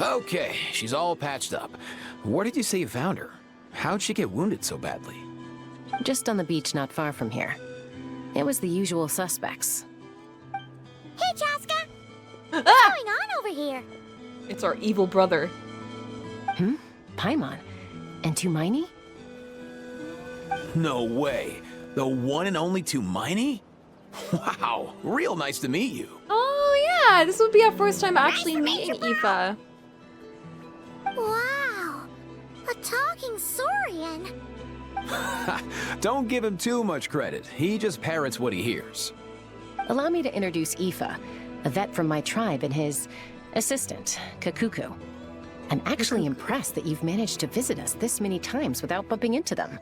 Okay, she's all patched up. Where did you say you found her? How'd she get wounded so badly? Just on the beach not far from here. It was the usual suspects. Hey, Chaska! What's going on over here? It's our evil brother. Paimon. And Tumaini? No way. The one and only Tumaini? Wow, real nice to meet you. Oh yeah, this would be our first time actually meeting Aoife. Wow! A talking saurian! Don't give him too much credit. He just parrots what he hears. Allow me to introduce Aoife, a vet from my tribe and his assistant, Kakuku. I'm actually impressed that you've managed to visit us this many times without bumping into them.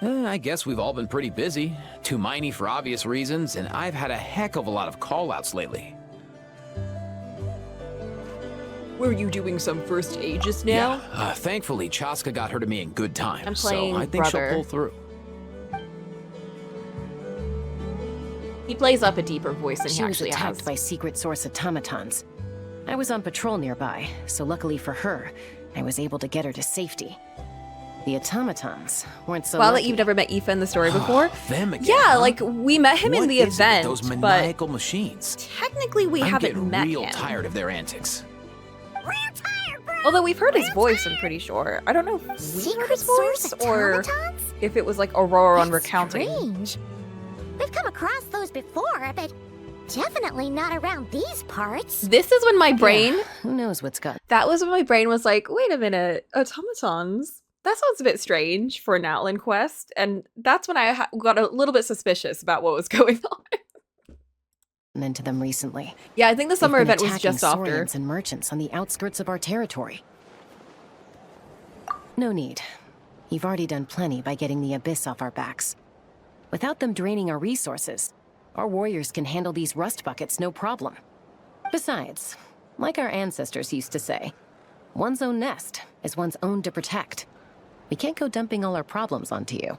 I guess we've all been pretty busy. Tumaini for obvious reasons, and I've had a heck of a lot of call-outs lately. Were you doing some first aid just now? Yeah, thankfully, Chaska got her to me in good time, I'm playing so I think brother. she'll pull through. He plays up a deeper voice than he She was actually attacked has. by secret source automatons. I was on patrol nearby, so luckily for her, I was able to get her to safety. The automatons weren't so Well, lucky. that you've never met Aoife in the story before. Them again, Yeah, huh? like we met him in What the is it with event, those but maniacal machines. technically we I'm haven't getting met real him. tired of their antics. Real tired, bro! Although we've heard his voice, I'm pretty sure. I don't know if we heard Secret his source voice or automatons? if it was like Aurora on That's recounting. strange. We've come across those before, but definitely not around these parts. This is when my brain, Yeah, who knows what's got... that was when my brain was like, wait a minute, automatons? That sounds a bit strange for an Outland quest. And that's when I got a little bit suspicious about what was going on. into them recently. Yeah, I think the They've summer been event was attacking just after. Saurians and merchants on the outskirts of our territory. No need. You've already done plenty by getting the Abyss off our backs. Without them draining our resources, our warriors can handle these rust buckets no problem. Besides, like our ancestors used to say, one's own nest is one's own to protect. We can't go dumping all our problems onto you.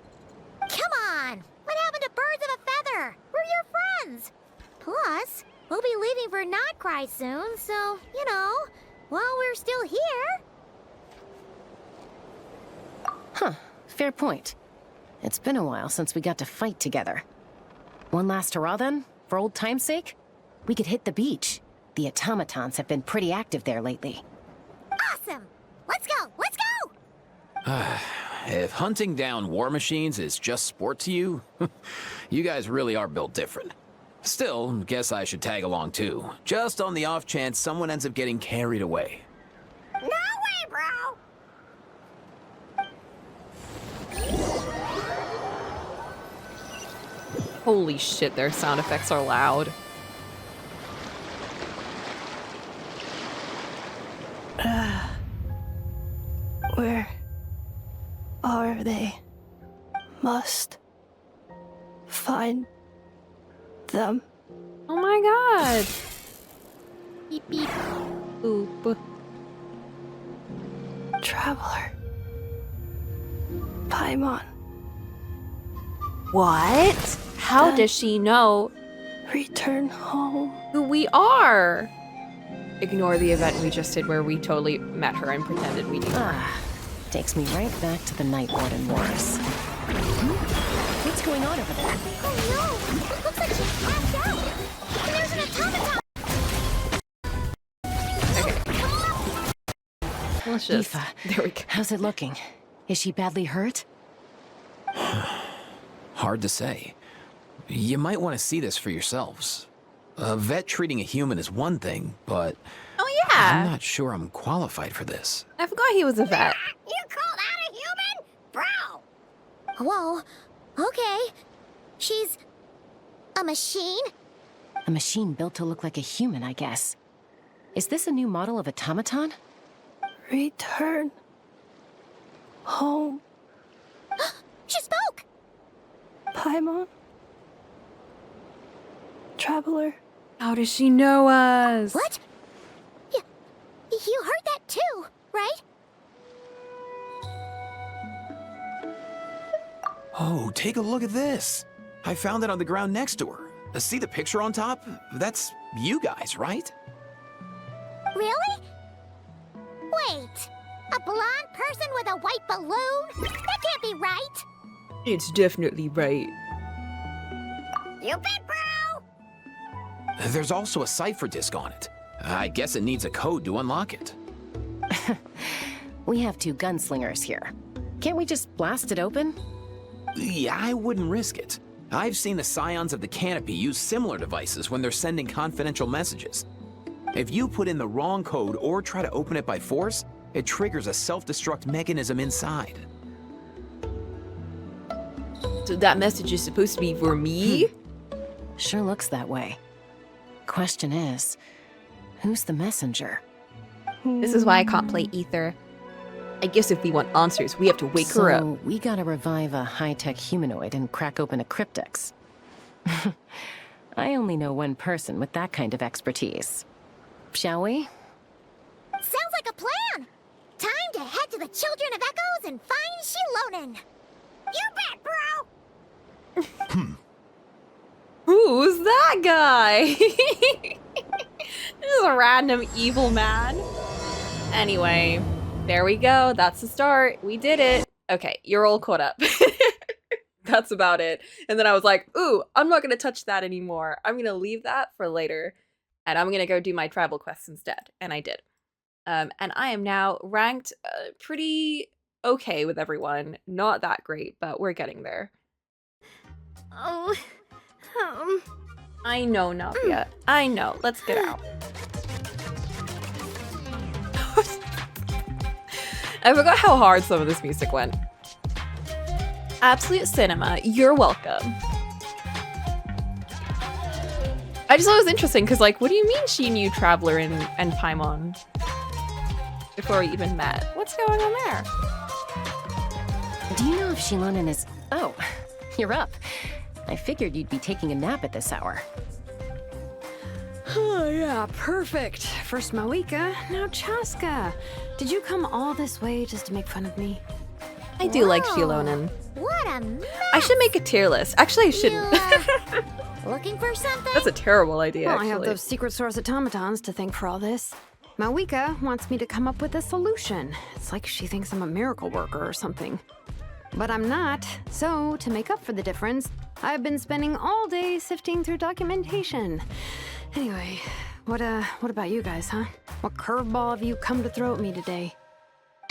Come on! What happened to birds of a feather? We're your friends! Plus, we'll be leaving for Notcry soon, so, you know, while we're still here... Huh, fair point. It's been a while since we got to fight together. One last hurrah then, for old time's sake? We could hit the beach. The automatons have been pretty active there lately. Awesome! Let's go! Let's go! If hunting down war machines is just sport to you, you guys really are built different. Still, guess I should tag along too, just on the off chance someone ends up getting carried away. No way, bro! Holy shit, their sound effects are loud. Where are they? Must find them. Oh my god. Beep beep. Boop. Traveler. Paimon. What? How does she know Return home. who we are? Ignore the event we just did where we totally met her and pretended we knew her. Takes me right back to the Night Warden Wars. What's going on over there? Oh no! It looks like she's passed out! And there's an automaton! Let's just... Aoife, There we go. how's it looking? Is she badly hurt? Hard to say. You might want to see this for yourselves. A vet treating a human is one thing, but Oh I'm yeah. not sure I'm qualified for this. I forgot he was a vet. You call that a human? Bro! Whoa. Okay. She's... a machine? A machine built to look like a human, I guess. Is this a new model of automaton? Return home. She spoke! Paimon. Traveler. How does she know us? What? You heard that too, right? Oh, take a look at this. I found it on the ground next to her. See the picture on top? That's you guys, right? Really? Wait, a blonde person with a white balloon? That can't be right. It's definitely right. You bet, bro! There's also a cipher disk on it. I guess it needs a code to unlock it. We have 2 gunslingers here. Can't we just blast it open? Yeah, I wouldn't risk it. I've seen the Scions of the Canopy use similar devices when they're sending confidential messages. If you put in the wrong code or try to open it by force, it triggers a self-destruct mechanism inside. So that message is supposed to be for me? Sure looks that way. Question is, who's the messenger? This is why I can't play Ether. I guess if we want answers, we have to wake her up. So we gotta revive a high-tech humanoid and crack open a cryptex. I only know one person with that kind of expertise. Shall we? Sounds like a plan! Time to head to the Children of Echoes and find Shilonen! You bet, bro! Who's that guy? This is a random evil man. Anyway, there we go. That's the start. We did it. Okay, you're all caught up. That's about it. And then I was like, ooh, I'm not going to touch that anymore. I'm going to leave that for later. And I'm going to go do my travel quests instead. And I did. And I am now ranked pretty okay with everyone. Not that great, but we're getting there. Oh, I know, Navia. I know. Let's get out. I forgot how hard some of this music went. Absolute Cinema, you're welcome. I just thought it was interesting because, like, what do you mean she knew Traveler and Paimon before we even met? What's going on there? Do you know if Shilonen is... Oh, you're up. I figured you'd be taking a nap at this hour. Oh, yeah, perfect. First Mawika, now Chaska. Did you come all this way just to make fun of me? I do like Whoa. Shilonen. what a mess! I should make a tier list. Actually, I shouldn't. Looking for something? That's a terrible idea, Well, I have actually. those secret source automatons to thank for all this. Mawika wants me to come up with a solution. It's like she thinks I'm a miracle worker or something. But I'm not, so to make up for the difference, I've been spending all day sifting through documentation. Anyway, what about you guys, huh? What curveball have you come to throw at me today?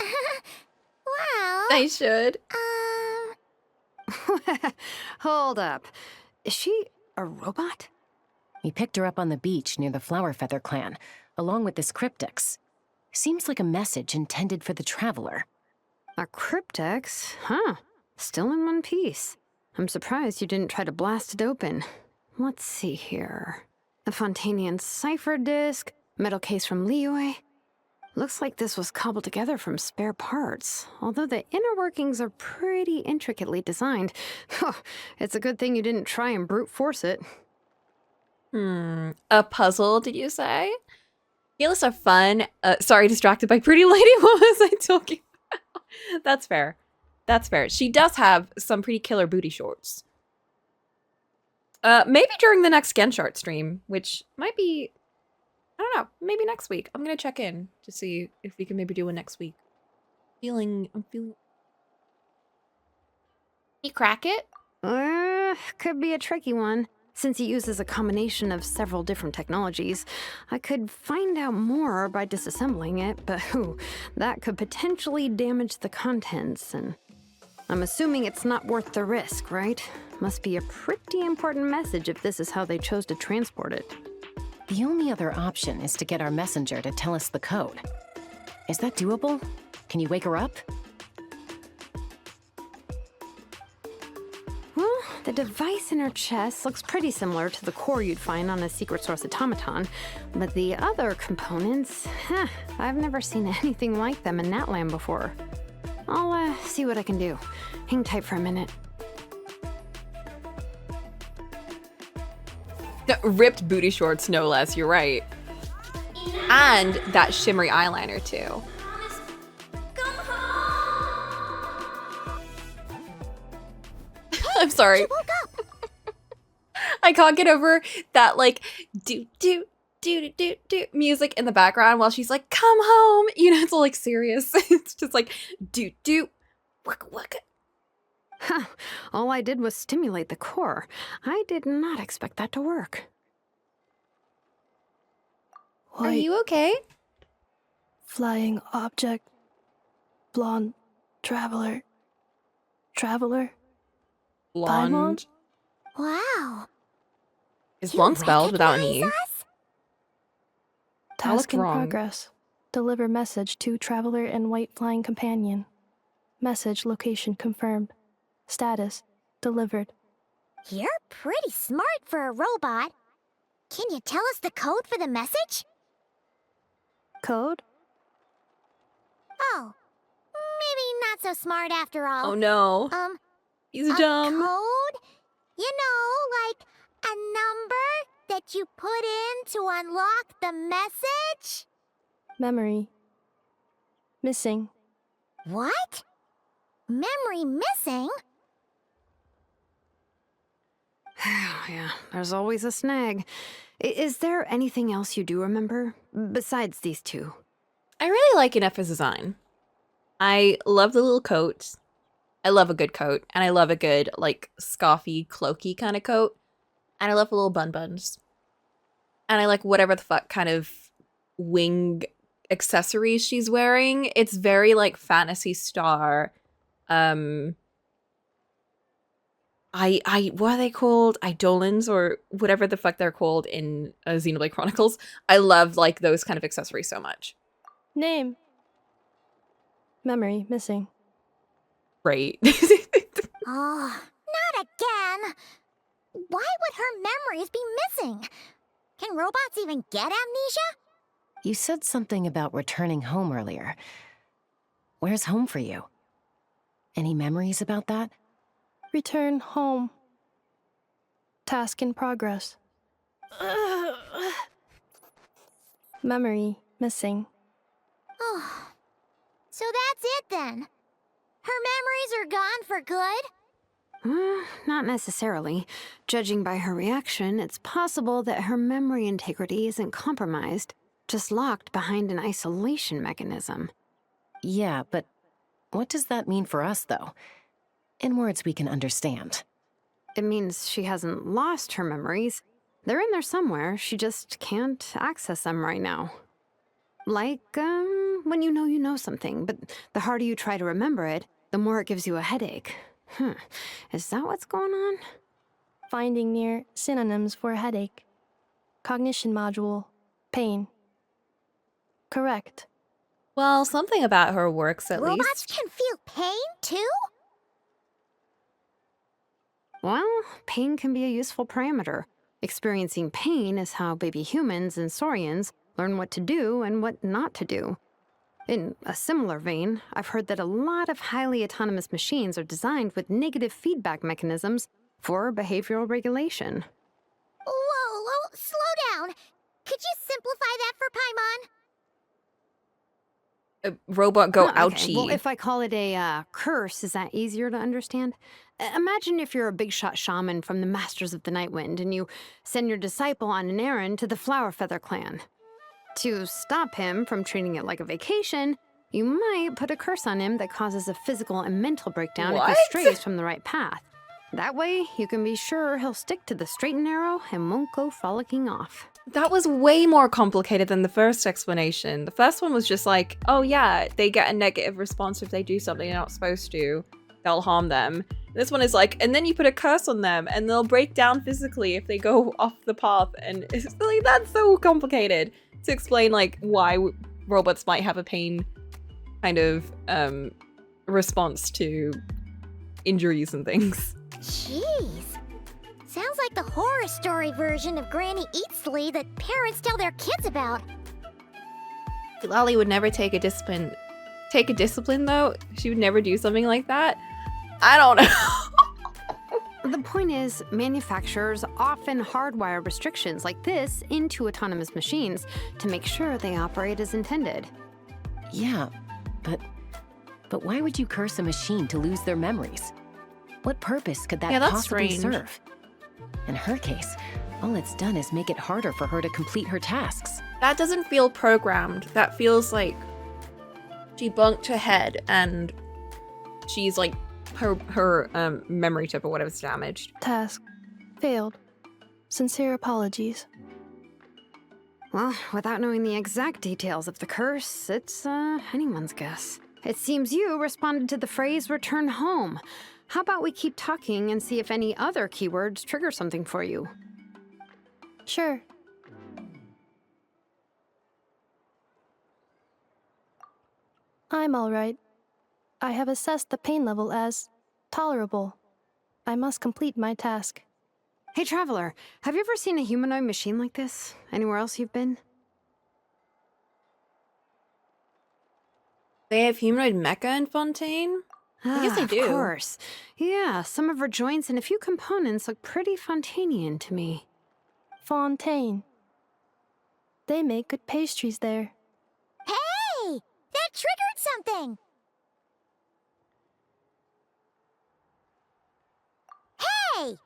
Well, I should. Hold up. Is she a robot? We picked her up on the beach near the Flower Feather clan, along with this cryptex. Seems like a message intended for the Traveler. A cryptex? Huh. Still in one piece. I'm surprised you didn't try to blast it open. Let's see here. The Fontanian cipher disk, metal case from Liyue. Looks like this was cobbled together from spare parts, although the inner workings are pretty intricately designed. It's a good thing you didn't try and brute force it. A puzzle, did you say? Feels are fun. Sorry, distracted by Pretty Lady. What was I talking about? That's fair. That's fair. She does have some pretty killer booty shorts. Maybe during the next Genshin stream, which might be, I don't know, maybe next week. I'm gonna check in to see if we can maybe do one next week. I'm feeling. You crack it? Could be a tricky one. Since it uses a combination of several different technologies, I could find out more by disassembling it, but that could potentially damage the contents, and I'm assuming it's not worth the risk, right? Must be a pretty important message if this is how they chose to transport it. The only other option is to get our messenger to tell us the code. Is that doable? Can you wake her up? Well, the device in her chest looks pretty similar to the core you'd find on a secret source automaton, but the other components, I've never seen anything like them in Natlan before. I'll see what I can do. Hang tight for a minute. The ripped booty shorts, no less, you're right. And that shimmery eyeliner, too. I'm sorry. She woke up. I can't get over that, like, do, do music in the background while she's like, come home. You know, it's all like serious. It's just like waka waka. Huh. All I did was stimulate the core. I did not expect that to work. Are White you okay? flying object. Blonde traveler. Traveler. Blonde. Wow. Is You blonde spelled without an E? recognize us? I looked Task in wrong. progress. Deliver message to traveler and white flying companion. Message location confirmed. Status delivered. You're pretty smart for a robot. Can you tell us the code for the message? Code? Oh, maybe not so smart after all. Oh no. He's A dumb. code? You know, like a number that you put in to unlock the message? Memory. Missing. What? Memory missing? Yeah, there's always a snag. Is there anything else you do remember besides these two? I really like Ineffa's design. I love the little coat. I love a good coat. And I love a good, like, scarfy, cloaky kind of coat. And I love the little buns. And I like whatever the fuck kind of wing accessories she's wearing. It's very, like, Phantasy Star. What are they called? Eidolons or whatever the fuck they're called in Xenoblade Chronicles. I love, like, those kind of accessories so much. Name. Memory missing. Great. Oh, not again. Why would her memories be missing? Can robots even get amnesia? You said something about returning home earlier. Where's home for you? Any memories about that? Return home. Task in progress. Memory missing. Oh, so that's it then. Her memories are gone for good? Not necessarily. Judging by her reaction, it's possible that her memory integrity isn't compromised, just locked behind an isolation mechanism. Yeah, but what does that mean for us, though? In words we can understand. It means she hasn't lost her memories. They're in there somewhere, she just can't access them right now. Like, when you know something, but the harder you try to remember it, the more it gives you a headache. Is that what's going on? Finding near synonyms for headache. Cognition module. Pain. Correct. Well, something about her works at Robots least. can feel pain too? Well, pain can be a useful parameter. Experiencing pain is how baby humans and saurians learn what to do and what not to do. In a similar vein, I've heard that a lot of highly autonomous machines are designed with negative feedback mechanisms for behavioral regulation. Whoa, slow down. Could you simplify that for Paimon? Robot go Oh, okay. ouchie. Well, if I call it a curse, is that easier to understand? Imagine if you're a big shot shaman from the Masters of the Night Wind and you send your disciple on an errand to the Flower Feather clan. To stop him from treating it like a vacation, you might put a curse on him that causes a physical and mental breakdown if he What? strays from the right path. That way, you can be sure he'll stick to the straight and narrow and won't go frolicking off. That was way more complicated than the first explanation. The first one was just like, oh yeah, they get a negative response if they do something they're not supposed to. They'll harm them. This one is like, and then you put a curse on them and they'll break down physically if they go off the path. And it's like, that's so complicated to explain like why robots might have a pain kind of response to injuries and things. Jeez. Sounds like the horror story version of Granny Eatsley that parents tell their kids about. Lolly would never take a discipline. Take a discipline though? She would never do something like that? I don't know. The point is, manufacturers often hardwire restrictions like this into autonomous machines to make sure they operate as intended. Yeah, but why would you curse a machine to lose their memories? What purpose could that Yeah, that's possibly strange. serve? In her case, All it's done is make it harder for her to complete her tasks. That doesn't feel programmed. That feels like she bunked her head and she's like her memory chip or whatever's damaged. Task. Failed. Sincere apologies. Well, without knowing the exact details of the curse, it's anyone's guess. It seems you responded to the phrase return home. How about we keep talking and see if any other keywords trigger something for you? Sure. I'm alright. I have assessed the pain level as tolerable. I must complete my task. Hey, Traveler, have you ever seen a humanoid machine like this? Anywhere else you've been? They have humanoid mecha in Fontaine? I guess they do. Of course. Yeah, some of her joints and a few components look pretty Fontainian to me. Fontaine. They make good pastries there. Hey! That triggered something! Hey!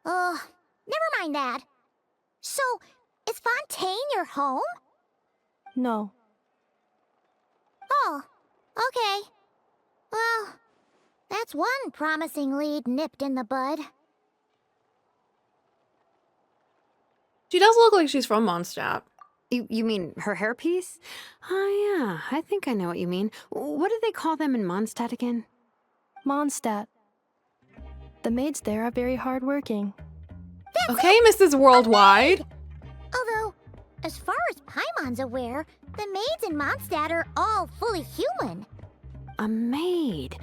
Never mind that. So, is Fontaine your home? No. Oh, okay. Well, that's one promising lead nipped in the bud. She does look like she's from Mondstadt. You mean her hairpiece? Oh, yeah, I think I know what you mean. What do they call them in Mondstadt again? Mondstadt. The maids there are very hardworking. Okay, Mrs. Worldwide. Although, as far as Paimon's aware, the maids in Mondstadt are all fully human. A maid.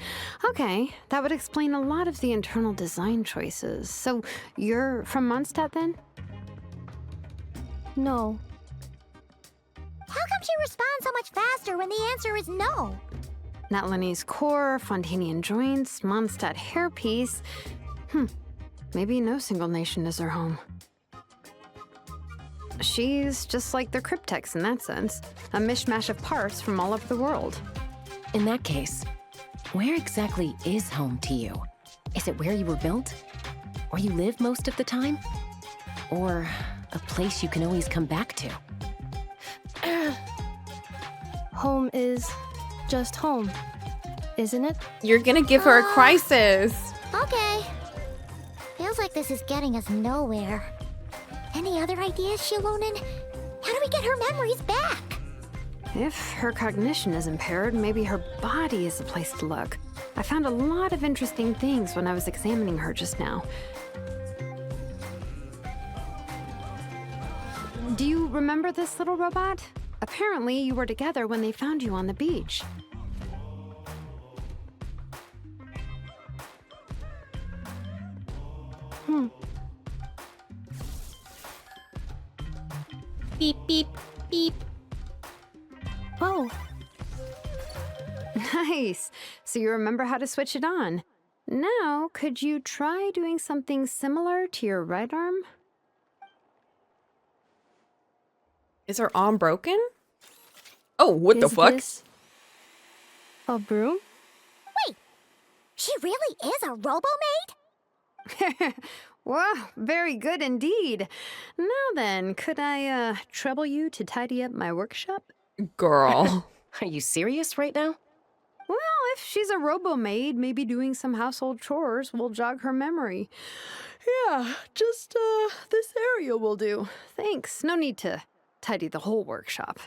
Okay, that would explain a lot of the internal design choices. So, you're from Mondstadt then? No. How come she responds so much faster when the answer is no? Natlanese core, Fontainian joints, Mondstadt hairpiece. Maybe no single nation is her home. She's just like the Cryptex in that sense. A mishmash of parts from all over the world. In that case, where exactly is home to you? Is it where you were built? Where you live most of the time? Or a place you can always come back to? Home is just home, isn't it? You're gonna give her a crisis. Okay. Feels like this is getting us nowhere. Any other ideas, Shilonen? How do we get her memories back? If her cognition is impaired, maybe her body is the place to look. I found a lot of interesting things when I was examining her just now. Do you remember this little robot? Apparently, you were together when they found you on the beach. Beep, beep, beep. Oh, Nice. So you remember how to switch it on. Now, could you try doing something similar to your right arm? Is her arm broken? Oh, what the is fuck? this a broom? Wait, she really is a robo-maid? Well, very good indeed. Now then, could I trouble you to tidy up my workshop? Girl. Are you serious right now? Well, if she's a robo-maid, maybe doing some household chores will jog her memory. Yeah, just this area will do. Thanks. No need to tidy the whole workshop.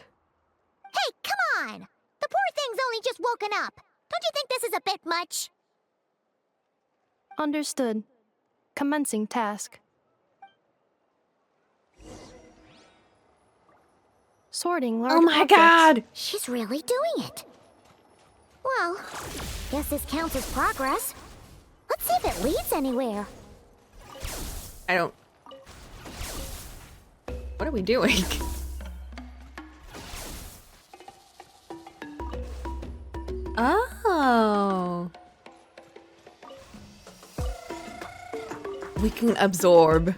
Hey, come on! The poor thing's only just woken up. Don't you think this is a bit much? Understood. Commencing task. Sorting large Oh my objects. god! She's really doing it. Well, guess this counts as progress. Let's see if it leads anywhere. I don't... What are we doing? Oh. We can absorb.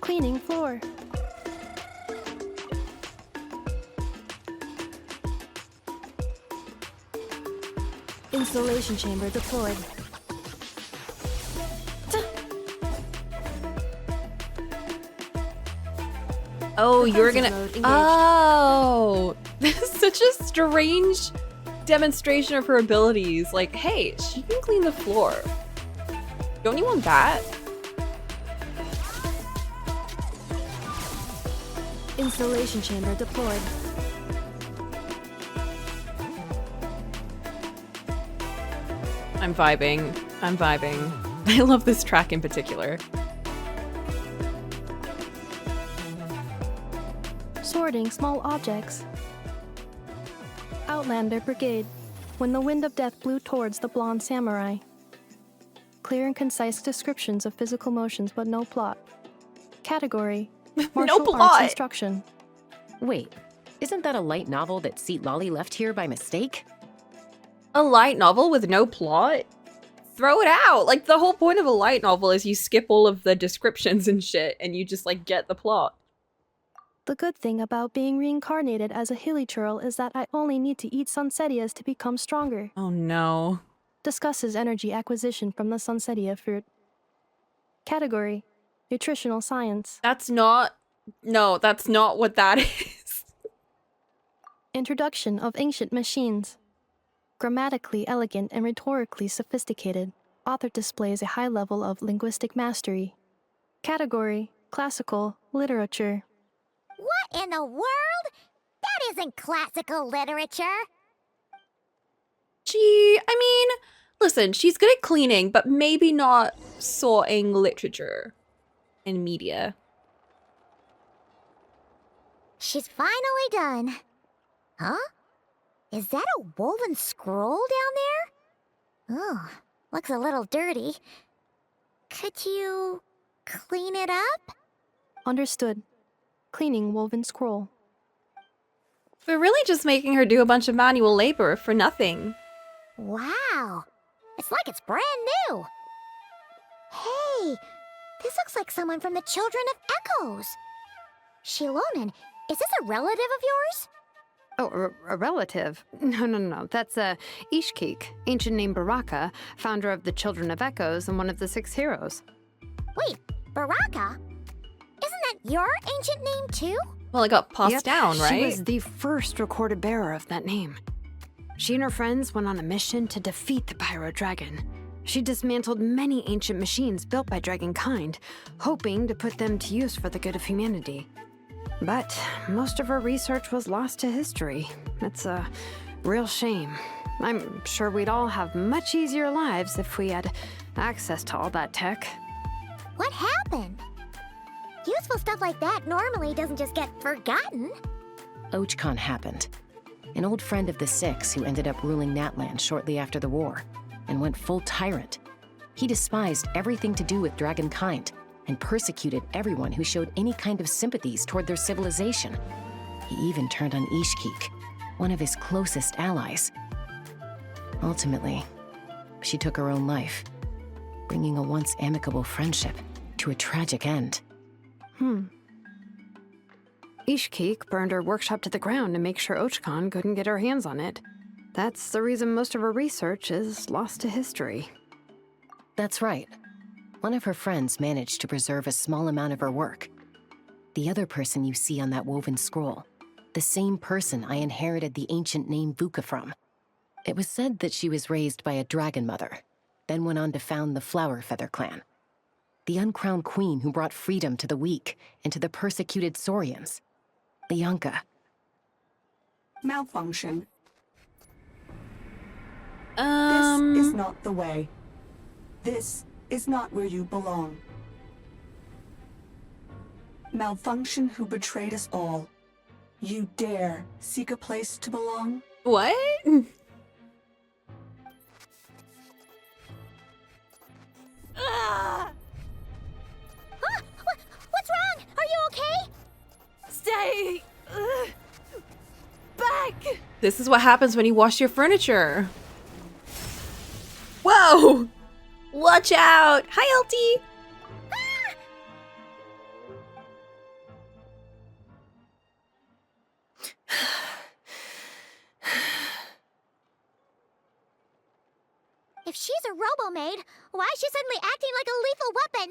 Cleaning floor. Installation chamber deployed. Oh, you're Defensive gonna. mode engaged. Oh, this is such a strange demonstration of her abilities. Like, hey, she can clean the floor. Don't you want that? Installation chamber deployed. I'm vibing. I'm vibing. I love this track in particular. Sorting small objects. Outlander Brigade. When the wind of death blew towards the blonde samurai. Clear and concise descriptions of physical motions, but no plot. Category: martial plot. arts instruction. Wait, isn't that a light novel that Seat Lolly left here by mistake? A light novel with no plot? Throw it out! Like, the whole point of a light novel is you skip all of the descriptions and shit, and you just, like, get the plot. The good thing about being reincarnated as a hilly churl is that I only need to eat sunsetias to become stronger. Oh no. Discusses energy acquisition from the sunsetia fruit. Category: nutritional science. That's not... No, that's not what that is. Introduction of ancient machines. Grammatically elegant and rhetorically sophisticated, author displays a high level of linguistic mastery. Category: classical literature. What in the world? That isn't classical literature. I mean, listen, she's good at cleaning, but maybe not sorting literature and media. She's finally done. Huh? Is that a woven scroll down there? Oh, looks a little dirty. Could you clean it up? Understood. Cleaning woven scroll. We're really just making her do a bunch of manual labor for nothing. Wow. It's like it's brand new. Hey, this looks like someone from the Children of Echoes. Shilonen, is this a relative of yours? Oh, a relative? No. That's Ishkik, ancient name Baraka, founder of the Children of Echoes and one of the 6 heroes. Wait, Baraka? Isn't that your ancient name too? Well, it got passed Yep, down, right? She was the first recorded bearer of that name. She and her friends went on a mission to defeat the Pyro Dragon. She dismantled many ancient machines built by Dragonkind, hoping to put them to use for the good of humanity. But most of her research was lost to history. It's a real shame. I'm sure we'd all have much easier lives if we had access to all that tech. What happened? Useful stuff like that normally doesn't just get forgotten. Ochkon happened. An old friend of the 6 who ended up ruling Natland shortly after the war, and went full tyrant. He despised everything to do with Dragonkind, and persecuted everyone who showed any kind of sympathies toward their civilization. He even turned on Ishkik, one of his closest allies. Ultimately, she took her own life, bringing a once amicable friendship to a tragic end. Ishkik burned her workshop to the ground to make sure Ochkon couldn't get her hands on it. That's the reason most of her research is lost to history. That's right. One of her friends managed to preserve a small amount of her work. The other person you see on that woven scroll, the same person I inherited the ancient name Vuka from. It was said that she was raised by a dragon mother, then went on to found the Flower Feather clan. The uncrowned queen who brought freedom to the weak and to the persecuted Saurians. The Yunka. Malfunction. This is not the way. This is not where you belong. Malfunction who betrayed us all. You dare seek a place to belong? What? Huh? What's wrong? Are you okay? Stay back. This is what happens when you wash your furniture. Whoa! Watch out! Hi, LT! If she's a robo-maid, why is she suddenly acting like a lethal weapon?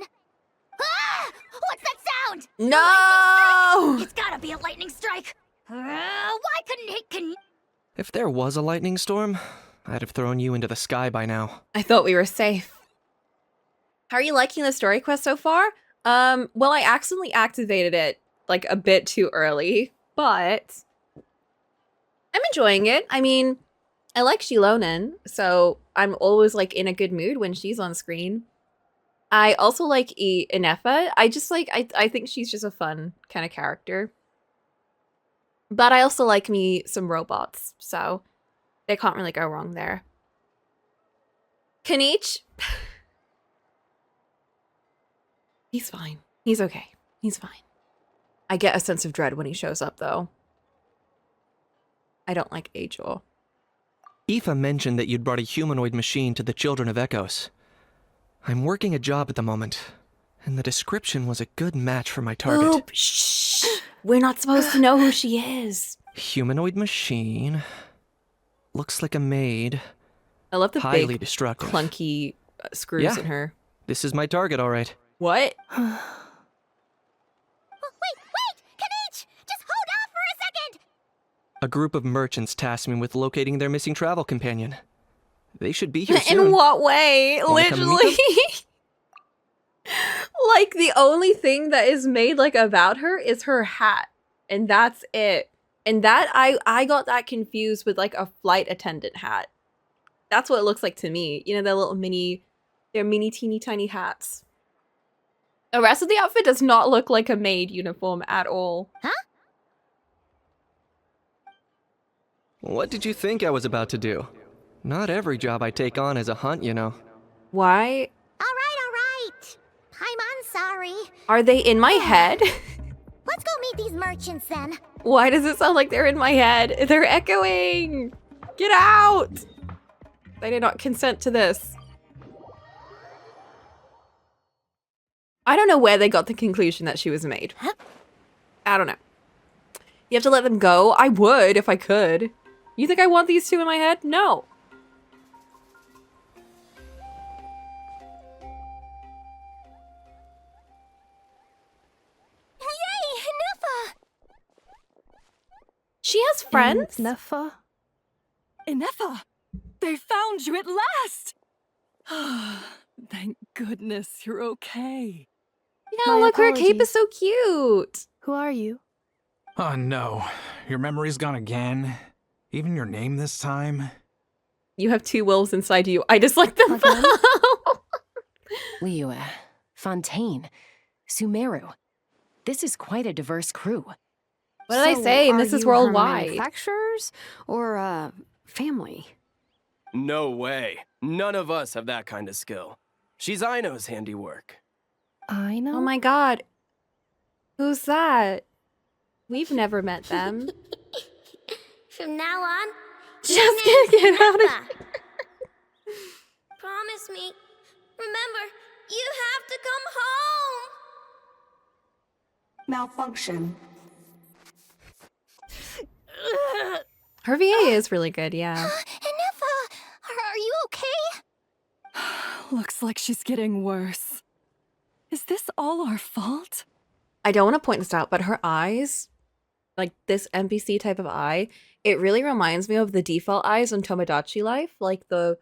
Ah! What's that sound? No! It's gotta be a lightning strike. Why couldn't it If there was a lightning storm, I'd have thrown you into the sky by now. I thought we were safe. How are you liking the story quest so far? Well, I accidentally activated it like a bit too early, but I'm enjoying it. I mean, I like Shilonen, so I'm always like in a good mood when she's on screen. I also like Inefa. I just like I think she's just a fun kind of character. But I also like me some robots, so they can't really go wrong there. Kanich? He's fine. He's okay. He's fine. I get a sense of dread when he shows up, though. I don't like Ajor. Aoife mentioned that you'd brought a humanoid machine to the Children of Echoes. I'm working a job at the moment, and the description was a good match for my target. Oop, shh. We're not supposed to know who she is. Humanoid machine. Looks like a maid. I love the Highly big, destructive. clunky screws Yeah. in her. This is my target, all right. What? Wait! Kanich! Just hold off for a second! A group of merchants tasked me with locating their missing travel companion. They should be here soon. In what way? Wanna come meet Literally. Like, the only thing that is made, like, about her is her hat. And that's it. And that, I got that confused with, like, a flight attendant hat. That's what it looks like to me. You know, their little they're mini teeny tiny hats. The rest of the outfit does not look like a maid uniform at all. Huh? What did you think I was about to do? Not every job I take on is a hunt, you know. Why All right. I'm sorry. are they in my head? Let's go meet these merchants then. Why does it sound like they're in my head? They're echoing! Get out! I did not consent to this. I don't know where they got the conclusion that she was made. I don't know. You have to let them go? I would if I could. You think I want these two in my head? No. Yay! Nuffa! She has friends? Nefa? Inefa! They found you at last! Thank goodness you're okay. Yeah, My look, her cape is apologies. so cute. Who are you? Oh no, your memory's gone again? Even your name this time? You have two wolves inside you. I dislike them Again? both. Liu, Fontaine, Sumeru. This is quite a diverse crew. What did I say? are Mrs. you her Worldwide. manufacturers or family? No way. None of us have that kind of skill. She's Aino's handiwork. I know. Oh my god. Who's that? We've never met them. From now on, Just get out of here. Promise me. Remember, you have to come home. Malfunction. Her VA is really good, yeah. Nuffa, are you okay? Looks like she's getting worse. Is this all our fault? I don't want to point this out, but her eyes, like this NPC type of eye, it really reminds me of the default eyes on Tomodachi Life, like and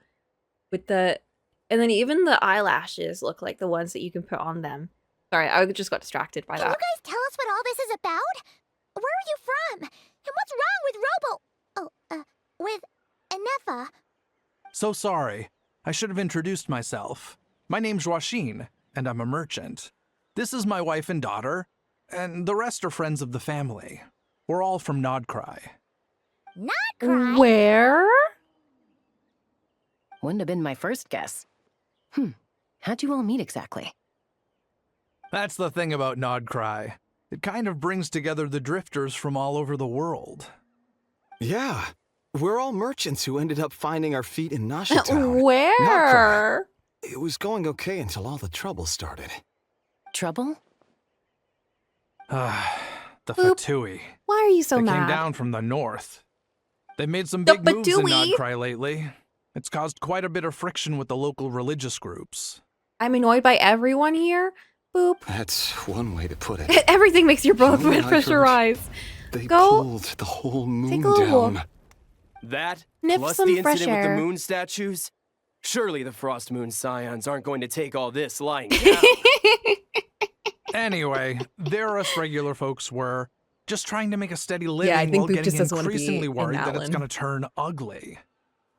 then even the eyelashes look like the ones that you can put on them. Sorry, I just got distracted by Can you that. guys tell us what all this is about? Where are you from? And what's wrong with with Inefa? So sorry. I should have introduced myself. My name's Joachine, and I'm a merchant. This is my wife and daughter, and the rest are friends of the family. We're all from Nodcry. Not cry. Where? Wouldn't have been my first guess. How'd you all meet exactly? That's the thing about Nodcry. It kind of brings together the drifters from all over the world. Yeah, we're all merchants who ended up finding our feet in Nasha Town. Where? It was going okay until all the trouble started. Trouble? The Boop. Fatui. Why are you so They mad? came down from the north. They made some The big moves in Fatui? Nodcry lately. It's caused quite a bit of friction with the local religious groups. I'm annoyed by everyone here. Boop. That's one way to put it. Everything makes your blood You know what I pressure heard? rise. They Go pulled the whole moon take a little down. walk. That, Sniff plus some the fresh incident with air. the moon statues? Surely the Frost Moon Scions aren't going to take all this lying down. Anyway, there us regular folks were, just trying to make a steady living Yeah, I think while Boop getting just doesn't wanna be increasingly in worried that it's Alan. going to turn ugly.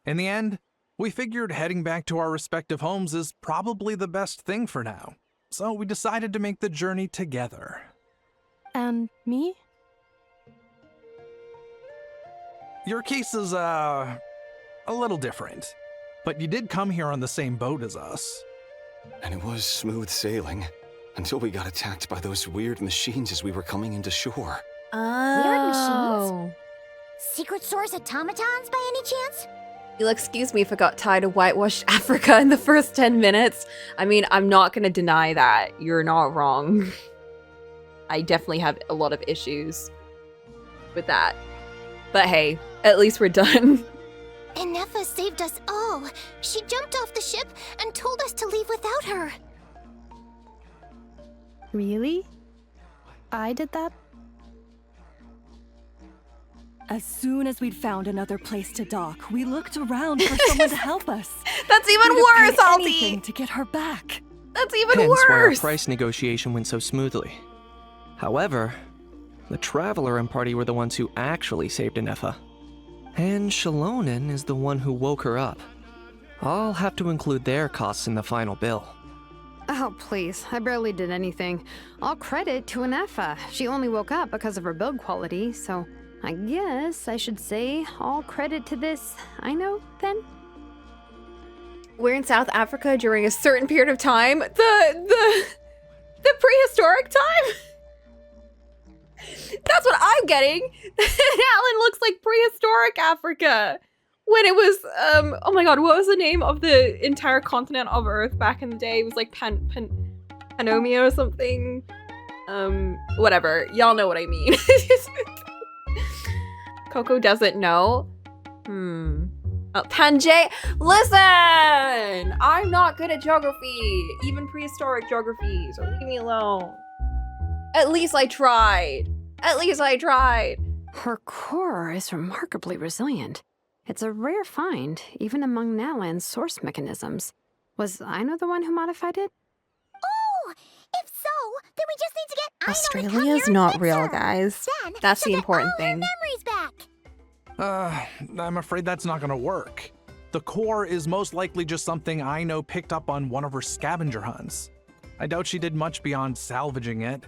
In the end, we figured heading back to our respective homes is probably the best thing for now. So we decided to make the journey together. And me? Your case is, a little different. But you did come here on the same boat as us. And it was smooth sailing until we got attacked by those weird machines as we were coming into shore. Oh. Secret Source automatons by any chance? You'll excuse me if I got tired of whitewashed Africa in the first 10 minutes. I mean, I'm not gonna deny that. You're not wrong. I definitely have a lot of issues with that. But hey, at least we're done. Enefa saved us all. She jumped off the ship and told us to leave without her. Really? I did that? As soon as we'd found another place to dock, we looked around for someone to help us. That's even We'd have worse, paid Alti! anything to get her back. That's even Hence why our worse! price negotiation went so smoothly. However, the Traveler and party were the ones who actually saved Enefa. And Shalonen is the one who woke her up. I'll have to include their costs in the final bill. Oh, please. I barely did anything. All credit to Enefa. She only woke up because of her build quality, so I guess I should say all credit to this. I know, then. We're in South Africa during a certain period of time. The prehistoric time? That's what I'm getting. Alan looks like prehistoric Africa. When it was, oh my god, what was the name of the entire continent of Earth back in the day? It was like Panomia or something. Whatever. Y'all know what I mean. Coco doesn't know. Oh, Pangaea. Listen! I'm not good at geography. Even prehistoric geography, so leave me alone. At least I tried. At least I tried. Her core is remarkably resilient. It's a rare find, even among Nalan's source mechanisms. Was Aino the one who modified it? Oh, if so, then we just need to get Aino to come Australia's here and not fix real, her. guys. Then That's she'll the get important all her thing. memories back. I'm afraid that's not gonna work. The core is most likely just something Aino picked up on one of her scavenger hunts. I doubt she did much beyond salvaging it.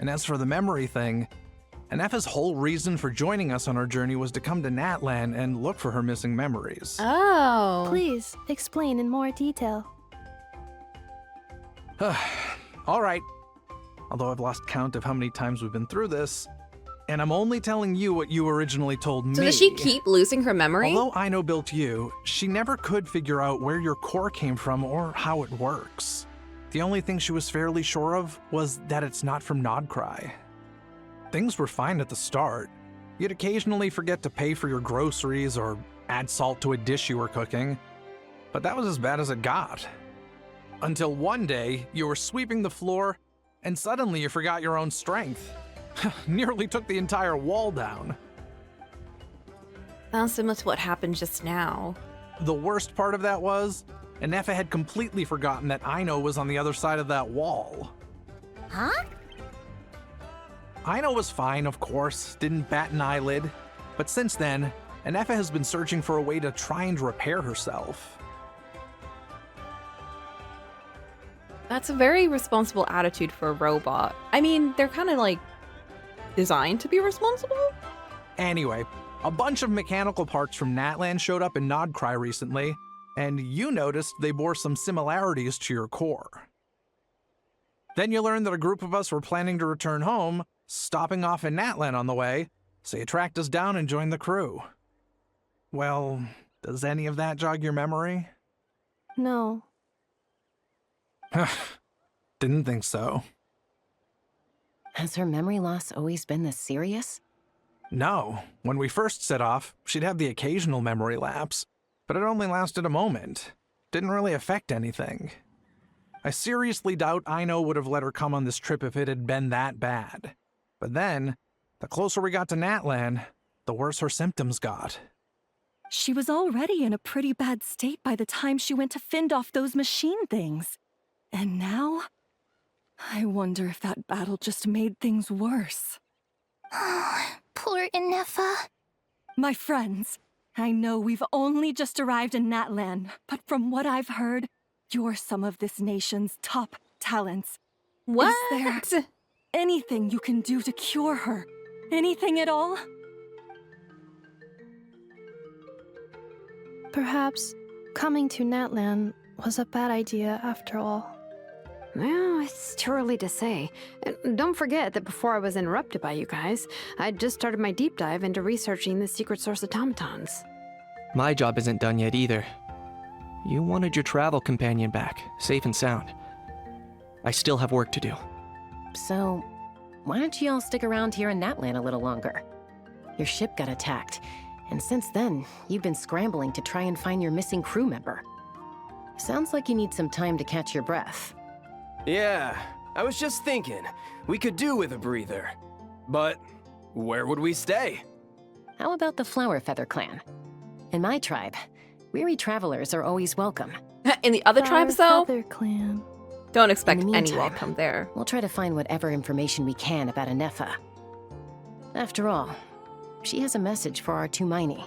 And as for the memory thing, Enefa's whole reason for joining us on our journey was to come to Natlan and look for her missing memories. Oh. Please, explain in more detail. All right. Although I've lost count of how many times we've been through this, and I'm only telling you what you originally told me. So does she keep losing her memory? Although Aino built you, she never could figure out where your core came from or how it works. The only thing she was fairly sure of was that it's not from Nodcry. Things were fine at the start. You'd occasionally forget to pay for your groceries or add salt to a dish you were cooking, but that was as bad as it got. Until one day, you were sweeping the floor, and suddenly you forgot your own strength. Nearly took the entire wall down. Sounds similar to what happened just now. The worst part of that was, Enefa had completely forgotten that Aino was on the other side of that wall. Huh? Aino was fine, of course, didn't bat an eyelid, but since then, Enefa has been searching for a way to try and repair herself. That's a very responsible attitude for a robot. I mean, they're kind of like designed to be responsible? Anyway, a bunch of mechanical parts from Natlan showed up in Nodcry recently, and you noticed they bore some similarities to your core. Then you learned that a group of us were planning to return home, stopping off in Natlan on the way, so you tracked us down and joined the crew. Well, does any of that jog your memory? No. Didn't think so. Has her memory loss always been this serious? No. When we first set off, she'd have the occasional memory lapse, but it only lasted a moment. Didn't really affect anything. I seriously doubt Aino would have let her come on this trip if it had been that bad. But then, the closer we got to Natlan, the worse her symptoms got. She was already in a pretty bad state by the time she went to fend off those machine things. And now, I wonder if that battle just made things worse. Poor Inefa. My friends, I know we've only just arrived in Natlan, but from what I've heard, you're some of this nation's top talents. What? Is there anything you can do to cure her? Anything at all? Perhaps coming to Natlan was a bad idea after all. Well, it's too early to say. And don't forget that before I was interrupted by you guys, I'd just started my deep dive into researching the secret source automatons. My job isn't done yet either. You wanted your travel companion back, safe and sound. I still have work to do. So, why don't you all stick around here in Natlan a little longer? Your ship got attacked, and since then, you've been scrambling to try and find your missing crew member. Sounds like you need some time to catch your breath. Yeah, I was just thinking, we could do with a breather. But where would we stay? How about the Flower Feather clan? In my tribe, weary travelers are always welcome. In the other tribes, though, Feather Clan. don't expect In the any meantime, welcome there. We'll try to find whatever information we can about Inefa. After all, she has a message for our Tumaini.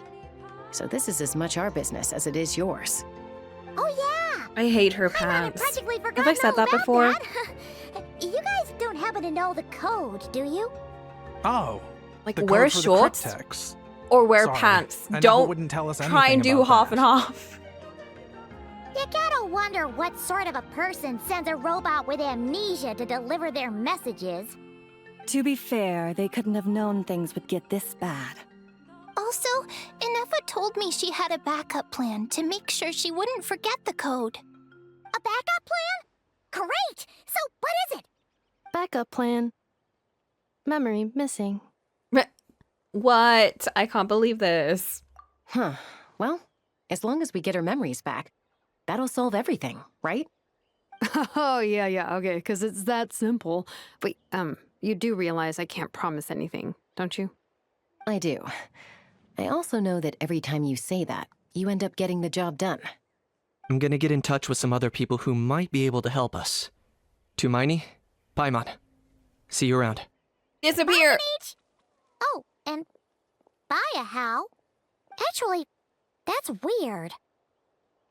So this is as much our business as it is yours. Oh yeah! I hate her I pants. practically forgot Have I said that about before? that. You guys don't happen to know the code, do you? Oh. Like, the wear code for the shorts cryptex. or wear Sorry, pants. Inefa Don't wouldn't tell us try and anything do about half that. and half. You gotta wonder what sort of a person sends a robot with amnesia to deliver their messages. To be fair, they couldn't have known things would get this bad. Also, Inefa told me she had a backup plan to make sure she wouldn't forget the code. A backup plan? Great! So what is it? Backup plan. Memory missing. What? I can't believe this. Huh. Well, as long as we get her memories back, that'll solve everything, right? Oh, yeah, okay, because it's that simple. But, you do realize I can't promise anything, don't you? I do. I also know that every time you say that, you end up getting the job done. I'm gonna get in touch with some other people who might be able to help us. Tumaini, Paimon. See you around. Disappear! Oh, and bye, How. Actually, that's weird.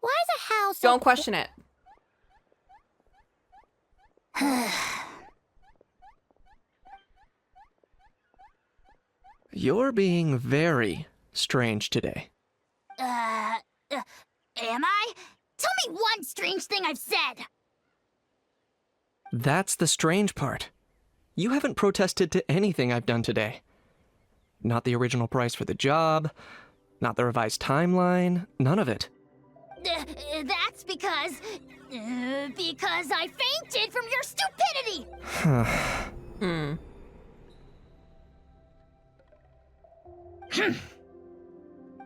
Why is a How so... Don't question it. You're being very strange today. Am I? Tell me one strange thing I've said! That's the strange part. You haven't protested to anything I've done today. Not the original price for the job, not the revised timeline, none of it. That's because I fainted from your stupidity!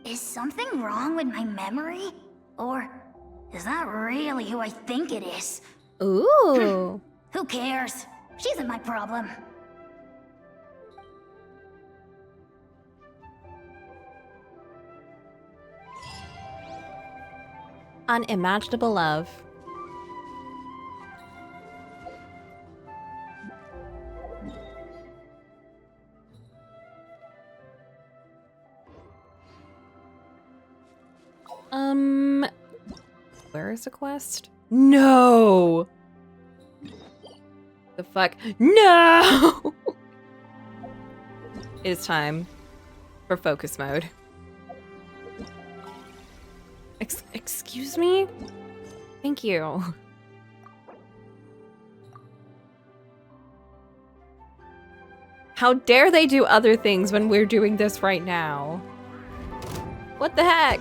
Is something wrong with my memory? Or is that really who I think it is? Ooh. Who cares? She isn't my problem. Unimaginable love. Where is the quest? No! The fuck? No! It is time for focus mode. Excuse me? Thank you. How dare they do other things when we're doing this right now? What the heck?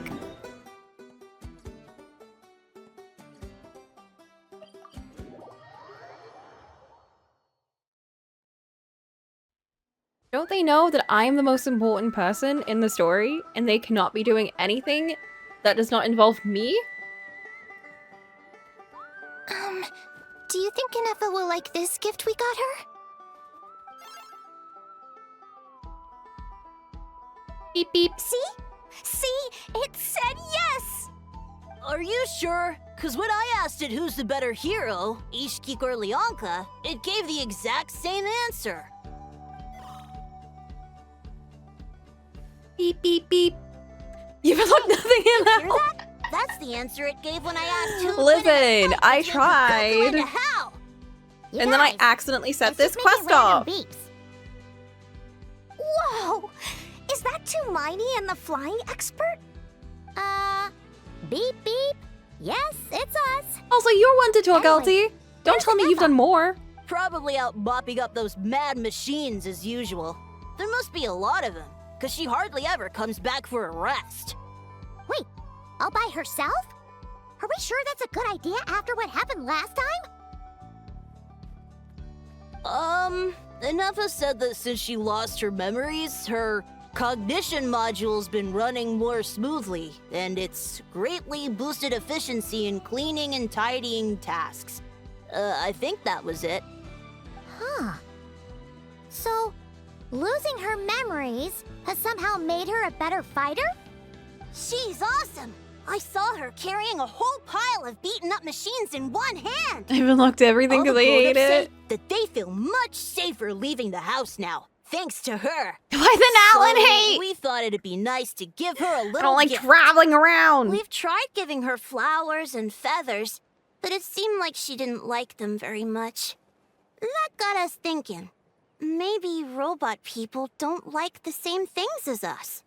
Don't they know that I am the most important person in the story and they cannot be doing anything that does not involve me? Do you think Ineffa will like this gift we got her? Beep beep. See? It said yes! Are you sure? Cause when I asked it who's the better hero, Ishkik or Leonka, it gave the exact same answer. Beep beep beep. You've looked nothing in that. Hear that? That's the answer it gave when I asked who. Listen, I tried. How? And then I accidentally set this quest off. Whoa! Is that Tumaini and the flying expert? Beep beep. Yes, it's us. Also, you're one to talk, Anyway, LT. Don't tell me you've done more. Probably out mopping up those mad machines as usual. There must be a lot of them, cause she hardly ever comes back for a rest. Wait, all by herself? Are we sure that's a good idea after what happened last time? Ineffa said that since she lost her memories, her cognition module's been running more smoothly, and it's greatly boosted efficiency in cleaning and tidying tasks. I think that was it. Huh. So, losing her memories has somehow made her a better fighter? She's awesome! I saw her carrying a whole pile of beaten up machines in one hand! I even looked at everything because I hate it. That they feel much safer leaving the house now, thanks to her. Why the Alan hate? We thought it'd be nice to give her a little I don't like gift. traveling around. We've tried giving her flowers and feathers, but it seemed like she didn't like them very much. That got us thinking. Maybe robot people don't like the same things as us.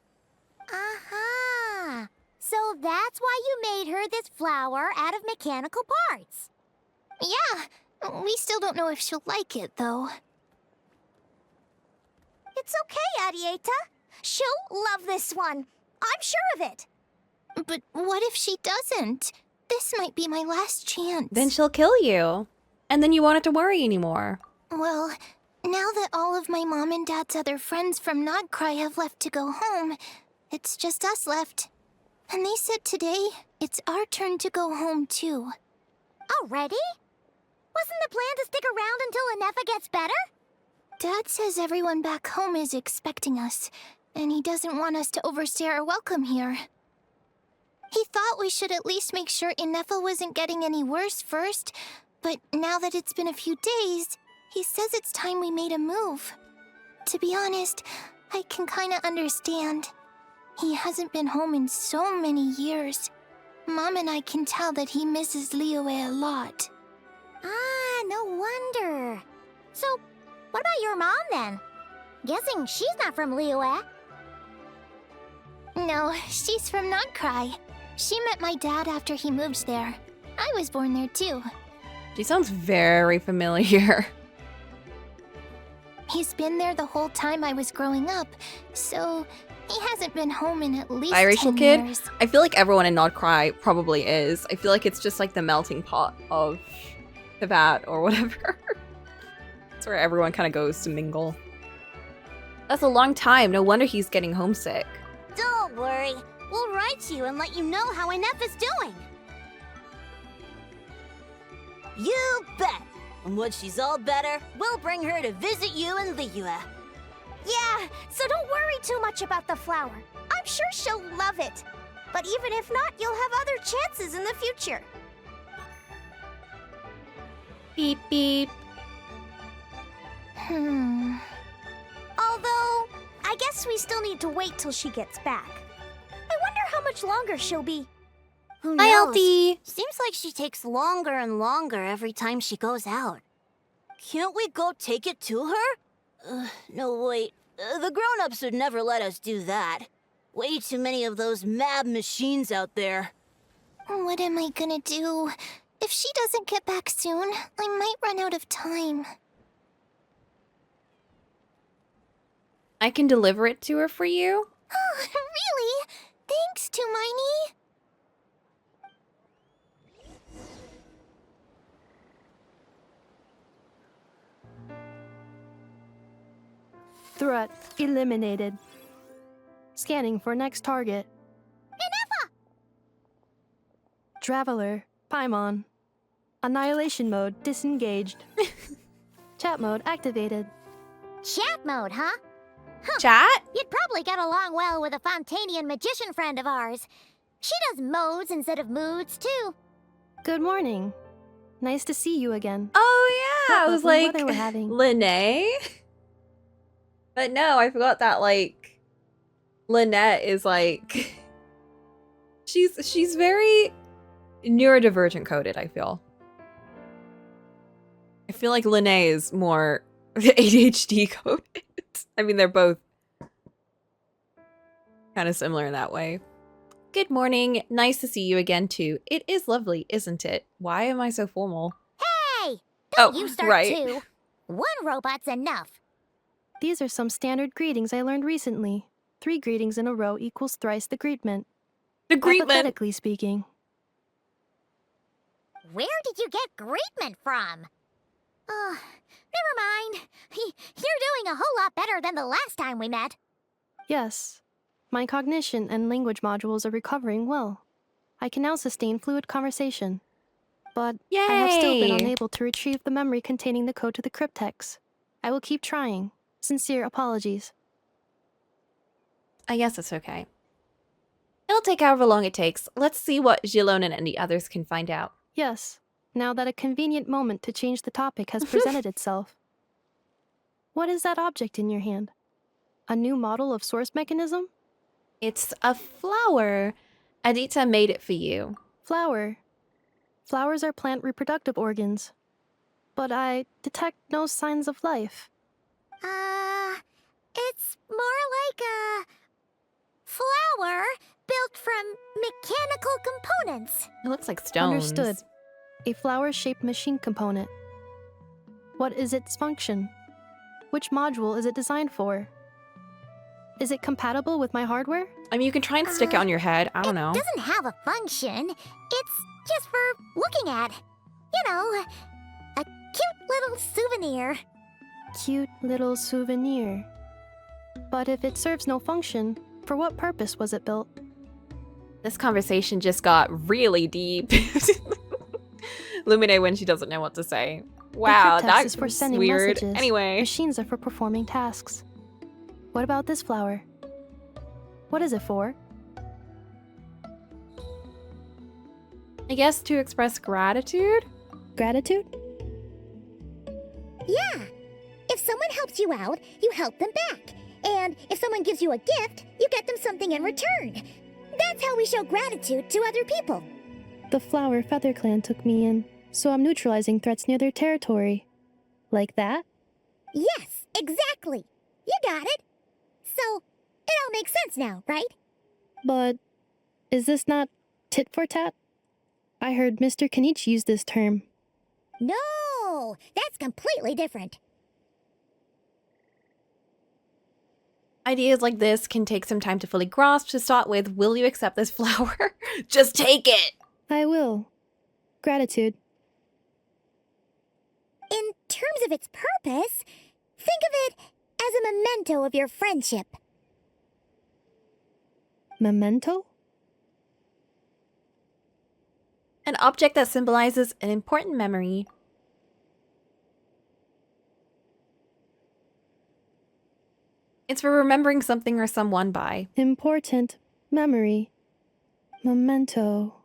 Aha! So that's why you made her this flower out of mechanical parts. Yeah, we still don't know if she'll like it, though. It's okay, Arieta. She'll love this one. I'm sure of it. But what if she doesn't? This might be my last chance. Then she'll kill you. And then you won't have to worry anymore. Well, now that all of my mom and dad's other friends from Nodcry have left to go home, it's just us left. And they said today, it's our turn to go home too. Already? Wasn't the plan to stick around until Ineffa gets better? Dad says everyone back home is expecting us, and he doesn't want us to overstay our welcome here. He thought we should at least make sure Ineffa wasn't getting any worse first, but now that it's been a few days, he says it's time we made a move. To be honest, I can kinda understand. He hasn't been home in so many years. Mom and I can tell that he misses Liyue a lot. Ah, no wonder. So, what about your mom then? Guessing she's not from Liyue. No, she's from Nodcry. She met my dad after he moved there. I was born there too. She sounds very familiar. He's been there the whole time I was growing up, so he hasn't been home in at least Biracial 10 kid? years. I feel like everyone in Nodcry probably is. I feel like it's just like the melting pot of Teyvat or whatever. That's where everyone kind of goes to mingle. That's a long time. No wonder he's getting homesick. Don't worry. We'll write you and let you know how Ineffa's doing. You bet. And once she's all better, we'll bring her to visit you in Liyue. Yeah, so don't worry too much about the flower. I'm sure she'll love it. But even if not, you'll have other chances in the future. Beep beep. Although, I guess we still need to wait till she gets back. I wonder how much longer she'll be. Who Hi, knows? LT. Seems like she takes longer and longer every time she goes out. Can't we go take it to her? No, wait. The grown-ups would never let us do that. Way too many of those mad machines out there. What am I gonna do? If she doesn't get back soon, I might run out of time. I can deliver it to her for you. Oh, really? Thanks, Tumaini. Threat eliminated. Scanning for next target. Ineffa! Traveler, Paimon. Annihilation mode disengaged. Chat mode activated. Chat mode, huh? Chat? You'd probably get along well with a Fontanian magician friend of ours. She does modes instead of moods, too. Good morning. Nice to see you again. Oh yeah, What I was lovely like, weather we're having. Lene? But no, I forgot that, like, Lynette is like, she's very neurodivergent coded, I feel. I feel like Lene is more ADHD coded. I mean, they're both kind of similar in that way. Good morning. Nice to see you again, too. It is lovely, isn't it? Why am I so formal? Hey! Don't Oh, you start, right. too. One robot's enough. These are some standard greetings I learned recently. 3 greetings in a row equals thrice the greetment. The greetment! Hypothetically speaking. Where did you get greetment from? Never mind. You're doing a whole lot better than the last time we met. Yes. My cognition and language modules are recovering well. I can now sustain fluid conversation. But I have still been Yay! unable to retrieve the memory containing the code to the cryptex. I will keep trying. Sincere apologies. I guess it's okay. It'll take however long it takes. Let's see what Gilonin and the others can find out. Yes, now that a convenient moment to change the topic has presented itself. What is that object in your hand? A new model of source mechanism? It's a flower. Adita made it for you. Flower. Flowers are plant reproductive organs. But I detect no signs of life. It's more like a flower built from mechanical components. It looks like stones. Understood. A flower-shaped machine component. What is its function? Which module is it designed for? Is it compatible with my hardware? I mean, you can try and stick it on your head. I don't know. It doesn't have a function. It's just for looking at. You know, a cute little souvenir. Cute little souvenir. But if it serves no function, for what purpose was it built? This conversation just got really deep. Lumine when she doesn't know what to say. Wow, the cryptex that's is for sending weird. messages. Anyway. Machines are for performing tasks. What about this flower? What is it for? I guess to express gratitude? Gratitude? Yeah. If someone helps you out, you help them back. And if someone gives you a gift, you get them something in return. That's how we show gratitude to other people. The Flower Feather Clan took me in, so I'm neutralizing threats near their territory. Like that? Yes, exactly. You got it. So, it all makes sense now, right? But is this not tit for tat? I heard Mr. Kenichi use this term. No, that's completely different. Ideas like this can take some time to fully grasp. To start with, will you accept this flower? Just take it! I will. Gratitude. In terms of its purpose, think of it as a memento of your friendship. Memento? An object that symbolizes an important memory. It's for remembering something or someone by. Important memory. Memento.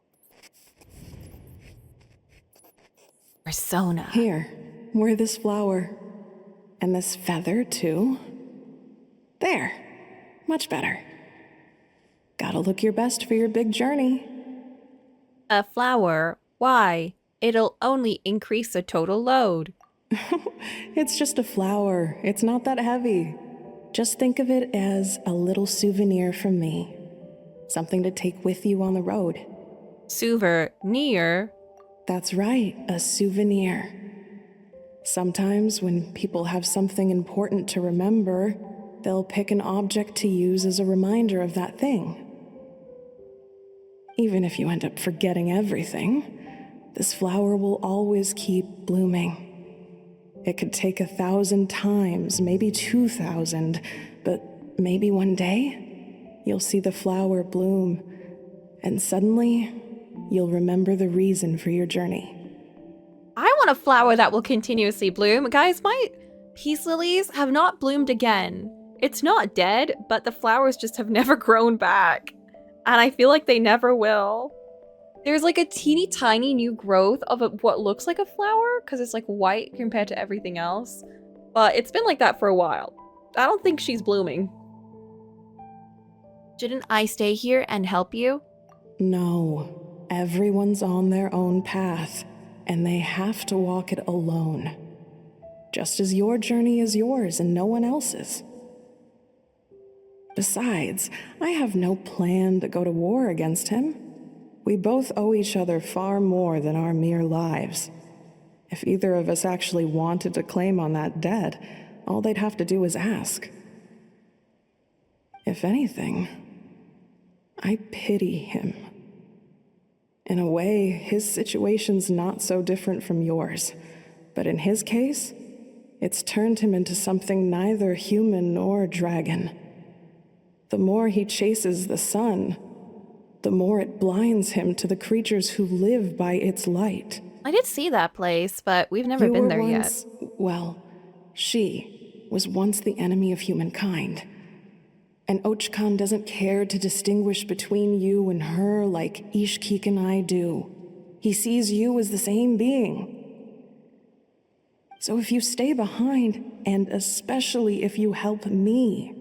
Persona. Here, wear this flower. And this feather, too. There. Much better. Gotta look your best for your big journey. A flower? Why? It'll only increase the total load. It's just a flower. It's not that heavy. Just think of it as a little souvenir from me. Something to take with you on the road. Souvenir? That's right, a souvenir. Sometimes when people have something important to remember, they'll pick an object to use as a reminder of that thing. Even if you end up forgetting everything, this flower will always keep blooming. It could take 1,000 times, maybe 2,000, but maybe one day, you'll see the flower bloom, and suddenly, you'll remember the reason for your journey. want a flower that will continuously bloom. Guys, my peace lilies have not bloomed again. It's not dead, but the flowers just have never grown back. And I feel like they never will. There's like a teeny tiny new growth of what looks like a flower because it's like white compared to everything else. But it's been like that for a while. I don't think she's blooming. Shouldn't I stay here and help you? No. Everyone's on their own path, and they have to walk it alone. Just as your journey is yours and no one else's. Besides, I have no plan to go to war against him. We both owe each other far more than our mere lives. If either of us actually wanted to claim on that debt, all they'd have to do is ask. If anything, I pity him. In a way, his situation's not so different from yours. But in his case, it's turned him into something neither human nor dragon. The more he chases the sun, the more it blinds him to the creatures who live by its light. I did see that place, but we've never been there yet. Well, she was once the enemy of humankind. And Ochkan doesn't care to distinguish between you and her like Ishkik and I do. He sees you as the same being. So if you stay behind, and especially if you help me,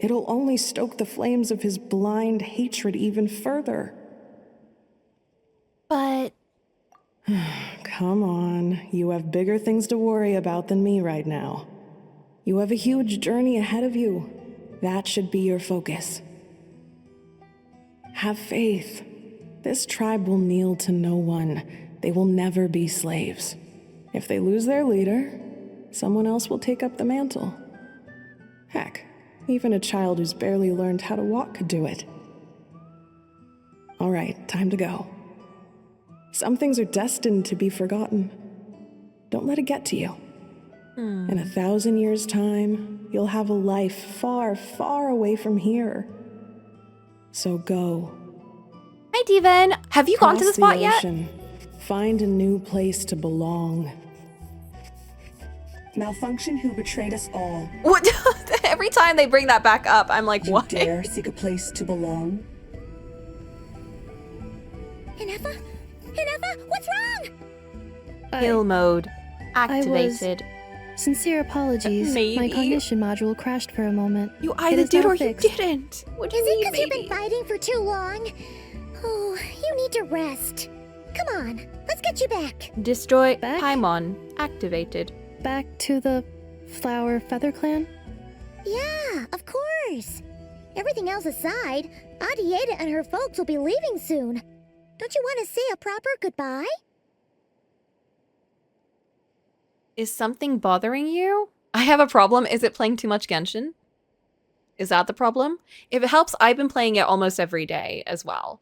it'll only stoke the flames of his blind hatred even further. But... Come on, you have bigger things to worry about than me right now. You have a huge journey ahead of you. That should be your focus. Have faith. This tribe will kneel to no one. They will never be slaves. If they lose their leader, someone else will take up the mantle. Heck, even a child who's barely learned how to walk could do it. All right, time to go. Some things are destined to be forgotten. Don't let it get to you. In 1,000 years' time, you'll have a life far, far away from here. So go. Hi, Devin. Have you gone to the spot yet? Find a new place to belong. Malfunction who betrayed us all. What? Every time they bring that back up, I'm like, what? You dare seek a place to belong? Inefa? Inefa, what's wrong? Kill mode activated. Sincere apologies. Maybe. My cognition module crashed for a moment. You either did or you didn't. What do you mean, Is it because you've been fighting for too long? Oh, you need to rest. Come on, let's get you back. Destroy Paimon activated. Back to the Flower Feather Clan? Yeah, of course. Everything else aside, Adieta and her folks will be leaving soon. Don't you want to say a proper goodbye? Is something bothering you? I have a problem. Is it playing too much Genshin? Is that the problem? If it helps, I've been playing it almost every day as well.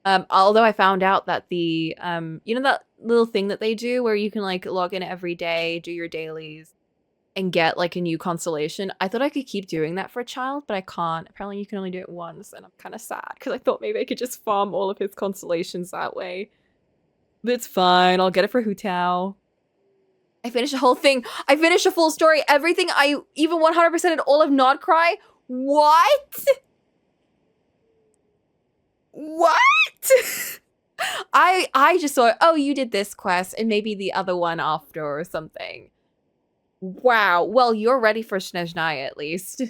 Although I found out that the, you know that little thing that they do where you can like log in every day, do your dailies, and get like a new constellation? I thought I could keep doing that for a child, but I can't. Apparently you can only do it once, and I'm kind of sad because I thought maybe I could just farm all of his constellations that way. But it's fine. I'll get it for Hu Tao. I finished the whole thing. I finished a full story. Everything. I even 100%ed all of Nod Cry. What? What? I just thought, oh, you did this quest and maybe the other one after or something. Wow. Well, you're ready for Snezhnaya at least.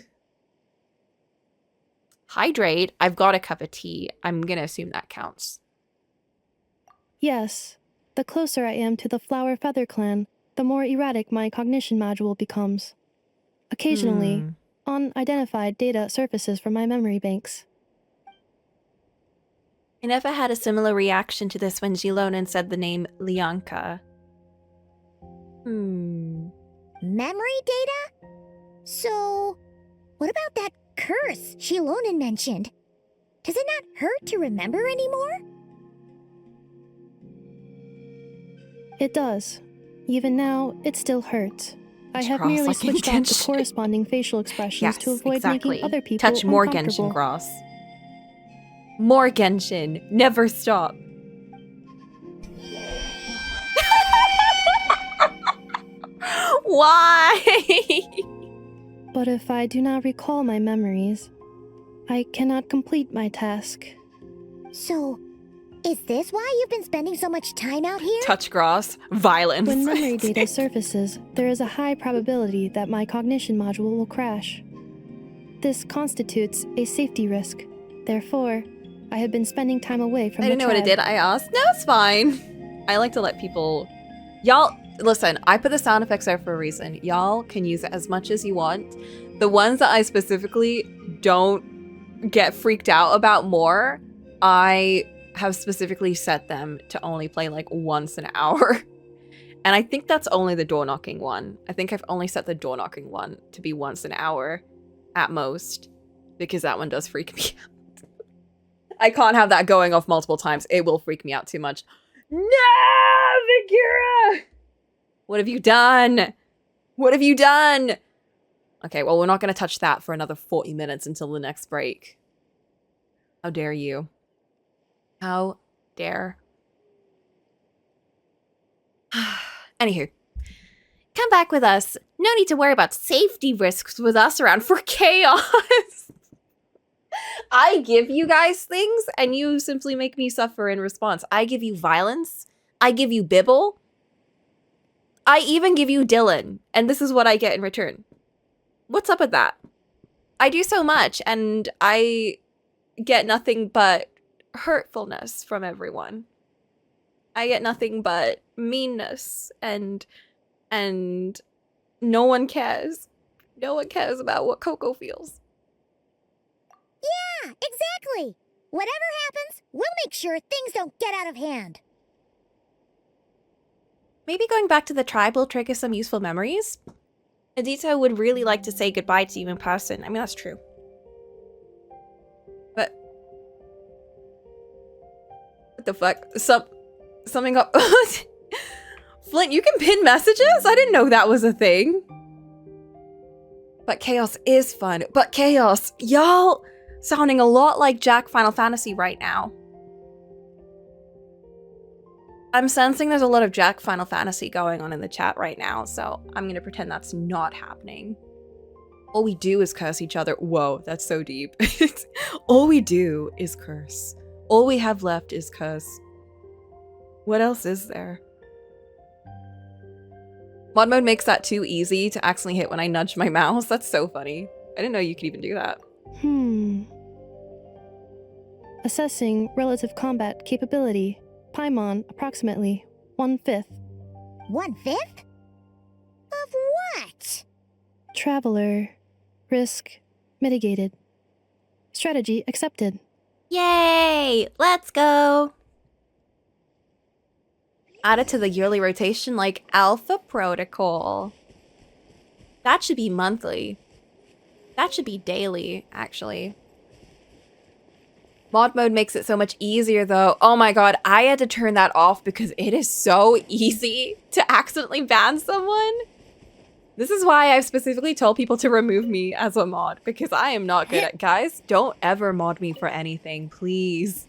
Hydrate. I've got a cup of tea. I'm gonna assume that counts. Yes. The closer I am to the Flower Feather Clan, the more erratic my cognition module becomes. Occasionally, unidentified data surfaces from my memory banks. Inefa had a similar reaction to this when Xilonen said the name Lianka. Memory data? So, what about that curse Xilonen mentioned? Does it not hurt to remember anymore? It does. Even now, it still hurts. I have merely switched off the corresponding facial expressions to avoid making other people touch more uncomfortable. Genshin Grass. More Genshin. Never stop. Why? But if I do not recall my memories, I cannot complete my task. So, is this why you've been spending so much time out here? Touch grass. Violence. When memory data surfaces, there is a high probability that my cognition module will crash. This constitutes a safety risk. Therefore, I have been spending time away from the I didn't know what it did. I asked. No, it's fine. I like to let people... Y'all, listen, I put the sound effects there for a reason. Y'all can use it as much as you want. The ones that I specifically don't get freaked out about more, I have specifically set them to only play like once an hour. And I think that's only the door knocking one. I think I've only set the door knocking one to be once an hour at most, because that one does freak me out. I can't have that going off multiple times. It will freak me out too much. No, Vigura! What have you done? What have you done? Okay, well, we're not going to touch that for another 40 minutes until the next break. How dare you? How dare? Anywho, come back with us. No need to worry about safety risks with us around for chaos. I give you guys things and you simply make me suffer in response. I give you violence. I give you Bibble. I even give you Dylan. And this is what I get in return. What's up with that? I do so much and I get nothing but hurtfulness from everyone. I get nothing but meanness and no one cares. No one cares about what Coco feels. Yeah, exactly. Whatever happens, we'll make sure things don't get out of hand. Maybe going back to the tribe will trigger some useful memories. Adito would really like to say goodbye to you in person. I mean, that's true. But what the fuck? Something up. Flint, you can pin messages? I didn't know that was a thing. But chaos is fun. But chaos, y'all sounding a lot like Jack Final Fantasy right now. I'm sensing there's a lot of Jack Final Fantasy going on in the chat right now, so I'm gonna pretend that's not happening. All we do is curse each other. Whoa, that's so deep. All we do is curse. All we have left is curse. What else is there? Mod mode makes that too easy to accidentally hit when I nudge my mouse. That's so funny. I didn't know you could even do that. Assessing relative combat capability. Paimon, approximately 1/5. 1/5? Of what? Traveler. Risk mitigated. Strategy accepted. Yay! Let's go! Added to the yearly rotation like Alpha Protocol. That should be monthly. That should be daily, actually. Mod mode makes it so much easier though. Oh my god, I had to turn that off because it is so easy to accidentally ban someone. This is why I've specifically told people to remove me as a mod, because I am not good at... Guys, don't ever mod me for anything, please.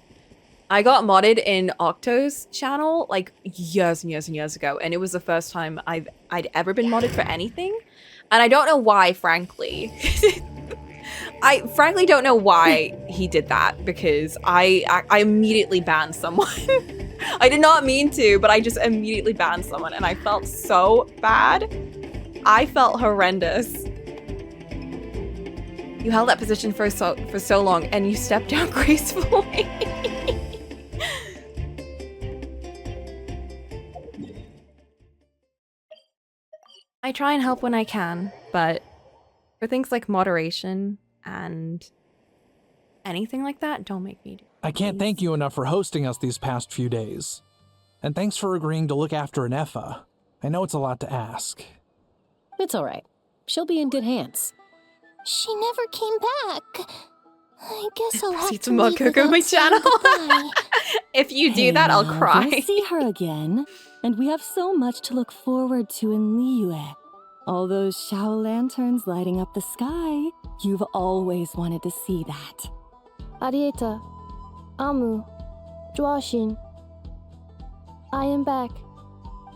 I got modded in Octo's channel like years and years and years ago, and it was the first time I'd ever been modded for anything. And I don't know why, frankly. I frankly don't know why he did that, because I immediately banned someone. I did not mean to, but I just immediately banned someone, and I felt so bad. I felt horrendous. You held that position for so long, and you stepped down gracefully. I try and help when I can, but for things like moderation and anything like that, don't make me do it. I can't thank you enough for hosting us these past few days. And thanks for agreeing to look after Nefa. I know it's a lot to ask. It's alright. She'll be in good hands. She never came back. I guess I'll have to mod leave Coco on my without saying channel. goodbye. If you do that, I'll cry. We'll see her again, and we have so much to look forward to in Liyue. All those Shao lanterns lighting up the sky. You've always wanted to see that. Arieta. Amu. Joashin. I am back.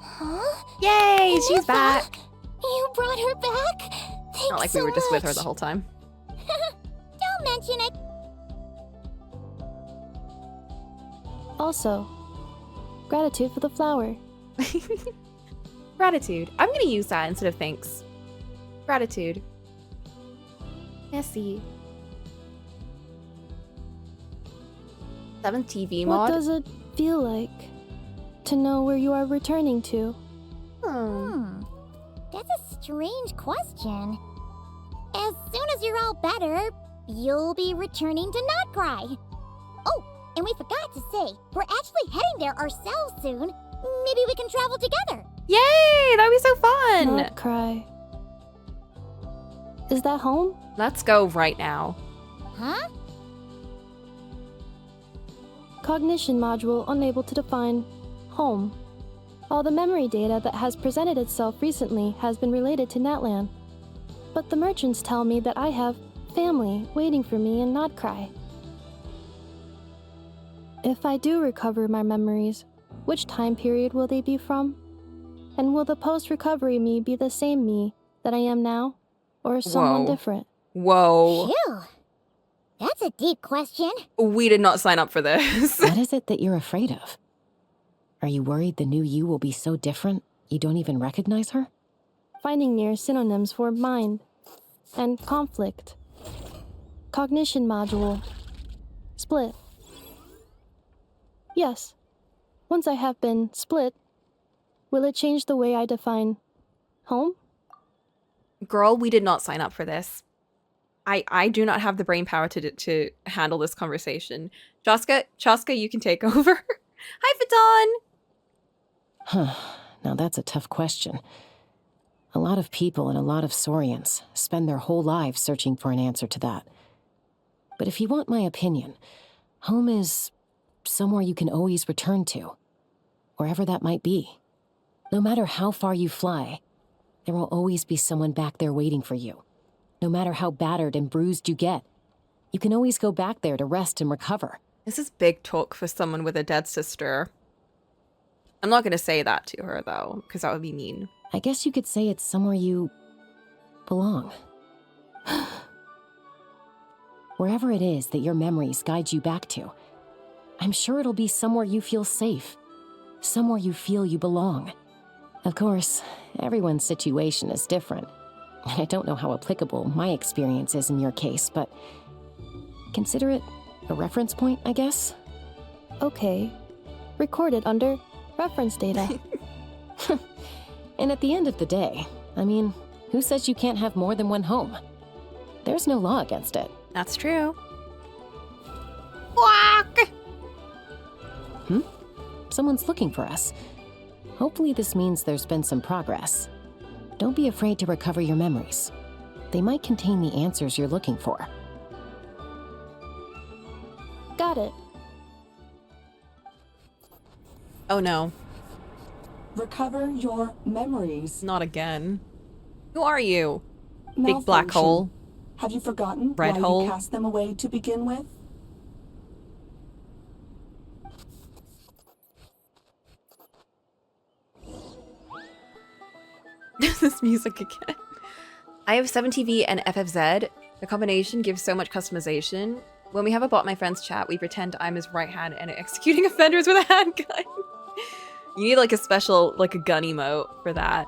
Huh? Yay, she's Nefa, back. You brought her back? Thanks Not like so we were just with her much. the whole time. Don't mention it. Also, gratitude for the flower. Gratitude. I'm gonna use that instead of thanks. Gratitude. Merci. 7th TV What mod. does it feel like to know where you are returning to? That's a strange question. As soon as you're all better, you'll be returning to Not Cry. Oh, and we forgot to say, we're actually heading there ourselves soon. Maybe we can travel together. Yay! That'd be so fun! Not cry. Is that home? Let's go right now. Huh? Cognition module unable to define home. All the memory data that has presented itself recently has been related to Natlan. But the merchants tell me that I have family waiting for me in Not Cry. If I do recover my memories, which time period will they be from? And will the post-recovery me be the same me that I am now? Or someone Whoa. different? Whoa. Phew. That's a deep question. We did not sign up for this. What is it that you're afraid of? Are you worried the new you will be so different you don't even recognize her? Finding near synonyms for mind and conflict. Cognition module. Split. Yes. Once I have been split, will it change the way I define home? Girl, we did not sign up for this. I do not have the brain power to handle this conversation. Chaska, you can take over. Hi, Huh. Now that's a tough question. A lot of people and a lot of Saurians spend their whole lives searching for an answer to that. But if you want my opinion, home is somewhere you can always return to, wherever that might be. No matter how far you fly, there will always be someone back there waiting for you. No matter how battered and bruised you get, you can always go back there to rest and recover. This is big talk for someone with a dead sister. I'm not going to say that to her, though, because that would be mean. I guess you could say it's somewhere you belong. Wherever it is that your memories guide you back to, I'm sure it'll be somewhere you feel safe, somewhere you feel you belong. Of course, everyone's situation is different. I don't know how applicable my experience is in your case, but consider it a reference point, I guess? Okay. Recorded under reference data. And at the end of the day, I mean, who says you can't have more than one home? There's no law against it. That's true. Someone's looking for us. Hopefully this means there's been some progress. Don't be afraid to recover your memories. They might contain the answers you're looking for. Got it. Oh no. Recover your memories. Not again. Who are you? Big black Malfunction. hole. Have you forgotten Red why hole. you cast them away to begin with? This music again. I have 7TV and FFZ. The combination gives so much customization. When we have a bot my friends chat, we pretend I'm his right hand and executing offenders with a handgun. You need like a special, like a gun emote for that.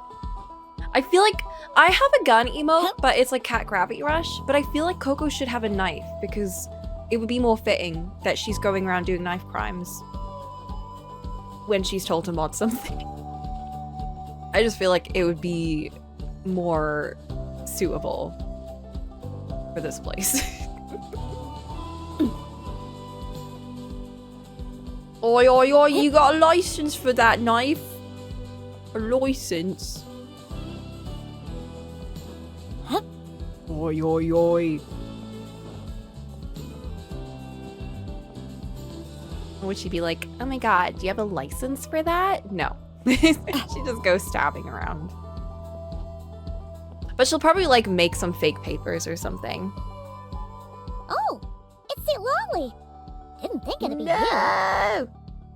I feel like I have a gun emote, but it's like Cat Gravity Rush. But I feel like Coco should have a knife because it would be more fitting that she's going around doing knife crimes when she's told to mod something. I just feel like it would be more suitable for this place. Oi, oi, oi, you got a license for that knife? A license? Huh? Oi, oi, oi. Would she be like, oh my god, do you have a license for that? No. She just goes stabbing around. But she'll probably like make some fake papers or something. Oh, it's St. Lolly. Didn't think it'd be No!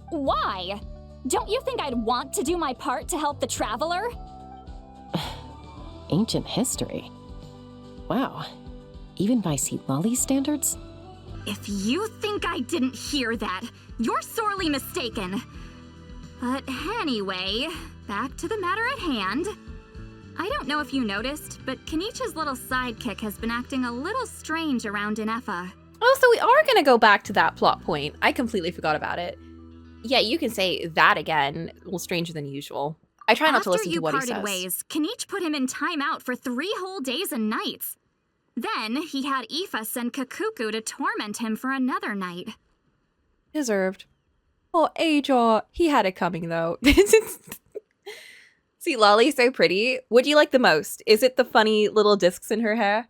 Why? Don't you think I'd want to do my part to help the traveler? Ancient history? Wow. Even by Seatlali's standards? If you think I didn't hear that, you're sorely mistaken. But anyway, back to the matter at hand. I don't know if you noticed, but Kenichi's little sidekick has been acting a little strange around Ineffa. Oh, so we are gonna go back to that plot point. I completely forgot about it. Yeah, you can say that again. A little stranger than usual. I try not to listen to what he says. After you parted ways, Kenichi put him in timeout for 3 whole days and nights. Then he had Aoife send Kakuku to torment him for another night. Deserved. Oh, Ajar. He had it coming, though. See, Lolly's so pretty. What do you like the most? Is it the funny little discs in her hair?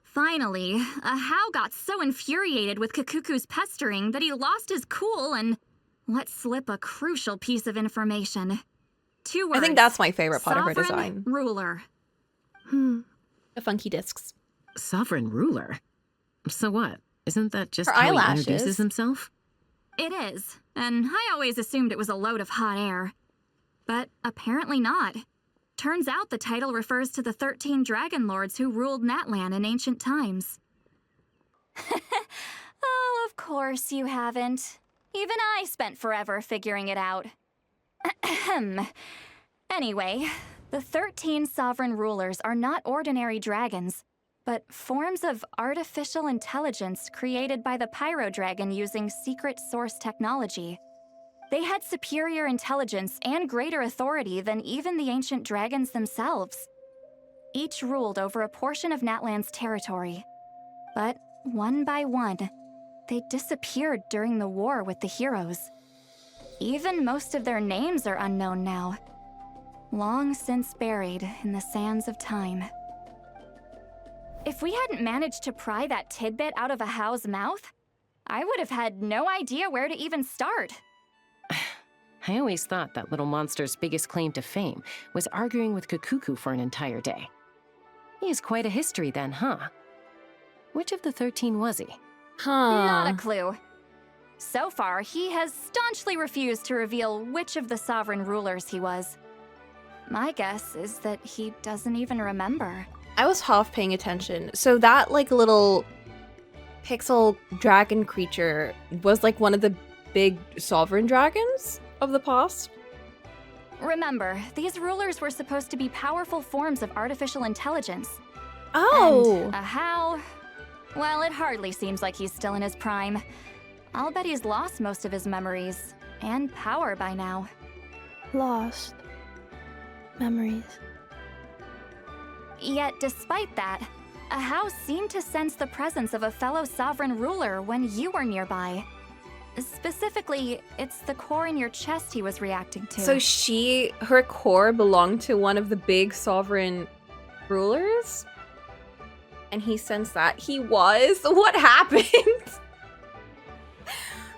Finally, Ahau got so infuriated with Kakuku's pestering that he lost his cool and let slip a crucial piece of information. 2 words. I think that's my favorite part of her Sovereign design. Ruler. The funky discs. Sovereign ruler? So what? Isn't that just Her how eyelashes. he introduces himself? It is, and I always assumed it was a load of hot air. But apparently not. Turns out the title refers to the 13 dragon lords who ruled Natlan in ancient times. Oh, of course you haven't. Even I spent forever figuring it out. Anyway, the 13 sovereign rulers are not ordinary dragons, but forms of artificial intelligence created by the Pyro Dragon using secret source technology. They had superior intelligence and greater authority than even the ancient dragons themselves. Each ruled over a portion of Natlan's territory. But one by one, they disappeared during the war with the heroes. Even most of their names are unknown now, long since buried in the sands of time. If we hadn't managed to pry that tidbit out of Ahau's mouth, I would have had no idea where to even start. I always thought that little monster's biggest claim to fame was arguing with Kakuku for an entire day. He has quite a history then, huh? Which of the 13 was he? Not a clue. So far, he has staunchly refused to reveal which of the sovereign rulers he was. My guess is that he doesn't even remember. I was half paying attention. So that, like, little pixel dragon creature was, like, one of the big sovereign dragons of the past? Remember, these rulers were supposed to be powerful forms of artificial intelligence. Oh! And Ahau, well, it hardly seems like he's still in his prime. I'll bet he's lost most of his memories and power by now. Lost. Memories. Yet, despite that, Ahau seemed to sense the presence of a fellow sovereign ruler when you were nearby. Specifically, it's the core in your chest he was reacting to. So her core belonged to one of the big sovereign rulers? And he sensed that he was? What happened?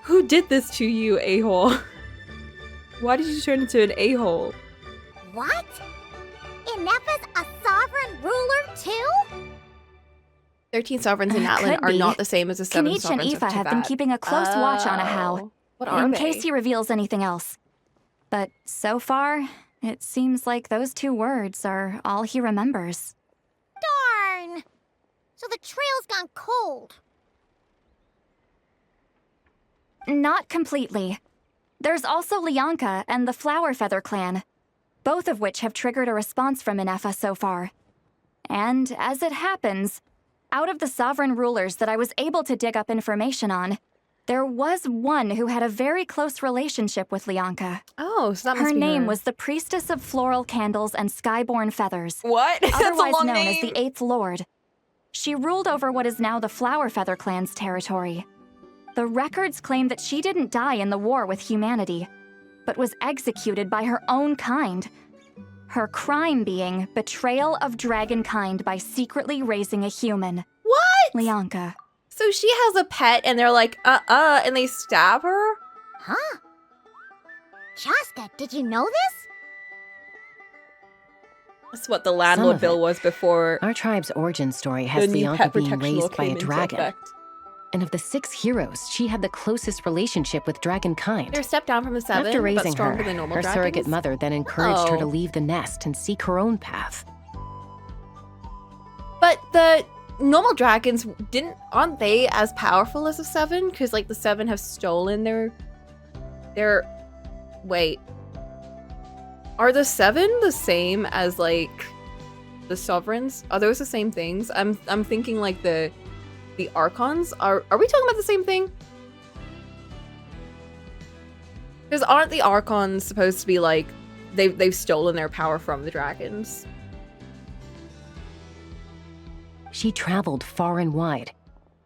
Who did this to you, a-hole? Why did you turn into an a-hole? What? Ineffa's a sovereign ruler too? 13 sovereigns in Natlan are not the same as the 7 Kenichi and sovereigns of Aoife have been Tibet. keeping a close watch on Ahau, What are in they? case he reveals anything else. But so far, it seems like those 2 words are all he remembers. Darn! So the trail's gone cold. Not completely. There's also Lianka and the Flower Feather clan, both of which have triggered a response from Ineffa so far. And as it happens, out of the sovereign rulers that I was able to dig up information on, there was one who had a very close relationship with Lianka. Oh, so that must her be name her. was the Priestess of Floral Candles and Skyborn Feathers. What? That's a Otherwise long known name. as the 8th Lord. She ruled over what is now the Flower Feather clan's territory. The records claim that she didn't die in the war with humanity, but was executed by her own kind. Her crime being betrayal of dragonkind by secretly raising a human. What? Lianka. So she has a pet and they're like, and they stab her? Huh? Shasta, did you know this? That's what the landlord bill was before. Our tribe's origin story has the new Lianka pet being protection law raised by came a into dragon. effect. And of the 6 heroes, she had the closest relationship with dragonkind. They're stepped down from the 7, After but raising her, stronger than normal her dragons? surrogate mother then encouraged her to Oh. leave the nest and seek her own path. But the normal dragons aren't they as powerful as the 7? Because like the 7 have stolen their wait. Are the 7 the same as like the sovereigns? Are those the same things? I'm thinking like the archons. Are we talking about the same thing? Because aren't the archons supposed to be like they've stolen their power from the dragons? She traveled far and wide,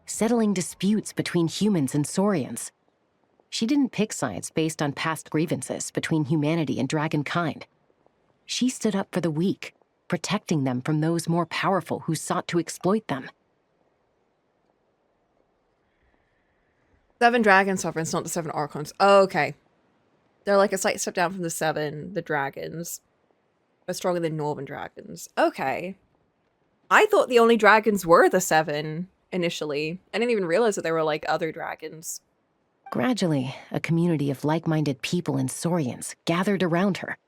settling disputes between humans and Saurians. She didn't pick sides based on past grievances between humanity and dragonkind. She stood up for the weak, protecting them from those more powerful who sought to exploit them. 7 dragon sovereigns, not the 7 archons. Oh, okay. They're like a slight step down from the 7, the dragons. But stronger than Northern dragons. Okay. I thought the only dragons were the 7 initially. I didn't even realize that there were like other dragons. Gradually, a community of like-minded people and Saurians gathered around her,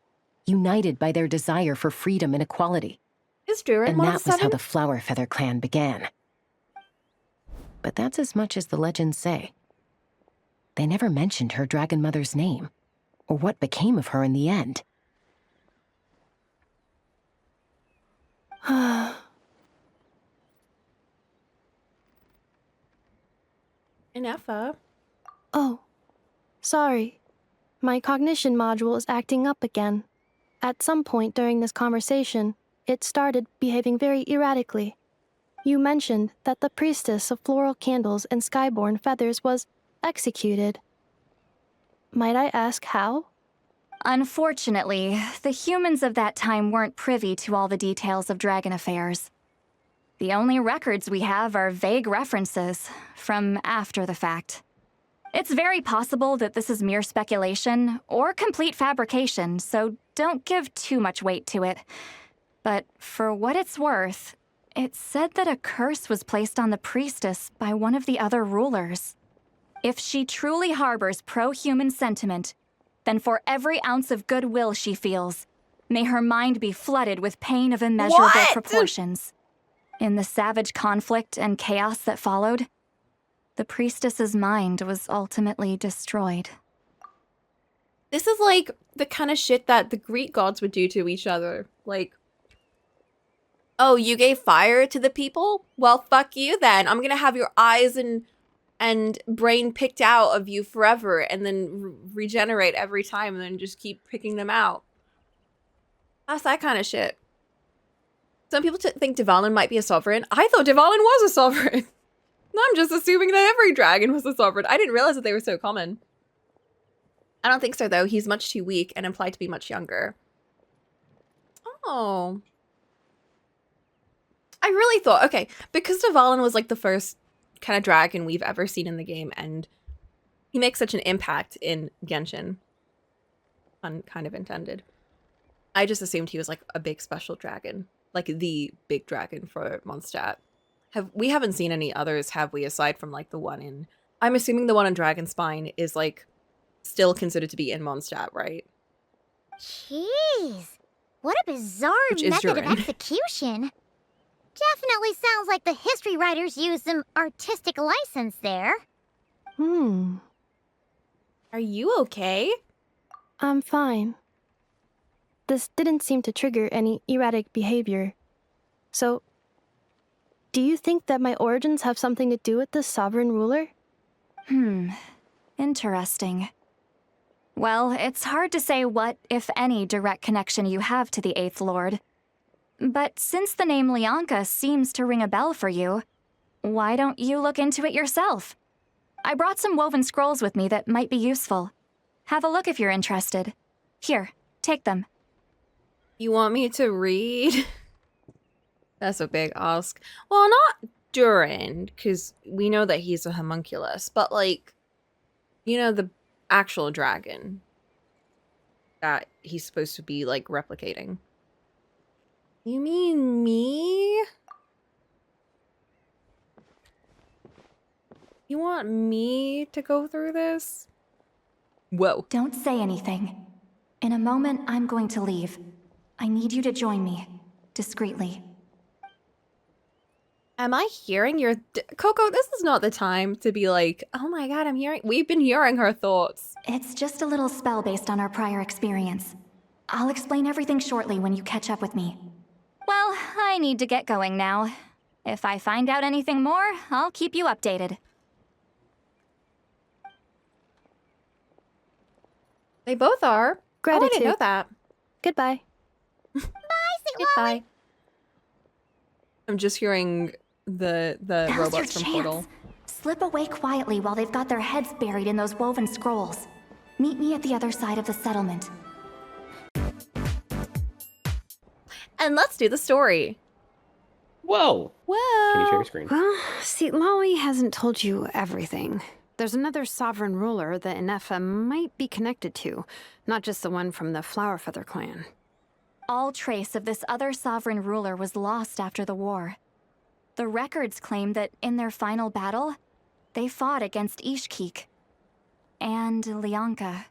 united by their desire for freedom and equality. Is Durin and one that of the was how 7? the Flower Feather clan began. But that's as much as the legends say. They never mentioned her dragon mother's name, or what became of her in the end. Ineffa. Oh, sorry. My cognition module is acting up again. At some point during this conversation, it started behaving very erratically. You mentioned that the priestess of floral candles and skyborn feathers was executed. Might I ask how? Unfortunately, the humans of that time weren't privy to all the details of dragon affairs. The only records we have are vague references from after the fact. It's very possible that this is mere speculation or complete fabrication, so don't give too much weight to it. But for what it's worth, it's said that a curse was placed on the priestess by one of the other rulers. If she truly harbors pro-human sentiment, then for every ounce of goodwill she feels, may her mind be flooded with pain of immeasurable proportions. In the savage conflict and chaos that followed, the priestess's mind was ultimately destroyed. This is like the kind of shit that the Greek gods would do to each other. Like, oh, you gave fire to the people? Well, fuck you then. I'm gonna have your eyes and brain picked out of you forever and then regenerate every time and then just keep picking them out. That's that kind of shit. Some people think Dvalin might be a sovereign. I thought Dvalin was a sovereign. I'm just assuming that every dragon was a sovereign. I didn't realize that they were so common. I don't think so, though. He's much too weak and implied to be much younger. Oh. I really thought, okay, because Dvalin was like the first kind of dragon we've ever seen in the game, and he makes such an impact in Genshin. Pun kind of intended. I just assumed he was like a big special dragon. Like the big dragon for Mondstadt. We haven't seen any others, have we, aside from like the one in... I'm assuming the one in Dragonspine is like still considered to be in Mondstadt, right? Jeez. What a bizarre Which is method of Durin. execution. Definitely sounds like the history writers used some artistic license there. Are you okay? I'm fine. This didn't seem to trigger any erratic behavior. So, do you think that my origins have something to do with this sovereign ruler? Interesting. Well, it's hard to say what, if any, direct connection you have to the Eighth Lord. But since the name Lianka seems to ring a bell for you, why don't you look into it yourself? I brought some woven scrolls with me that might be useful. Have a look if you're interested. Here, take them. You want me to read? That's a big ask. Well, not Durin, because we know that he's a homunculus, but like, you know, the actual dragon that he's supposed to be like replicating. You mean me? You want me to go through this? Whoa. Don't say anything. In a moment, I'm going to leave. I need you to join me, discreetly. Am I hearing your... Coco, this is not the time to be like, oh my god, I'm hearing... We've been hearing her thoughts. It's just a little spell based on our prior experience. I'll explain everything shortly when you catch up with me. Well, I need to get going now. If I find out anything more, I'll keep you updated. They both are. Gratitude. Oh, I didn't know that. Goodbye. Bye, St. Goodbye. I'm just hearing the Now's robots your from chance. Portal. Slip away quietly while they've got their heads buried in those woven scrolls. Meet me at the other side of the settlement. And let's do the story. Whoa! Whoa! Can you share your screen? Well, Lolly hasn't told you everything. There's another sovereign ruler that Inefa might be connected to, not just the one from the Flowerfeather clan. All trace of this other sovereign ruler was lost after the war. The records claim that in their final battle, they fought against Ishkik and Lianka.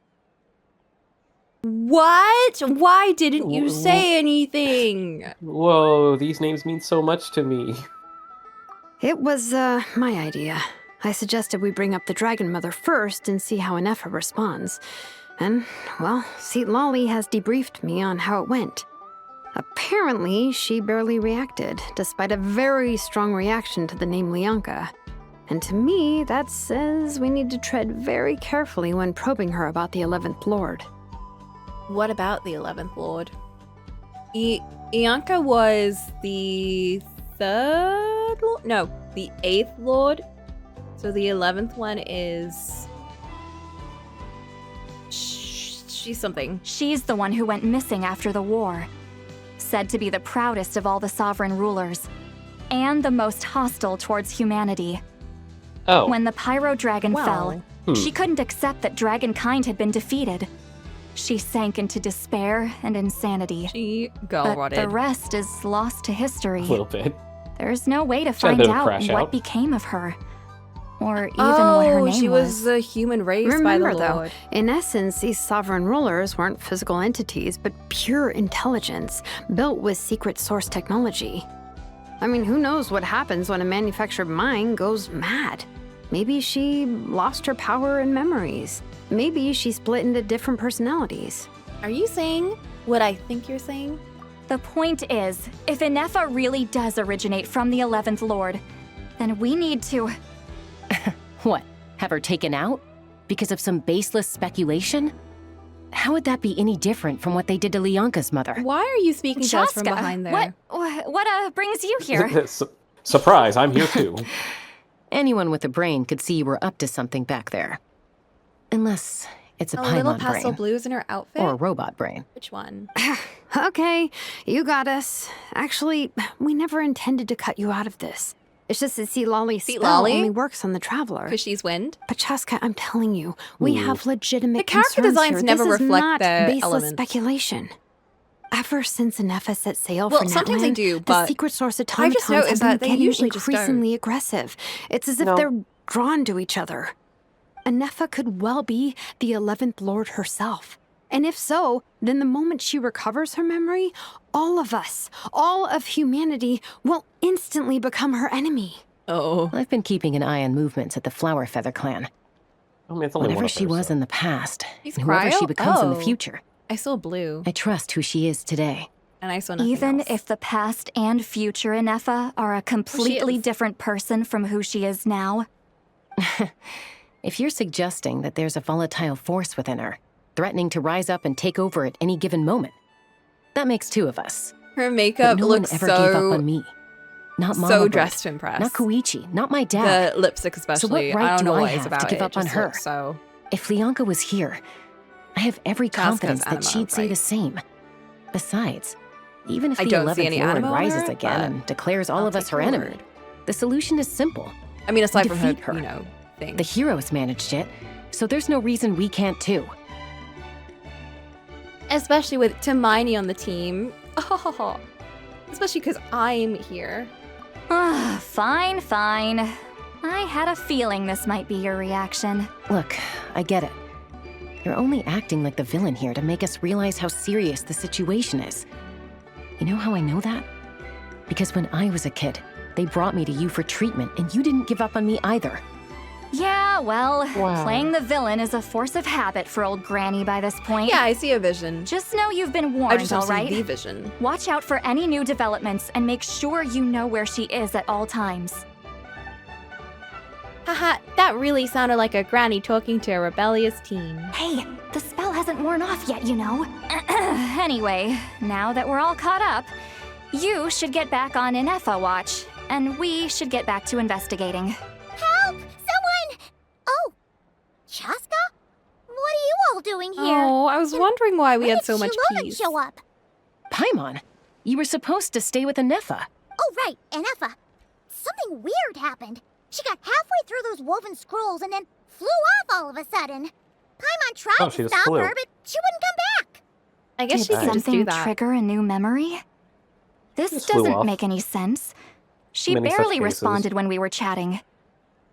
What? Why didn't you say anything? Whoa, these names mean so much to me. It was, my idea. I suggested we bring up the Dragon Mother first and see how Inefa responds. And, well, Lolly has debriefed me on how it went. Apparently, she barely reacted, despite a very strong reaction to the name Lianka. And to me, that says we need to tread very carefully when probing her about the 11th Lord. What about the 11th Lord? Ianka was the 3rd Lord? No, the 8th Lord. So the 11th one is... She's something. She's the one who went missing after the war. Said to be the proudest of all the sovereign rulers. And the most hostile towards humanity. Oh. When the Pyro Dragon fell, she couldn't accept that dragonkind had been defeated. She sank into despair and insanity. She But rotted. the rest is lost to history. A little bit. There's no way to She had a find bit of a out crash what out. became of her. Or even what her name she was was. the human race Remember, by the Lord. though, in essence, these sovereign rulers weren't physical entities, but pure intelligence, built with secret source technology. I mean, who knows what happens when a manufactured mind goes mad? Maybe she lost her power and memories. Maybe she split into different personalities. Are you saying what I think you're saying? The point is, if Inefa really does originate from the 11th Lord, then we need to... What? Have her taken out? Because of some baseless speculation? How would that be any different from what they did to Lianka's mother? Why are you speaking to us from Chaska, behind there? What brings you here? Surprise, I'm here too. Anyone with a brain could see you were up to something back there. Unless it's a little Paimon pastel brain. Blues in her outfit? Or a robot brain. Which one? Okay, you got us. Actually, we never intended to cut you out of this. It's just that Lolly's spell Lolly? only works on the Traveler. Because she's wind? But Chaska, I'm telling you, we have legitimate The character concerns designs here. never This is reflect not the baseless elements. speculation. Ever since Inefa set sail Well, for sometimes they Natlan, do, the but secret source I just automatons noticed have that been they getting usually just don't. increasingly aggressive. It's as if they're drawn to each other. Inefa could well be the 11th Lord herself. And if so, then the moment she recovers her memory, all of us, all of humanity, will instantly become her enemy. Oh. I've been keeping an eye on movements at the Flowerfeather clan. I mean, it's only one Whatever up she there, was so. in the past, He's and whoever cryo? she becomes in the Oh. future, I saw blue. I trust who she is today. And I saw nothing Even else. if the past and future Inefa are a completely is. different person from who she is now, If you're suggesting that there's a volatile force within her, threatening to rise up and take over at any given moment, that makes two of us. Her But makeup no looks one ever gave up so on me. Not Mama so Bird, dressed to impress. Not Koichi, not my dad. The lipstick especially. So what right I don't do know I what it's have about. to give It up on just her? looks So If Lianka was here, I have every confidence that she'd say the same. Besides, even if I the don't see 11th any Lord anima on rises her, again but and declares all I'll of us take her your enemy, word. the solution is simple. I mean, aside We from her, defeat her. you know, thing. The heroes managed it, so there's no reason we can't too. Especially with Hermione on the team. Oh, especially because I'm here. Fine, fine. I had a feeling this might be your reaction. Look, I get it. You're only acting like the villain here to make us realize how serious the situation is. You know how I know that? Because when I was a kid, They brought me to you for treatment, and you didn't give up on me either. Yeah, well, Wow. playing the villain is a force of habit for old Granny by this point. Yeah, I see a vision. Just know you've been I warned, just don't all right? see the vision. Watch out for any new developments and make sure you know where she is at all times. Haha, that really sounded like a granny talking to a rebellious teen. Hey, the spell hasn't worn off yet, you know. Anyway, now that we're all caught up, you should get back on Inefa watch, and we should get back to investigating. Help! Someone! Oh, Chaska? What are you all doing here? Oh, I was wondering why we When had did so much Shalona peace. show up? Paimon, you were supposed to stay with Inefa. Oh, right, Inefa. Something weird happened. She got halfway through those woven scrolls and then flew off all of a sudden. Paimon tried she to just stop flew. her, but she wouldn't come back. I guess Did she could just do something that. trigger a new memory? This Just flew doesn't off. make any sense. She Many such barely cases. responded when we were chatting.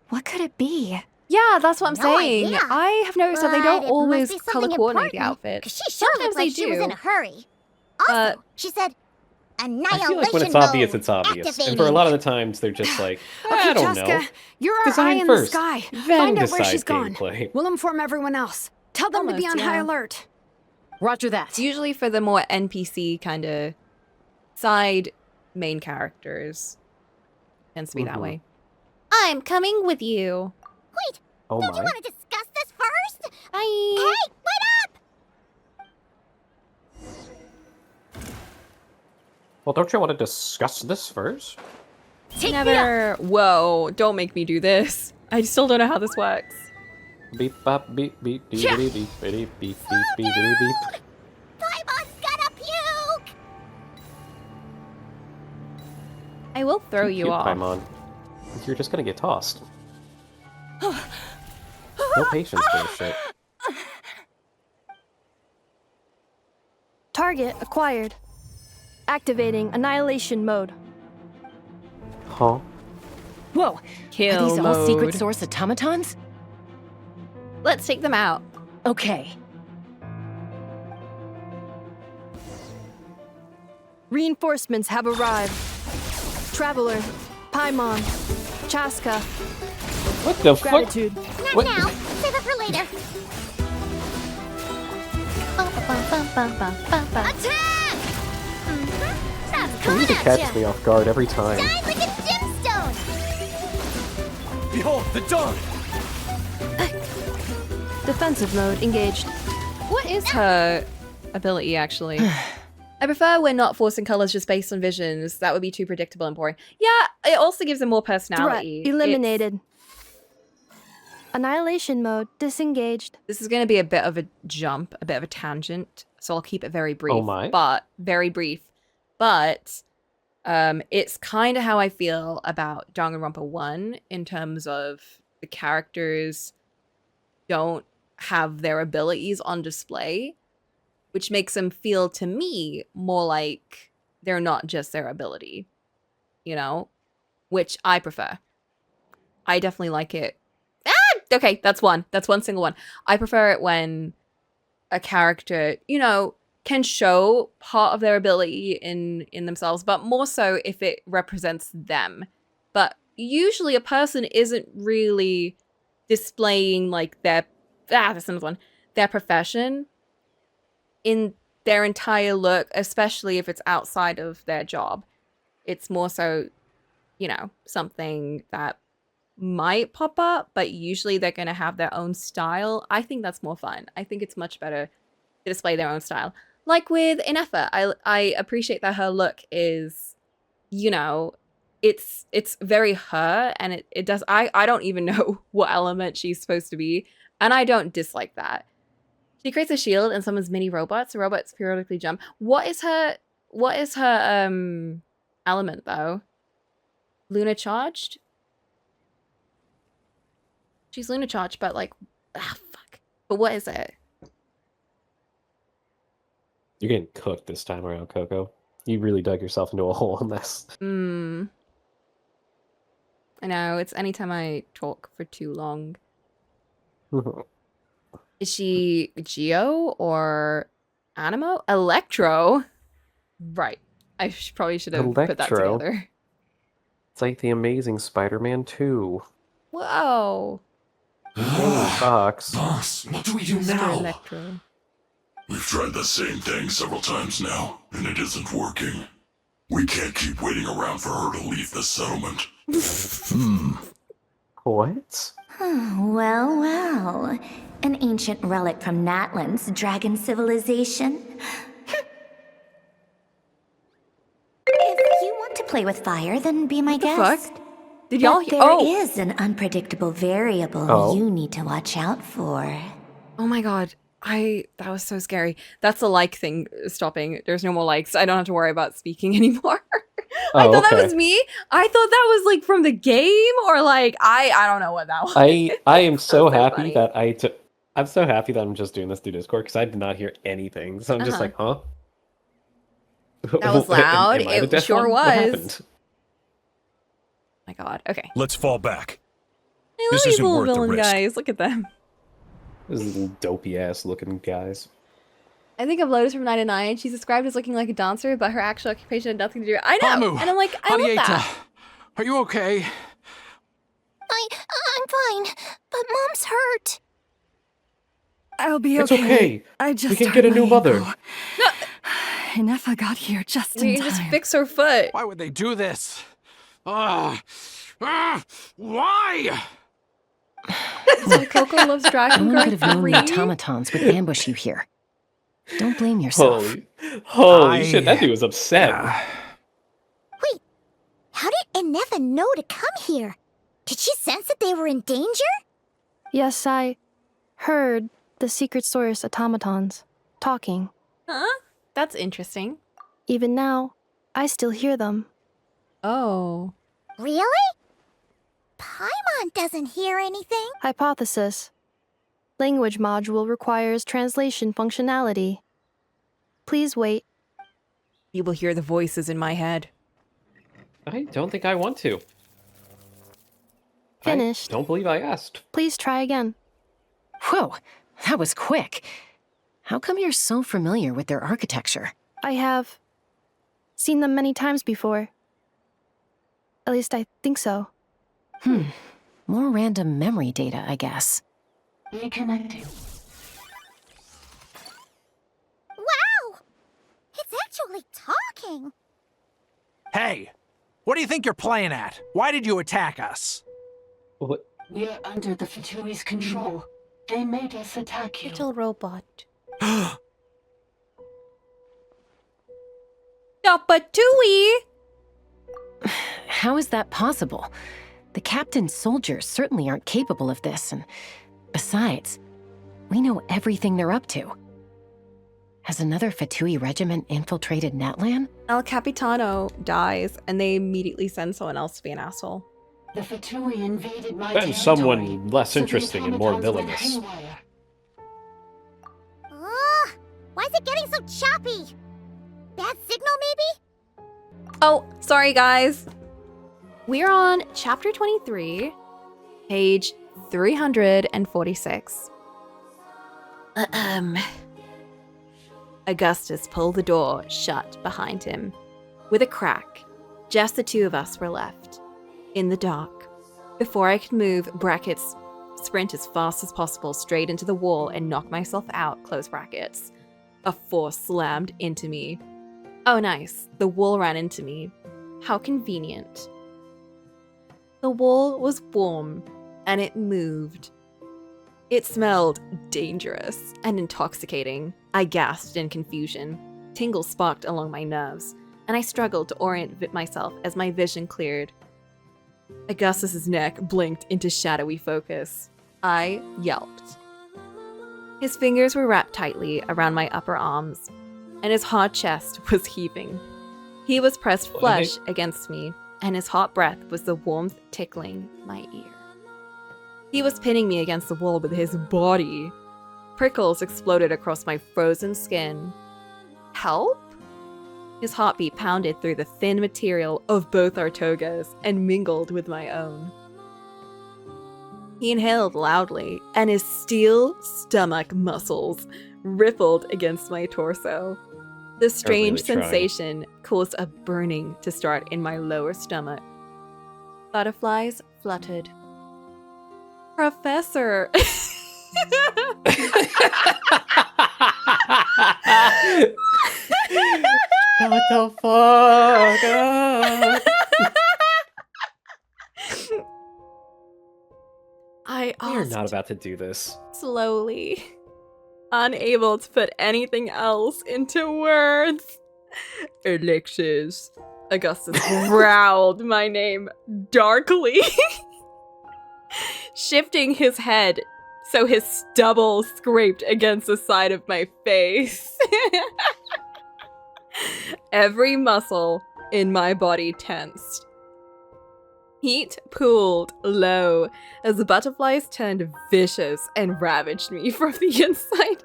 What could it be? Yeah, that's what I'm No saying. idea. I have noticed that they But don't it always must be color something coordinate the important, outfit. 'cause she sure Sometimes looked like they she was do. in a hurry. Also, she said, annihilation I feel like when it's mode obvious, it's obvious. And for a activated. lot of the times, they're just like, Okay, I don't Chaska, know. you're our Design eye in first, the sky. then Find out where decide she's gone. gameplay. We'll inform everyone else. Tell them to be on Almost, high yeah. alert. Roger that. It's usually for the more NPC kind of side main characters. Tends to be that way. I'm coming with you. Wait, Oh don't you my. want to discuss this first? Bye. Hey, wait up! Well, don't you want to discuss this first? Take me up! Never. Whoa, don't make me do this. I still don't know how this works. Beep bop beep beep dee Yeah. dee beep beep beep beep beep beep beep. Paimon's gonna puke! I will throw you Cute off. Paimon. You're just gonna get tossed. No patience for this shit. Target acquired. Activating annihilation mode. Huh? Whoa, Kill are these all secret mode. source automatons? Let's take them out. Okay. Reinforcements have arrived. Traveler, Paimon, Chaska, What the fuck? gratitude. Not What? now. Save it for later. Attack! That's You coming need to at catch ya. me off guard every time. Die like a gemstone! Behold, the dawn! Defensive mode engaged. What is her ability, actually? I prefer we're not forcing colors just based on visions. That would be too predictable and boring. Yeah, it also gives them more Threat personality. eliminated. Annihilation mode disengaged. This is going to be a bit of a jump, a bit of a tangent, so I'll keep it very brief. Oh my. But very brief. But it's kind of how I feel about Danganronpa 1 in terms of the characters don't have their abilities on display, which makes them feel to me more like they're not just their ability, you know, which I prefer. I definitely like it. Okay, that's one single one. I prefer it when a character, you know, can show part of their ability in themselves, but more so if it represents them. But usually a person isn't really displaying like that's another one, their profession in their entire look, especially if it's outside of their job. It's more so, you know, something that might pop up, but usually they're going to have their own style. I think that's more fun. I think it's much better to display their own style. Like with Inefa, I appreciate that her look is, you know, it's very her, and it does. I don't even know what element she's supposed to be, and I don't dislike that. She creates a shield and summons mini robots. The robots periodically jump. What is her element though? Luna charged? She's Luna charged, but like, fuck. But what is it? You're getting cooked this time around, Coco. You really dug yourself into a hole in this. I know, it's anytime I talk for too long. Is she Geo or Animo? Electro? Right. I probably should have put that Electro? together. It's like the Amazing Spider-Man 2. Whoa. Fox. Boss, what do we do Mr. now? Electro. We've tried the same thing several times now, and it isn't working. We can't keep waiting around for her to leave the settlement. What? Well, well. An ancient relic from Natlan's dragon civilization. If you want to play with fire, then be my guest. Fuck? Did y'all But there is an unpredictable variable you need to watch out for. Oh my god. That was so scary. That's the like thing stopping. There's no more likes. I don't have to worry about speaking anymore. I thought that was me. I thought that was like from the game or like I don't know what that was. I am so happy that I'm so happy that I'm just doing this through Discord because I did not hear anything. So I'm just like, huh? That was loud. Am I the It deaf sure one? What was. happened? My god. Okay. Let's fall back. I This love isn't evil worth the villain risk. guys. Look at them. Those little dopey ass looking guys. I think of Lotus from 9 to 9. She's described as looking like a dancer, but her actual occupation had nothing to do. I know, Hamu, and I'm like, I love that. Are you okay? I'm fine, but Mom's hurt. I'll be It's okay. okay. I just We can hurt get a my new mother. ankle. Neffa got here just We in can just time. fix her foot. Why would they do this? Why? That's why Coco loves Dragon No one Girl could have known 3. the automatons would ambush you here. Don't blame yourself. Holy shit, that dude was upset. Wait, how did Ineffa know to come here? Did she sense that they were in danger? Yes, I heard the secret source automatons talking. Huh? That's interesting. Even now, I still hear them. Oh. Really? Paimon doesn't hear anything. Hypothesis. Language module requires translation functionality. Please wait. You will hear the voices in my head. I don't think I want to. Finished. I don't believe I asked. Please try again. Whoa, that was quick. How come you're so familiar with their architecture? I have seen them many times before. At least I think so. More random memory data, I guess. Reconnecting. Wow! It's actually talking. Hey, what do you think you're playing at? Why did you attack us? What? We're under the Fatui's control. They made us attack you. Little robot. Yapatui! How is that possible? The captain's soldiers certainly aren't capable of this, and besides, we know everything they're up to. Has another Fatui regiment infiltrated Natlan? El Capitano dies, and they immediately send someone else to be an asshole. The Fatui invaded my Then territory. someone less so the interesting and more automatons went villainous. haywire. Why is it getting so choppy? Bad signal, maybe? Oh, sorry guys. We're on chapter 23, page 346. Augustus pulled the door shut behind him. With a crack, just the two of us were left. In the dark. Before I could move, brackets, sprint as fast as possible straight into the wall and knock myself out, close brackets. A force slammed into me. Oh nice, the wall ran into me. How convenient. The wall was warm, and it moved. It smelled dangerous and intoxicating. I gasped in confusion. Tingles sparked along my nerves, and I struggled to orient myself as my vision cleared. Augustus's neck blinked into shadowy focus. I yelped. His fingers were wrapped tightly around my upper arms, and his hard chest was heaving. He was pressed flush against me, and his hot breath was the warmth tickling my ear. He was pinning me against the wall with his body. Prickles exploded across my frozen skin. Help? His heartbeat pounded through the thin material of both our togas and mingled with my own. He inhaled loudly, and his steel stomach muscles rippled against my torso. The strange really trying. sensation caused a burning to start in my lower stomach. Butterflies fluttered. Professor! What the fuck? I We are asked not about to do this. slowly, unable to put anything else into words. Alexis. Augustus growled my name darkly, shifting his head so his stubble scraped against the side of my face. Every muscle in my body tensed. Heat pooled low as the butterflies turned vicious and ravaged me from the inside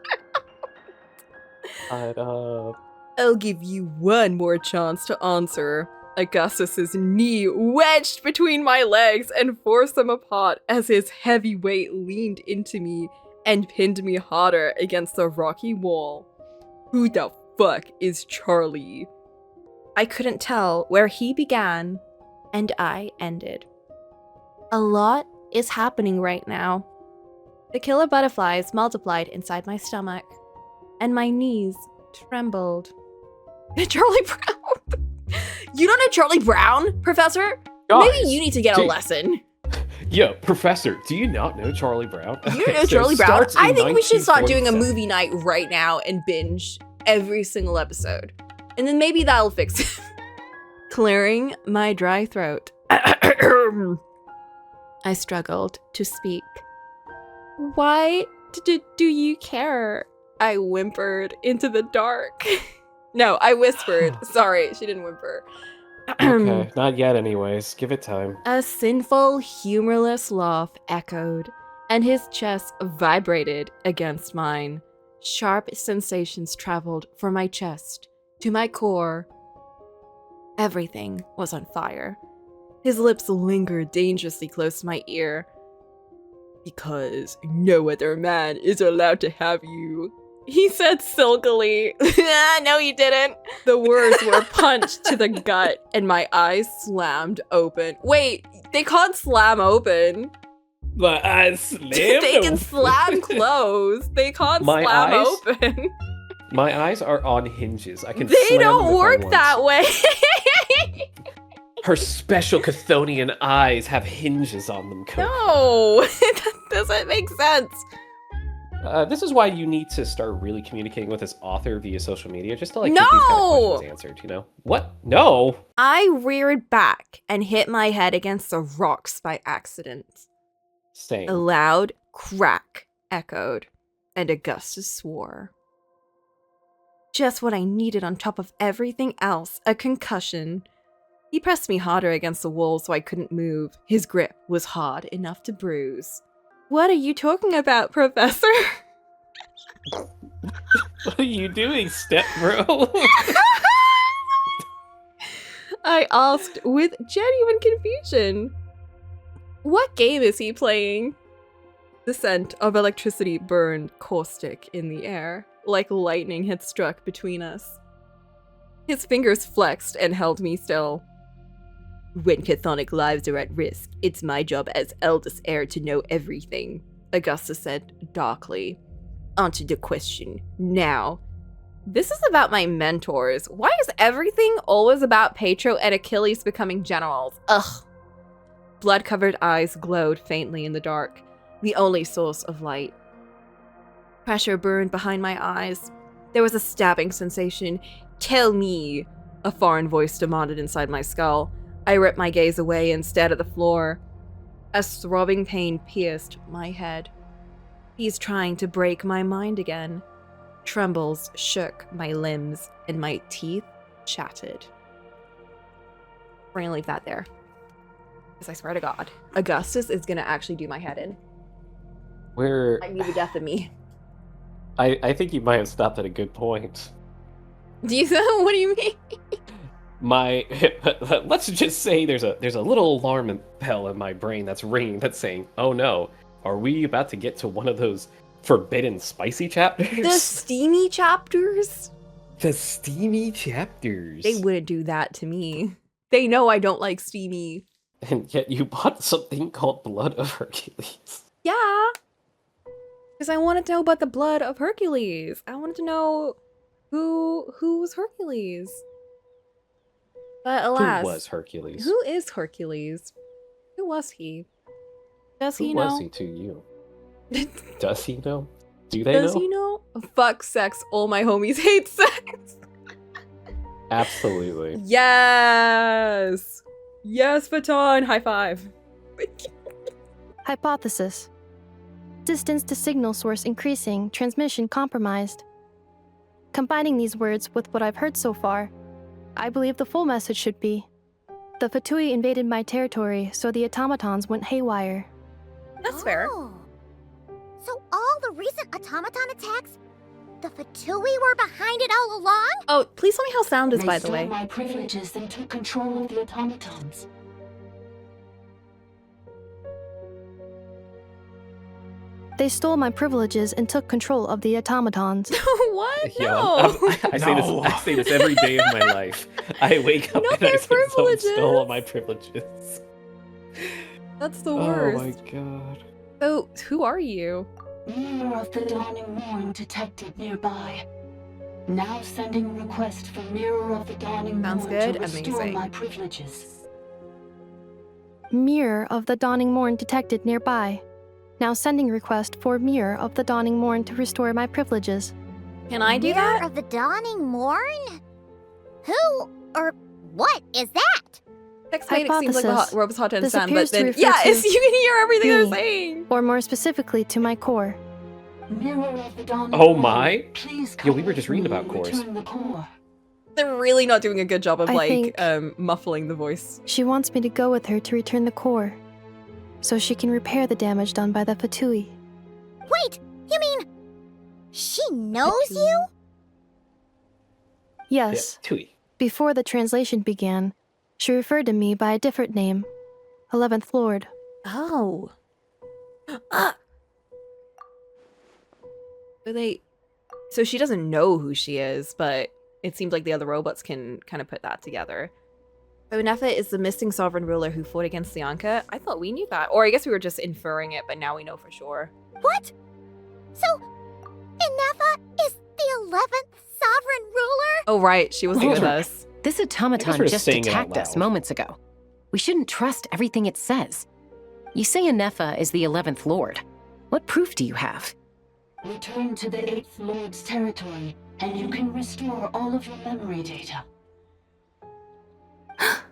out. I'll give you one more chance to answer. Augustus's knee wedged between my legs and forced them apart as his heavy weight leaned into me and pinned me harder against the rocky wall. Who the fuck is Charlie? I couldn't tell where he began and I ended. A lot is happening right now. The killer butterflies multiplied inside my stomach, and my knees trembled. Charlie Brown? You don't know Charlie Brown, Professor? Guys, Maybe you need to get a lesson. Yo, Professor, do you not know Charlie Brown? You don't know Charlie Brown? I think we should start doing a movie night right now and binge every single episode. And then maybe that'll fix it. Clearing my dry throat. I struggled to speak. Why do you care? I whimpered into the dark. No, I whispered. Sorry, she didn't whimper. Okay, not yet anyways. Give it time. A sinful, humorless laugh echoed, and his chest vibrated against mine. Sharp sensations traveled from my chest to my core. Everything was on fire. His lips lingered dangerously close to my ear. Because no other man is allowed to have you, he said silkily. No, he didn't. The words were punched to the gut, and my eyes slammed open. Wait, they can't slam open. My eyes slammed They can slam closed. They can't My slam eyes? open. My eyes are on hinges. I can They slam them don't if I work want. that way. Her special Chthonian eyes have hinges on them, Coke. No, that doesn't make sense. This is why you need to start really communicating with this author via social media, just to like get these kind of questions answered, you know? What? No! I reared back and hit my head against the rocks by accident. Same. A loud crack echoed, and Augustus swore. Just what I needed on top of everything else, a concussion. He pressed me harder against the wall so I couldn't move. His grip was hard enough to bruise. What are you talking about, Professor? What are you doing, step bro? I asked with genuine confusion. What game is he playing? The scent of electricity burned caustic in the air, like lightning had struck between us. His fingers flexed and held me still. When chthonic lives are at risk, it's my job as eldest heir to know everything, Augustus said darkly. Answer the question, now. This is about my mentors. Why is everything always about Petro and Achilles becoming generals? Ugh. Blood-covered eyes glowed faintly in the dark, the only source of light. Pressure burned behind my eyes. There was a stabbing sensation. Tell me, a foreign voice demanded inside my skull. I ripped my gaze away and stared at the floor. A throbbing pain pierced my head. He's trying to break my mind again. Trembles shook my limbs, and my teeth chattered. We're gonna leave that there. Because I swear to God, Augustus is gonna actually do my head in. I need the death of me. I think you might have stopped at a good point. Do you know? What do you mean? Let's just say there's a little alarm bell in my brain that's ringing that's saying, oh no, are we about to get to one of those forbidden spicy chapters? The steamy chapters? The steamy chapters. They wouldn't do that to me. They know I don't like steamy. And yet you bought something called Blood of Hercules. Yeah. Because I wanted to know about the blood of Hercules. I wanted to know who was Hercules. But alas. Who was Hercules? Who is Hercules? Who was he? Does he Who know? was he to you? Does he know? Do they know? Does he know? Fuck sex. All my homies hate sex. Absolutely. Yes. Yes, Baton. High five. Hypothesis. Distance to signal source increasing, transmission compromised. Combining these words with what I've heard so far, I believe the full message should be: the Fatui invaded my territory, so the automatons went haywire. That's fair. So all the recent automaton attacks, the Fatui were behind it all along? Oh, please tell me how sound is, They by the stole way. my privileges and took control of the automatons. They stole my privileges and took control of the automatons. What? Yo, No. I say this every day of my life. I wake up and I say someone stole all my privileges. That's the Oh worst. my god. So, who are you? Mirror of the Dawning Morn detected nearby. Now sending request for Mirror of the Dawning Sounds Morn good. to restore Amazing. my privileges. Mirror of the Dawning Morn detected nearby. Now sending request for Mirror of the Dawning Morn to restore my privileges. Can I do Mirror that? of the Dawning Morn? Who or what is that? Text made it seems like the robot's hot to This understand, appears but to then, refer yeah, to you can hear everything they're me, saying. or more specifically to my core. Mirror of the Dawning Oh Morn, my? please Yo, we were just reading about cores. return the core. They're really not doing a good job of, I like, think- muffling the voice. She wants me to go with her to return the core, so she can repair the damage done by the Fatui. Wait, you mean she knows you? Yes. Yeah, Tui. Before the translation began, she referred to me by a different name, 11th Lord. Oh. So she doesn't know who she is, but it seems like the other robots can kind of put that together. So Nefa is the missing sovereign ruler who fought against the Anka. I thought we knew that. Or I guess we were just inferring it, but now we know for sure. What? So, Inefa is the 11th sovereign ruler? Oh, right. She wasn't with us. This I automaton guess we're just saying it out attacked us loud. moments ago. We shouldn't trust everything it says. You say Inefa is the 11th Lord. What proof do you have? Return to the 8th Lord's territory, and you can restore all of your memory data. Inefa?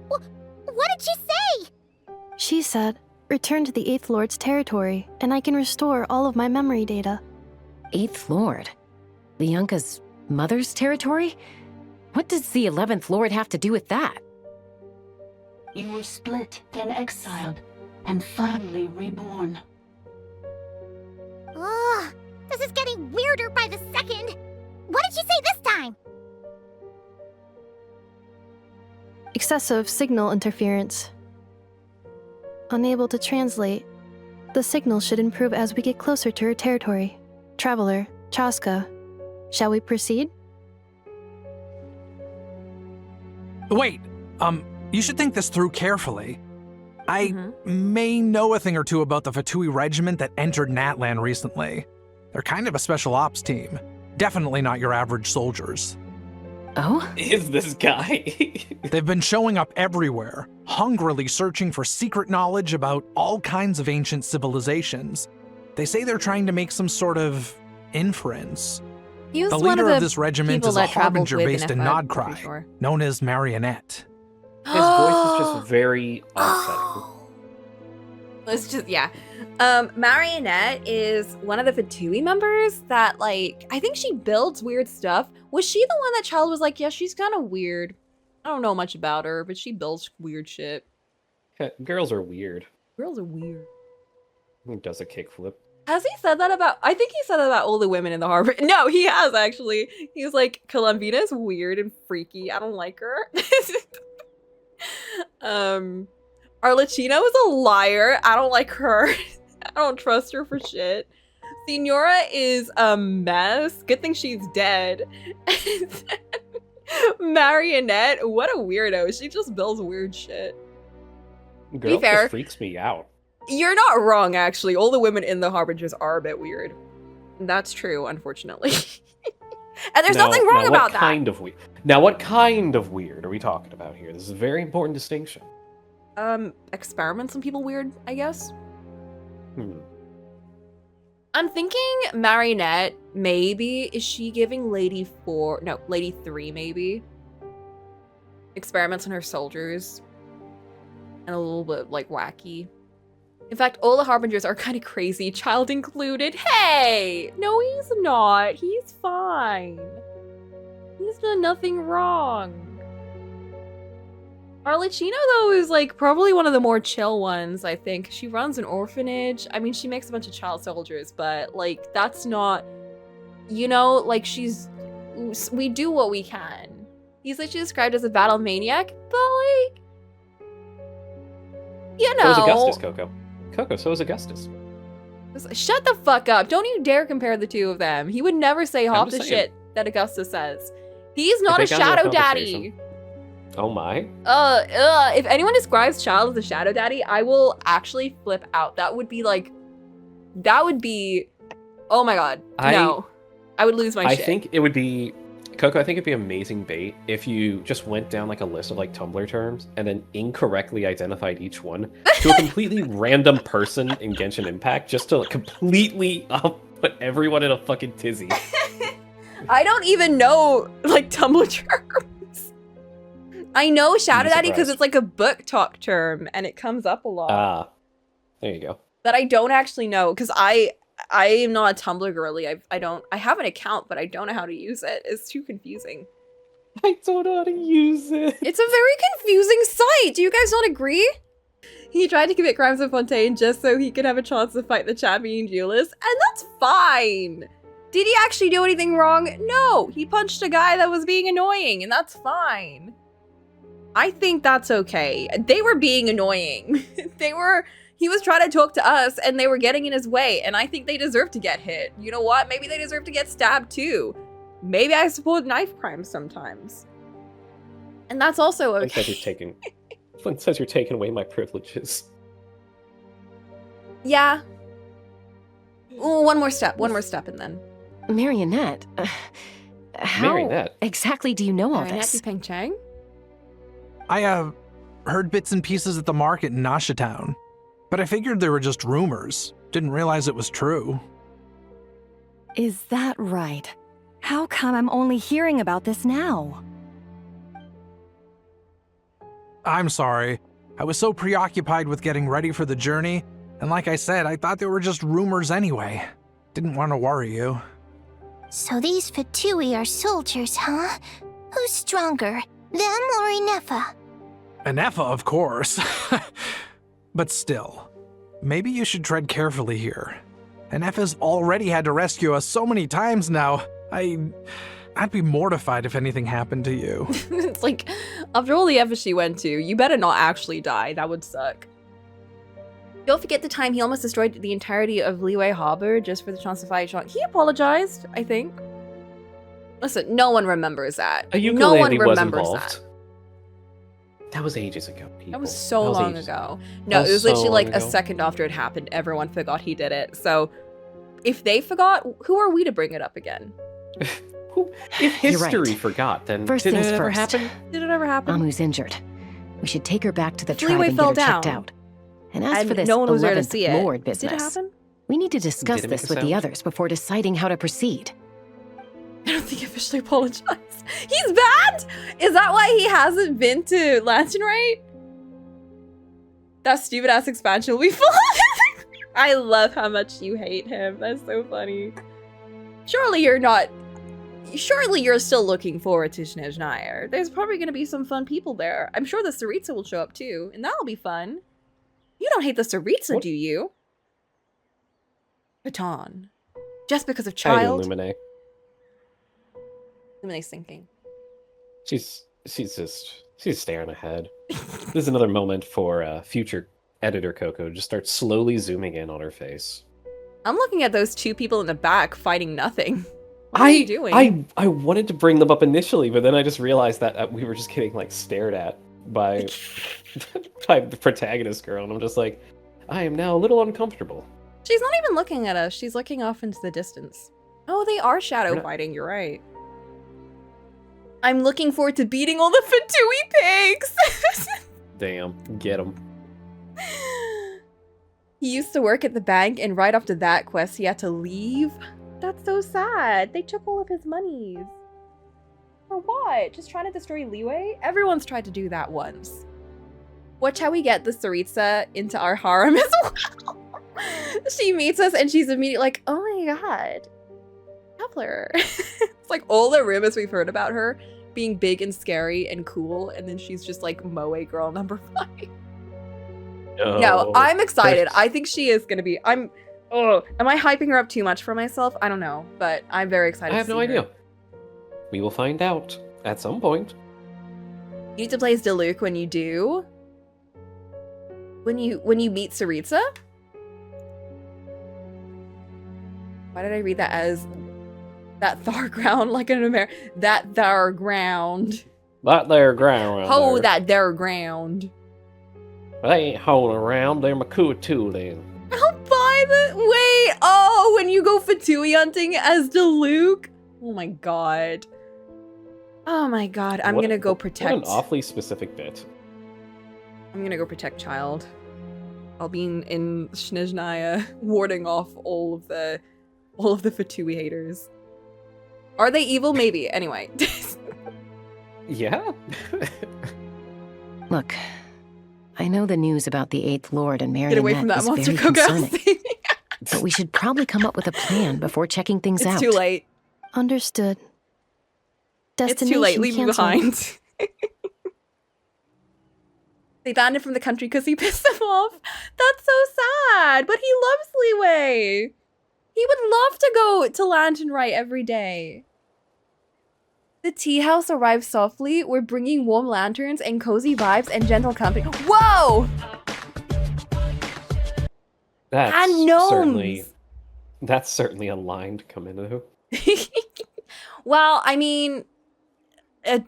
What did she say? She said, return to the 8th Lord's territory, and I can restore all of my memory data. 8th Lord? The Yunka's mother's territory? What does the 11th Lord have to do with that? You were split, then exiled, and finally reborn. Ugh, this is getting weirder by the second. What did she say this time? Excessive signal interference. Unable to translate. The signal should improve as we get closer to her territory. Traveler, Chaska, shall we proceed? Wait, you should think this through carefully. I may know a thing or two about the Fatui regiment that entered Natlan recently. They're kind of a special ops team. Definitely not your average soldiers. Oh? Is this guy? They've been showing up everywhere, hungrily searching for secret knowledge about all kinds of ancient civilizations. They say they're trying to make some sort of inference. He was The one leader of of the this regiment people is a that traveled harbinger with based in Inefa, I'm pretty Nodcry, sure. known as Marionette. His voice is just very upsetting. Let's just, yeah. Marionette is one of the Fatui members that, like, I think she builds weird stuff. Was she the one that Child was like, yeah, she's kind of weird. I don't know much about her, but she builds weird shit. Girls are weird. Girls are weird. He does a kickflip. Has he said that about, I think he said that about all the women in the harbor. No, he has actually. He was like, Columbina is weird and freaky. I don't like her. Arlecchino is a liar. I don't like her. I don't trust her for shit. Senora is a mess. Good thing she's dead. Marionette? What a weirdo. She just builds weird shit. Girl Be fair, just freaks me out. you're not wrong, actually. All the women in the Harbingers are a bit weird. That's true, unfortunately. And there's nothing wrong about that. Now, what kind of weird are we talking about here? This is a very important distinction. Experiments on people weird, I guess. Hmm. I'm thinking Marionette, maybe. Is she giving Lady 3, maybe? Experiments on her soldiers. And a little bit, like, wacky. In fact, all the Harbingers are kind of crazy, child included. Hey! No, he's not. He's fine. He's done nothing wrong. Arlecchino, though, is, like, probably one of the more chill ones, I think. She runs an orphanage. I mean, she makes a bunch of child soldiers, but, like, that's not... You know, like, we do what we can. He's literally described as a battle maniac, but, like... You know... So is Augustus, Coco. Coco, so is Augustus. Shut the fuck up. Don't you dare compare the two of them. He would never say half the shit that Augustus says. He's not a shadow daddy. Oh my. If anyone describes Child as a shadow daddy, I will actually flip out. That would be like... Oh my god. No. I would lose my shit. I think it would be... Coco, I think it'd be amazing bait if you just went down like a list of like Tumblr terms and then incorrectly identified each one to a completely random person in Genshin Impact just to like, completely put everyone in a fucking tizzy. I don't even know like Tumblr terms. I know Shadow Daddy because it's like a book talk term and it comes up a lot. Ah, there you go. But I don't actually know because I am not a Tumblr girly. I have an account, but I don't know how to use it. It's too confusing. I don't know how to use it. It's a very confusing site. Do you guys not agree? He tried to commit crimes of Fontaine just so he could have a chance to fight the champion duelist, and that's fine. Did he actually do anything wrong? No, he punched a guy that was being annoying, and that's fine. I think that's okay. They were being annoying. He was trying to talk to us and they were getting in his way, and I think they deserve to get hit. You know what? Maybe they deserve to get stabbed too. Maybe I support knife crimes sometimes. And that's also okay. Flint says you're taking away my privileges. Yeah. Ooh, one more step and then. Marionette? How Marionette? exactly do you know all Marionette this? Peng Chang? I, heard bits and pieces at the market in Nasha Town. But I figured they were just rumors. Didn't realize it was true. Is that right? How come I'm only hearing about this now? I'm sorry. I was so preoccupied with getting ready for the journey, and like I said, I thought they were just rumors anyway. Didn't want to worry you. So these Fatui are soldiers, huh? Who's stronger, them or Inefa? Inefa, of course. But still, maybe you should tread carefully here. Inefa's already had to rescue us so many times now. I'd be mortified if anything happened to you. It's like, after all the effort she went to, you better not actually die. That would suck. Don't forget the time he almost destroyed the entirety of Liyue Harbor just for the chance to fight Sean. He apologized, I think. Listen, no one remembers that. No one remembers that. That was ages ago, people. That was so long ago. No, it was literally like a second after it happened. Everyone forgot he did it. So if they forgot, who are we to bring it up again? If history forgot, then First did things it ever first. happen? Did it ever happen? Amu's injured. We should take her back to the Liyue tribe and fell get her checked down. out. And as for this no one was there to 11th see it. Lord Did it business, happen? we need to discuss Did it make this a with the sound? others before deciding how to proceed. I don't think he officially apologized. He's bad? Is that why he hasn't been to Lancenrite? That stupid ass expansion will be fun. I love how much you hate him. That's so funny. Surely you're still looking forward to Snezhnaya. There's probably going to be some fun people there. I'm sure the Tsaritsa will show up too, and that'll be fun. You don't hate the Tsaritsa, do you? Baton. Just because of I child? do Lumine. Lumine's thinking. She's staring ahead. This is another moment for future editor Coco to just start slowly zooming in on her face. I'm looking at those two people in the back fighting nothing. What are you doing? I wanted to bring them up initially, but then I just realized that we were just getting like stared at by by the protagonist girl, and I'm just like, I am now a little uncomfortable. She's not even looking at us. She's looking off into the distance. Oh, they are shadow fighting. You're right. I'm looking forward to beating all the Fatui pigs. Damn, get them. He used to work at the bank, and right after that quest, he had to leave. That's so sad. They took all of his monies. For what? Just trying to destroy Leeway? Everyone's tried to do that once. Watch how we get the Tsaritsa into our harem as well. She meets us and she's immediately like, oh my god. Traveler. It's like all the rumors we've heard about her being big and scary and cool, and then she's just like Moe girl number 5. No, I'm excited. I think she is gonna be. Am I hyping her up too much for myself? I don't know, but I'm very excited. I have no idea. We will find out at some point. You need to play as Diluc when you do. When you meet Tsaritsa. Why did I read that as that thar ground like an American? That thar ground. That there ground. Hold that there ground. They ain't holding around. They're Makua too then. I'll buy the. Wait. Oh, when you go Fatui hunting as Diluc. Oh my god. Oh my god. I'm gonna go protect. What an awfully specific bit. I'm gonna go protect Child. I'll be in Snezhnaya warding off all of the Fatui haters. Are they evil? Maybe. Anyway. Yeah. Look, I know the news about the Eighth Lord and Get away from Marionette that is monster very cook concerning. But we should probably come up with a plan before checking things out. It's too late. Understood. It's too late. Destination Leave me canceled. behind. They banned him from the country because he pissed them off. That's so sad. But he loves Leeway. He would love to go to Lantern Rite every day. The tea house arrives softly. We're bringing warm lanterns and cozy vibes and gentle company. Whoa! That's certainly a line to come into. Well, I mean,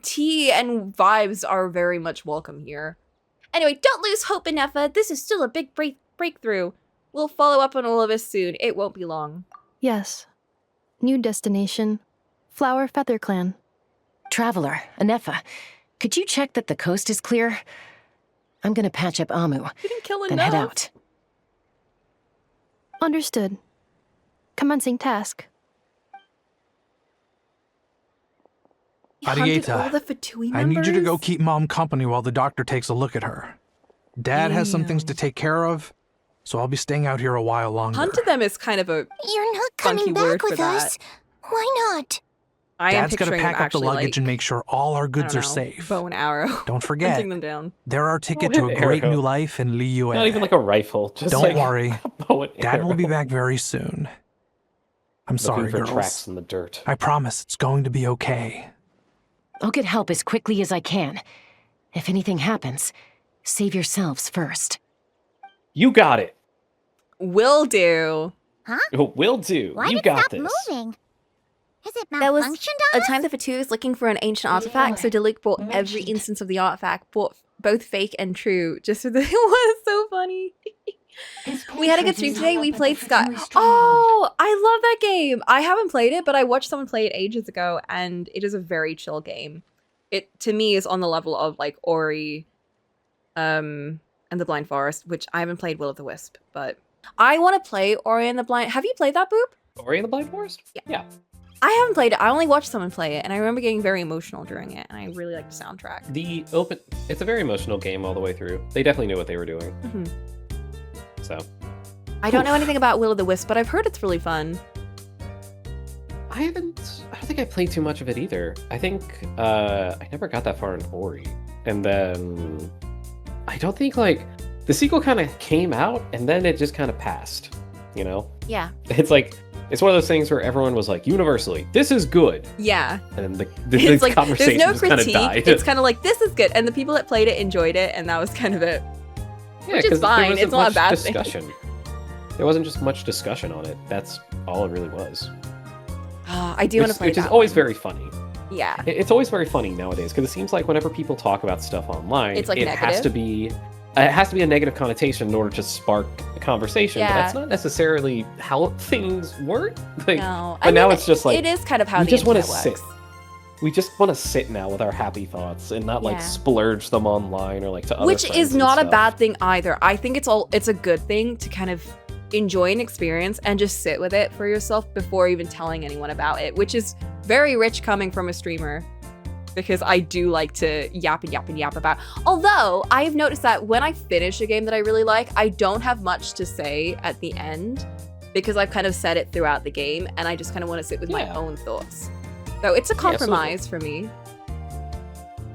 tea and vibes are very much welcome here. Anyway, don't lose hope, Inefa. This is still a big breakthrough. We'll follow up on all of this soon. It won't be long. Yes. New destination. Flower Feather Clan. Traveler, Inefa, could you check that the coast is clear? I'm gonna patch up Amu, didn't kill then head out. Understood. Commencing task. Arieta, I need you to go keep Mom company while the doctor takes a look at her. Dad has some things to take care of, so I'll be staying out here a while longer. Hunted them is kind of a You're not funky coming word back with for that. us. Why not? I am Dad's gotta picturing pack him up the actually, luggage like, and make sure all our goods I are don't know, safe. bow and arrow. Don't forget, Hunting them down. they're our ticket Oh, to a great arrow. new life in Liyue. Not even like a rifle. Just Don't like worry, a bow and Dad will be arrow. back very soon. I'm sorry, Looking for girls. tracks in the dirt. I promise it's going to be okay. I'll get help as quickly as I can. If anything happens, save yourselves first. You got it. Will do. Huh? Will do. Why You did got it stop this. moving? Has it That was malfunctioned a on time the Fatui was looking for an ancient artifact, so Diluc bought every instance of the artifact, bought both fake and true, just so that it was so funny. We had a good stream today. We played Sky. Oh, I love that game. I haven't played it, but I watched someone play it ages ago, and it is a very chill game. It, to me, is on the level of like Ori, and the Blind Forest, which I haven't played Will of the Wisp, but I want to play Ori and the Blind. Have you played that, Boop? Ori and the Blind Forest? Yeah. I haven't played it. I only watched someone play it, and I remember getting very emotional during it, and I really liked the soundtrack. It's a very emotional game all the way through. They definitely knew what they were doing. Mm-hmm. So. I don't know anything about Will of the Wisp, but I've heard it's really fun. I don't think I played too much of it either. I think I never got that far in Ori. And then I don't think like the sequel kind of came out and then it just kind of passed, you know? Yeah. It's like it's one of those things where everyone was like universally, this is good. Yeah. And then the It's like, conversation there's no just kind of critique. died. It's kind of like, this is good. And the people that played it enjoyed it, and that was kind of it. Yeah, Which is 'cause there fine. wasn't It's not a much bad discussion. There wasn't just much discussion on it. That's all it really was. I do want to play which that is always one. very funny. Yeah. It's always very funny nowadays because it seems like whenever people talk about stuff online, It's, like, it has to be a negative connotation in order to spark a conversation. But that's Yeah. not necessarily how things work. Like, No. but now it's just like it is kind of how we the just want to internet sit. works. We just want to sit now with our happy thoughts and not like Yeah. splurge them online or like to other Which friends is and not a stuff. bad thing either. I think it's a good thing to kind of enjoy an experience and just sit with it for yourself before even telling anyone about it, which is very rich coming from a streamer. Because I do like to yap and yap and yap about. Although, I have noticed that when I finish a game that I really like, I don't have much to say at the end. Because I've kind of said it throughout the game, and I just kind of want to sit with my own thoughts. So it's a compromise for me.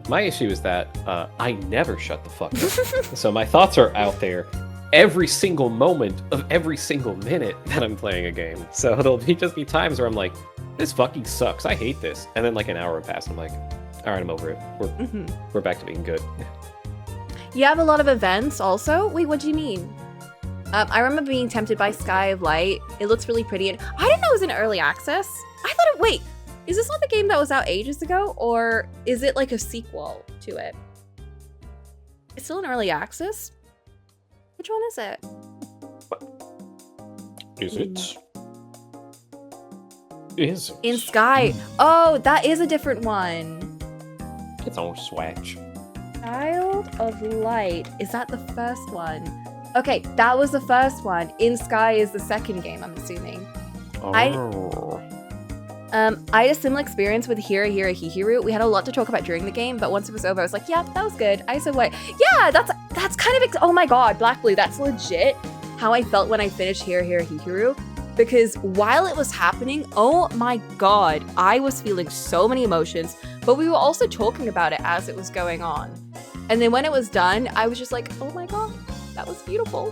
My issue is that I never shut the fuck up. So my thoughts are out there every single moment of every single minute that I'm playing a game. So it'll just be times where I'm like, this fucking sucks. I hate this. And then like an hour would pass. And I'm like, all right, I'm over it. We're back to being good. You have a lot of events also? Wait, what do you mean? I remember being tempted by Sky of Light. It looks really pretty. And I didn't know it was in early access. I thought wait, is this not the game that was out ages ago? Or is it like a sequel to it? It's still in early access? Which one is it? Is it? Is it? In Sky. Oh, that is a different one. It's on Swatch. Child of Light. Is that the first one? Okay, that was the first one. In Sky is the second game, I'm assuming. I had a similar experience with Hira Hira Hihiru. We had a lot to talk about during the game, but once it was over, I was like, yeah, that was good. I said, what? Yeah, that's kind of, oh my god, Black Blue, that's legit how I felt when I finished Hira Hira Hihiru. Because while it was happening, oh my god, I was feeling so many emotions, but we were also talking about it as it was going on. And then when it was done, I was just like, oh my god, that was beautiful.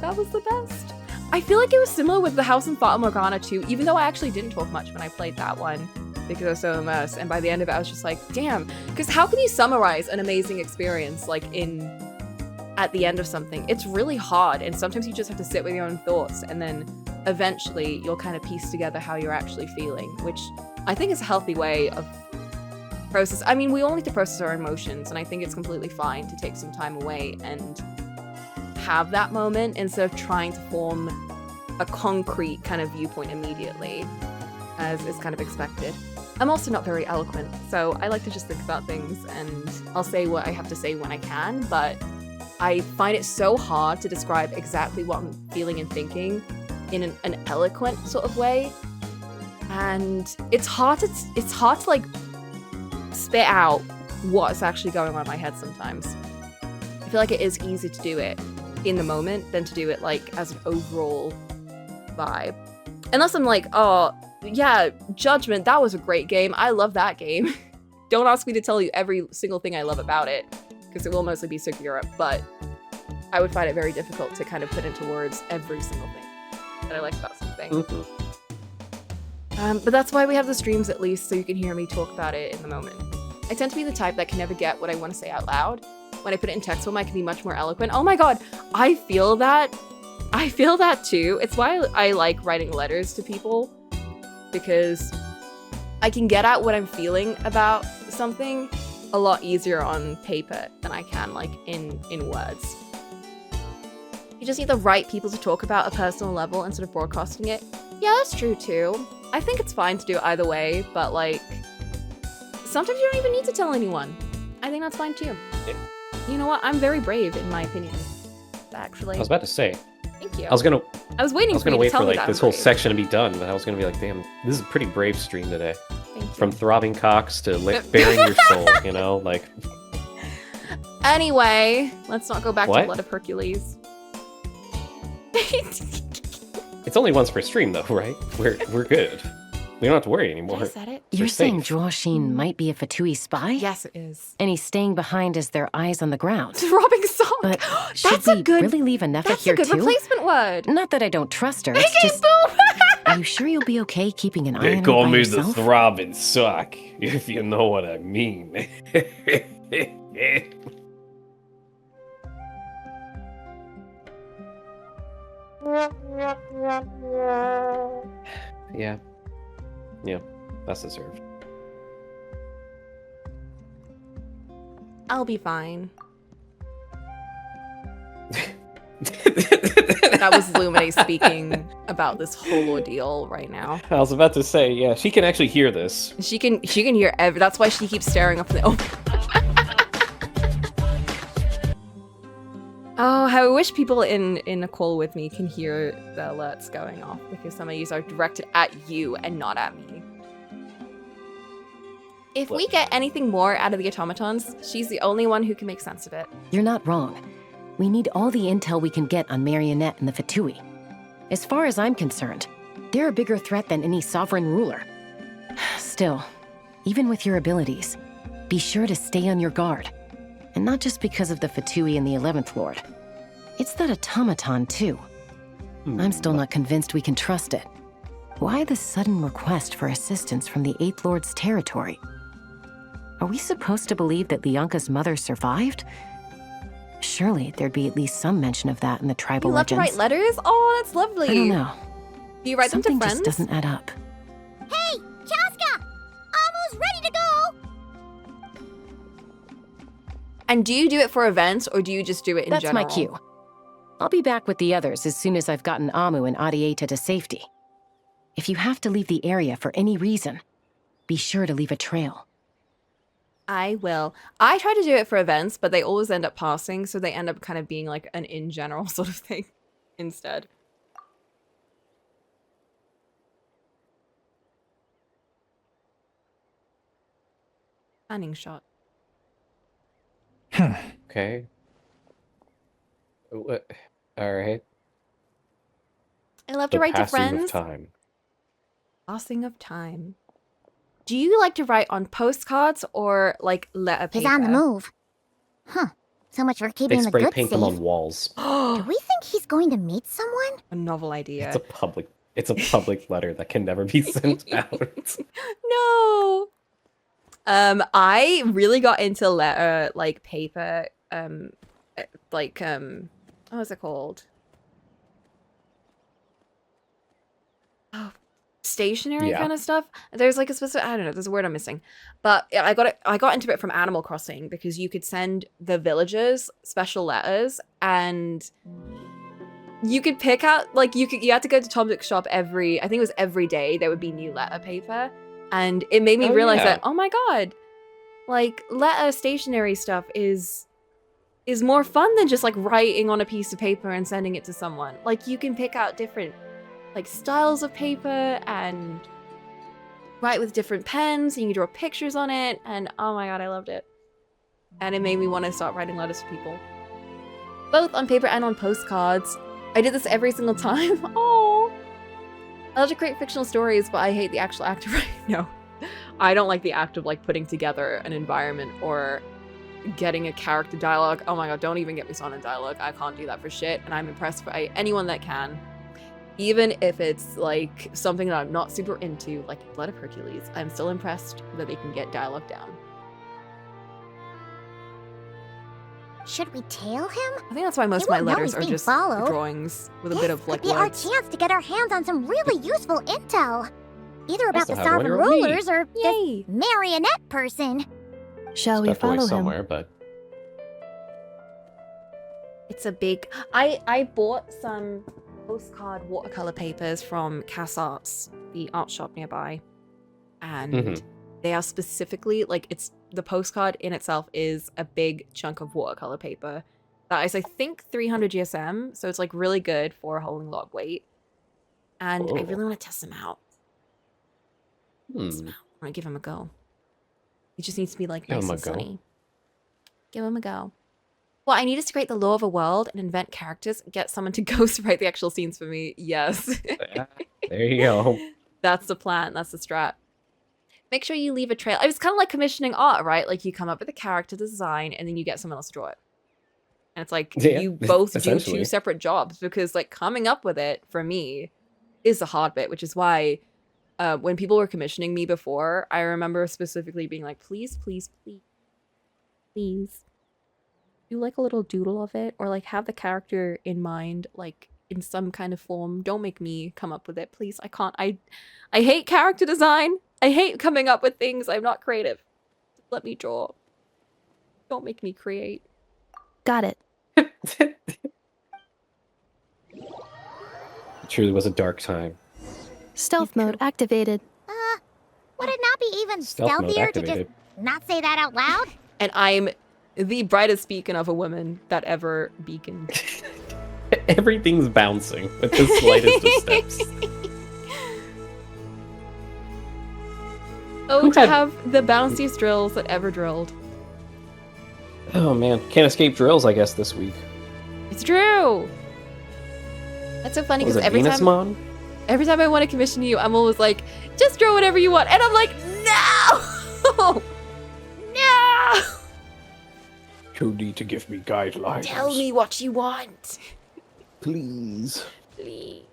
That was the best. I feel like it was similar with the House in Fata Morgana too, even though I actually didn't talk much when I played that one because I was so immersed. And by the end of it, I was just like, damn. Because how can you summarize an amazing experience like at the end of something? It's really hard. And sometimes you just have to sit with your own thoughts and then eventually you'll kind of piece together how you're actually feeling, which I think is a healthy way of process. I mean, we all need to process our emotions, and I think it's completely fine to take some time away and have that moment instead of trying to form a concrete kind of viewpoint immediately, as is kind of expected. I'm also not very eloquent, so I like to just think about things, and I'll say what I have to say when I can, but I find it so hard to describe exactly what I'm feeling and thinking in an eloquent sort of way, and it's hard to like spit out what's actually going on in my head sometimes. I feel like it is easier to do it in the moment than to do it like as an overall vibe. Unless I'm like, oh yeah, Judgment, that was a great game. I love that game. Don't ask me to tell you every single thing I love about it, because it will mostly be Sick Europe, but I would find it very difficult to kind of put into words every single thing that I like about something. But that's why we have the streams at least, so you can hear me talk about it in the moment. I tend to be the type that can never get what I want to say out loud. When I put it in text form, I can be much more eloquent. Oh my god, I feel that. I feel that too. It's why I like writing letters to people, because I can get out what I'm feeling about something a lot easier on paper than I can like in words. You just need the right people to talk about a personal level instead of broadcasting it. Yeah, that's true too. I think it's fine to do it either way, but like, sometimes you don't even need to tell anyone. I think that's fine too. Yeah. You know what? I'm very brave in my opinion, actually. I was about to say. Thank you. I was gonna waiting for you to wait tell for me like that this I'm whole brave. section to be done, but I was gonna be like, damn, this is a pretty brave stream today. Thank you. From throbbing cocks to bearing your soul, you know, like. Anyway, let's not go back to What? Blood of Hercules. It's only once per stream though, right? We're good. We don't have to worry anymore. I said it? You're We're saying safe. Joachine might be a Fatui spy? Yes, it is. And he's staying behind as their eyes on the ground. Robbing song. But should we really leave Anefa here That's a good too? replacement word. Not that I don't trust her. It's just, are you sure you'll be okay keeping an eye They on her call by me the yourself? throbbing sock, if you know what I mean. Yeah. Yeah, that's deserved. I'll be fine. That was Lumine speaking about this whole ordeal right now. I was about to say, yeah, she can actually hear this. She can hear that's why she keeps staring up the Oh, how I wish people in a call with me can hear the alerts going off, because some of these are directed at you and not at me. If we get anything more out of the automatons, she's the only one who can make sense of it. You're not wrong. We need all the intel we can get on Marionette and the Fatui. As far as I'm concerned, they're a bigger threat than any sovereign ruler. Still, even with your abilities, be sure to stay on your guard. And not just because of the Fatui and the 11th Lord. It's that automaton, too. I'm still not convinced we can trust it. Why the sudden request for assistance from the 8th Lord's territory? Are we supposed to believe that Lianka's mother survived? Surely there'd be at least some mention of that in the tribal You love to legends. write letters? Oh, that's lovely. I don't know. Do you write Something them to friends? just doesn't add up. Hey, Chaska! Almost ready to go! And do you do it for events, or do you just do it in That's general? my cue. I'll be back with the others as soon as I've gotten Amu and Adieta to safety. If you have to leave the area for any reason, be sure to leave a trail. I will. I try to do it for events, but they always end up passing, so they end up kind of being like an in general sort of thing instead. Panning shot. Okay. All right. I love to The write to passing friends. of time. Passing of time. Do you like to write on postcards or like letter paper? He's on the move. Huh. So much for They keeping the spray goods paint safe. them on walls. Do we think he's going to meet someone? A novel idea. It's a public letter that can never be sent out. No. I really got into letter like paper. What was it called? Oh, stationery kind of stuff. There's like a specific, I don't know, there's a word I'm missing. But I got into it from Animal Crossing because you could send the villagers special letters, and you could pick out, like, you had to go to Tom's shop I think it was every day there would be new letter paper. And it made me realize that, oh my god, like, letter stationery stuff is more fun than just like writing on a piece of paper and sending it to someone. Like, you can pick out different like styles of paper and write with different pens, and you can draw pictures on it, and oh my god, I loved it. And it made me want to start writing letters to people, both on paper and on postcards. I did this every single time. Oh, I love to create fictional stories, but I hate the actual act of writing. No, I don't like the act of like putting together an environment or getting a character dialogue. Oh my god, don't even get me started on dialogue. I can't do that for shit, and I'm impressed by anyone that can. Even if it's like something that I'm not super into, like Blood of Hercules, I'm still impressed that they can get dialogue down. Should we tail him? I think that's why most of my letters are just drawings with a bit of like This could be our words. chance to get our hands on some really useful intel. Either about the Also have one sovereign year old me. rulers or this marionette person. Shall we Stuffed away follow him? somewhere, but It's a big... I bought some postcard watercolor papers from Cass Arts, the art shop nearby. And they are specifically, like, it's the postcard in itself is a big chunk of watercolor paper. That is, I think, 300 GSM, so it's like really good for holding a lot of weight. And I really want to test them out. I want to give him a go. He just needs to be like Give nice him a and go. sunny. Give him a go. Well, I need us to create the lore of a world and invent characters. Get someone to ghostwrite the actual scenes for me. Yes. There you go. That's the plan. That's the strat. Make sure you leave a trail. It was kind of like commissioning art, right? Like you come up with a character design and then you get someone else to draw it. And it's like you both do essentially. two separate jobs, because like coming up with it for me is the hard bit, which is why when people were commissioning me before, I remember specifically being like, please, please, please, please do like a little doodle of it, or like have the character in mind, like in some kind of form. Don't make me come up with it, please. I can't. I hate character design. I hate coming up with things. I'm not creative. Let me draw. Don't make me create. Got it. It truly was a dark time. Stealth mode activated. Would it not be even Stealth mode stealthier to just activated. not say that out loud? And I'm the brightest beacon of a woman that ever beaconed. Everything's bouncing with the slightest of steps. Oh, Who to had- have the bounciest drills that ever drilled. Oh man, can't escape drills, I guess, this week. It's true. That's so funny Was because it every Venusmon? time I want to commission you, I'm always like, just draw whatever you want, and I'm like, no, no. You need to give me guidelines. Tell me what you want, please. please.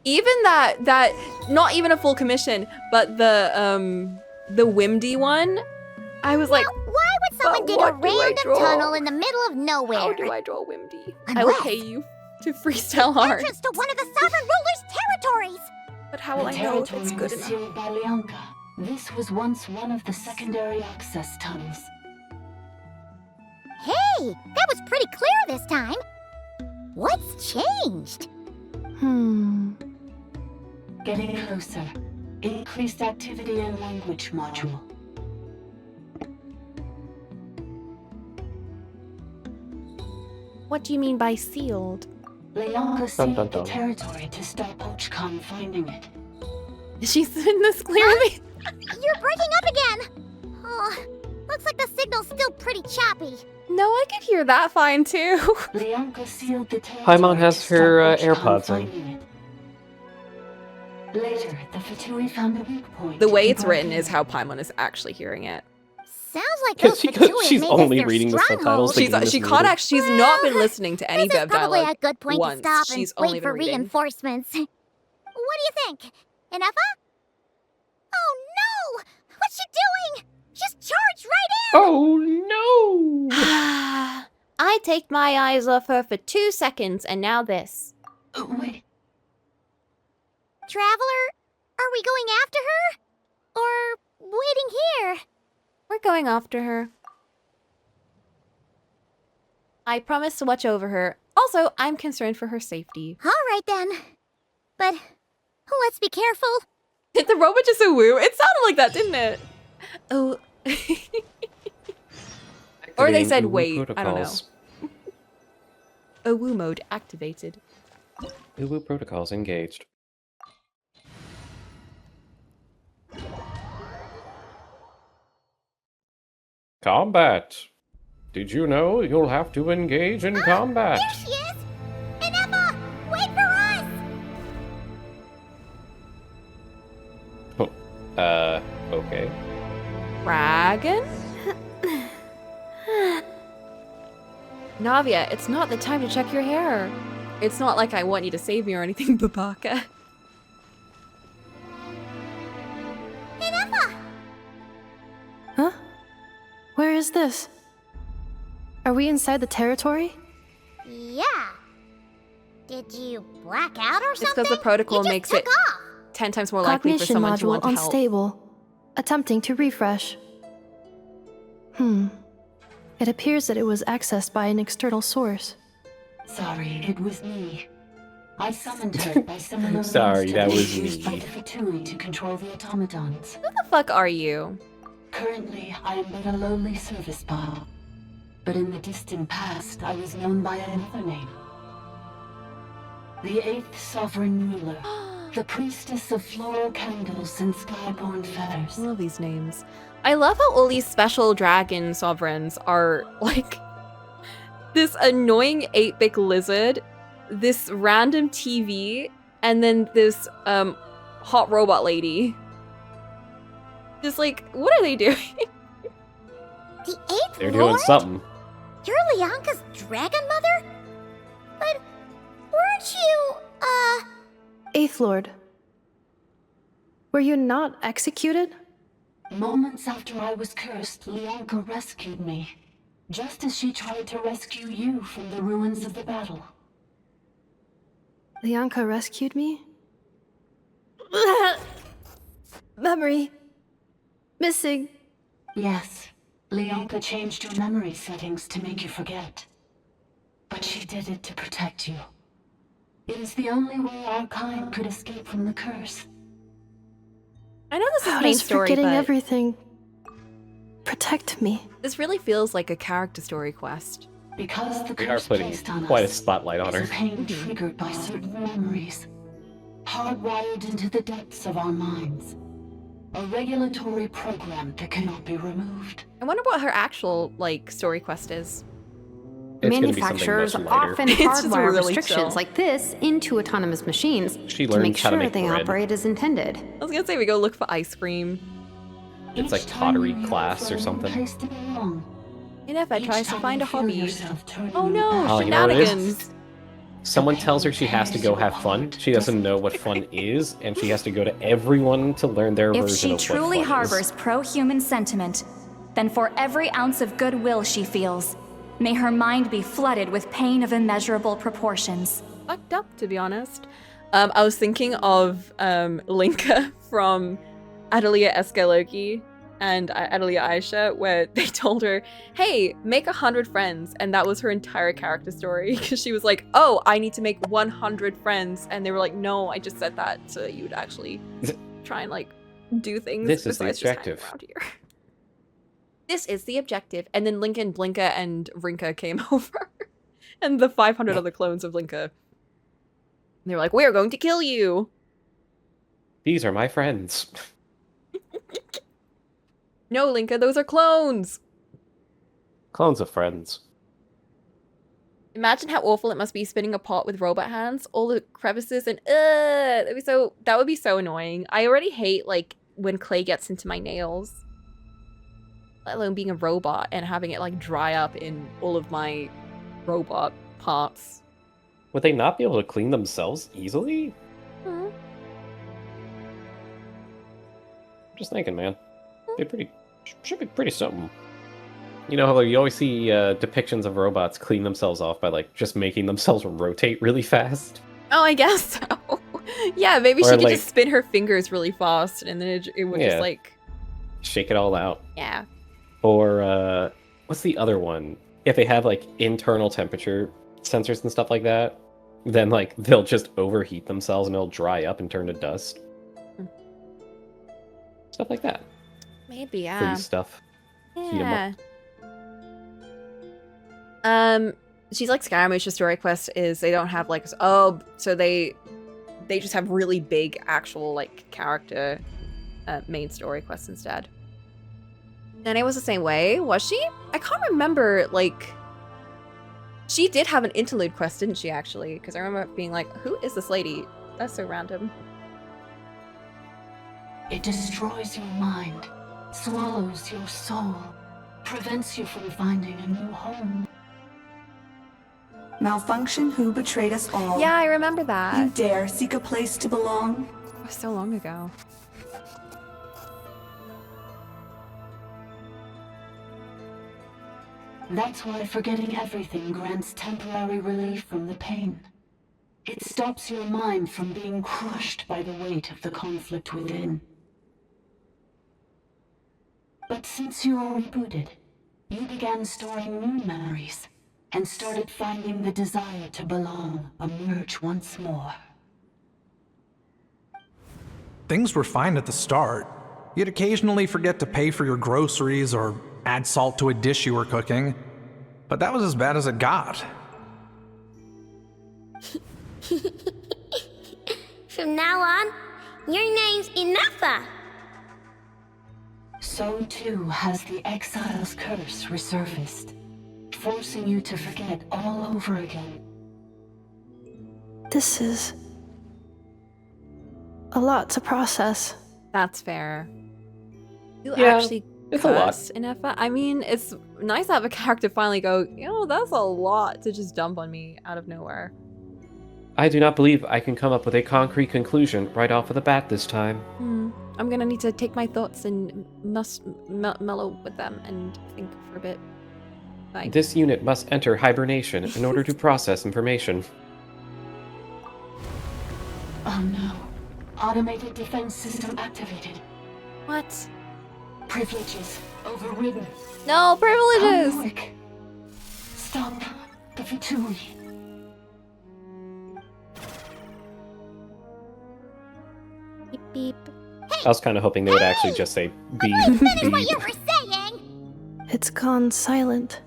Even that not even a full commission, but the Wimdy one, I was like, Why would someone dig a what do I random draw? tunnel in the middle of nowhere? How do I draw Wimdy? I will Unless pay you to freestyle art. entrance to one of the sovereign ruler's territories. But how will I know if it's good enough? Sealed by Leonka. This was once one of the secondary access tunnels. Hey, that was pretty clear this time. What's changed? Getting closer. Increased activity in language module. What do you mean by sealed? Leonka sealed the territory to stop Ochcon finding it. She's in this clearly. You're breaking up again. Oh, looks like the signal's still pretty choppy. No, I could hear that fine too. Leonka sealed the territory Paimon has to her stop Ochcon AirPods finding in. it. Later, the Fatui found a weak point. The way it's and written is how Paimon is actually hearing it. Sounds like those Fatui She's made only this their reading the stronghold. subtitles. She can't actually. She's not been listening to any This is Bev probably dialogue a good point once. to stop and She's only wait for been reading. reinforcements. What do you think, Inefa? Oh no! What's she doing? Just charged right in! Oh no! I take my eyes off her for 2 seconds, and now this. Wait. Traveler, are we going after her? Or waiting here? We're going after her. I promise to watch over her. Also, I'm concerned for her safety. All right then. But let's be careful. Did the robot just a woo? It sounded like that, didn't it? Oh. Or they said wait. I don't know. A woo mode activated. Uwu protocols engaged. Combat. Did you know you'll have to engage in combat? There she is! Inefa, wait for us! Okay. Dragon? Navia, it's not the time to check your hair. It's not like I want you to save me or anything, Babaka. Inefa! Huh? Where is this? Are we inside the territory? Yeah. Did you black out or It's something? because the protocol You just makes took it off. 10 times more likely for Cognition someone to module want to help. unstable. Attempting to refresh. It appears that it was accessed by an external source. Sorry, it was me. I summoned her by similar Sorry, that means was to used by me. the Fatui to control the automatons. Who the fuck are you? Currently, I am but a lowly service bot. But in the distant past, I was known by another name. The 8th Sovereign Ruler. The Priestess of Floral Candles and Skyborn Feathers. I love these names. I love how all these special dragon sovereigns are like this annoying 8-bit lizard, this random TV, and then this hot robot lady. Just like, what are they doing? The 8th They're Lord? doing something. You're Leonka's dragon mother? But weren't you, Eighth Lord. Were you not executed? Moments after I was cursed, Leonka rescued me. just as she tried to rescue you from the ruins of the battle. Leonka rescued me? Memory. Missing. Yes, Leonka changed your memory settings to make you forget. But she did it to protect you. It is the only way our kind could escape from the curse. I know this is How main does story, forgetting but everything protect me? this really feels like a character story quest. Because the We are curse putting placed on quite a us spotlight on is her. a pain triggered by certain memories, hardwired into the depths of our minds. A regulatory program that cannot be removed. I wonder what her actual, like, story quest is. It's gonna be something Manufacturers much lighter. often It's just hardwire really restrictions chill. like this into autonomous machines She to learns make how to sure make they bread. operate as intended. I was gonna say we go look for ice cream. It's like pottery class or something. And if I tries to find a hobby. Oh Oh, no, you know what it is? shenanigans. Someone tells her she has to go have fun. She doesn't know what fun is, and she has to go to everyone to learn their If version she of truly what fun harbors pro-human sentiment, then for every ounce of goodwill she feels, may her mind be flooded with pain of immeasurable proportions. Fucked up, to be honest. I was thinking of Linka from Adelia Escalogi and Adelia Aisha, where they told her, hey, make 100 friends. And that was her entire character story. Because she was like, oh, I need to make 100 friends. And they were like, no, I just said that so that you would actually try and, like, do things This is the besides just hanging objective. around here. This is the objective. And then Lincoln, Blinka, and Rinka came over. And the 500 other clones of Linka. And they were like, we're going to kill you. These are my friends. No, Linka, those are clones. Clones of friends. Imagine how awful it must be spinning a pot with robot hands. All the crevices and that would be so annoying. I already hate, like, when clay gets into my nails. Let alone being a robot and having it, like, dry up in all of my robot parts. Would they not be able to clean themselves easily? Hmm. Just thinking, man. Should be pretty something. You know how you always see depictions of robots clean themselves off by, like, just making themselves rotate really fast? Oh, I guess so. Yeah, maybe Or, she could like- just spin her fingers really fast and then it would just, Yeah. like... Shake it all out. Yeah. Or, what's the other one? If they have, like, internal temperature sensors and stuff like that, then, like, they'll just overheat themselves and it'll dry up and turn to dust. Stuff like that. Maybe, yeah. Freeze stuff. Heat 'em up. She's like Scaramush's story quest is they don't have like so they just have really big actual like character main story quests instead. And it was the same way, was she? I can't remember, like she did have an interlude quest, didn't she actually? Because I remember being like, who is this lady? That's so random. It destroys your mind, swallows your soul, prevents you from finding a new home. Malfunction who betrayed us all. Yeah, I remember that. You dare seek a place to belong? It was so long ago. That's why forgetting everything grants temporary relief from the pain. It stops your mind from being crushed by the weight of the conflict within. But since you are rebooted, you began storing new memories and started finding the desire to belong emerge once more. Things were fine at the start. You'd occasionally forget to pay for your groceries or add salt to a dish you were cooking. But that was as bad as it got. From now on, your name's Inafa. So too has the exile's curse resurfaced, forcing you to forget all over again. This is a lot to process. That's fair. You Yeah, actually it's a lot. cuss in FF. I mean, it's nice to have a character finally go, you know, that's a lot to just dump on me out of nowhere. I do not believe I can come up with a concrete conclusion right off of the bat this time. I'm gonna need to take my thoughts and mellow with them and think for a bit. Fine. This unit must enter hibernation in order to process information. Oh no. Automated defense system activated. What? Privileges overridden. No, privileges! Come quick. Stop the Fatui. Beep beep. I was kind of hoping they would actually just say beep, Finish what beep. you were saying! It's gone silent.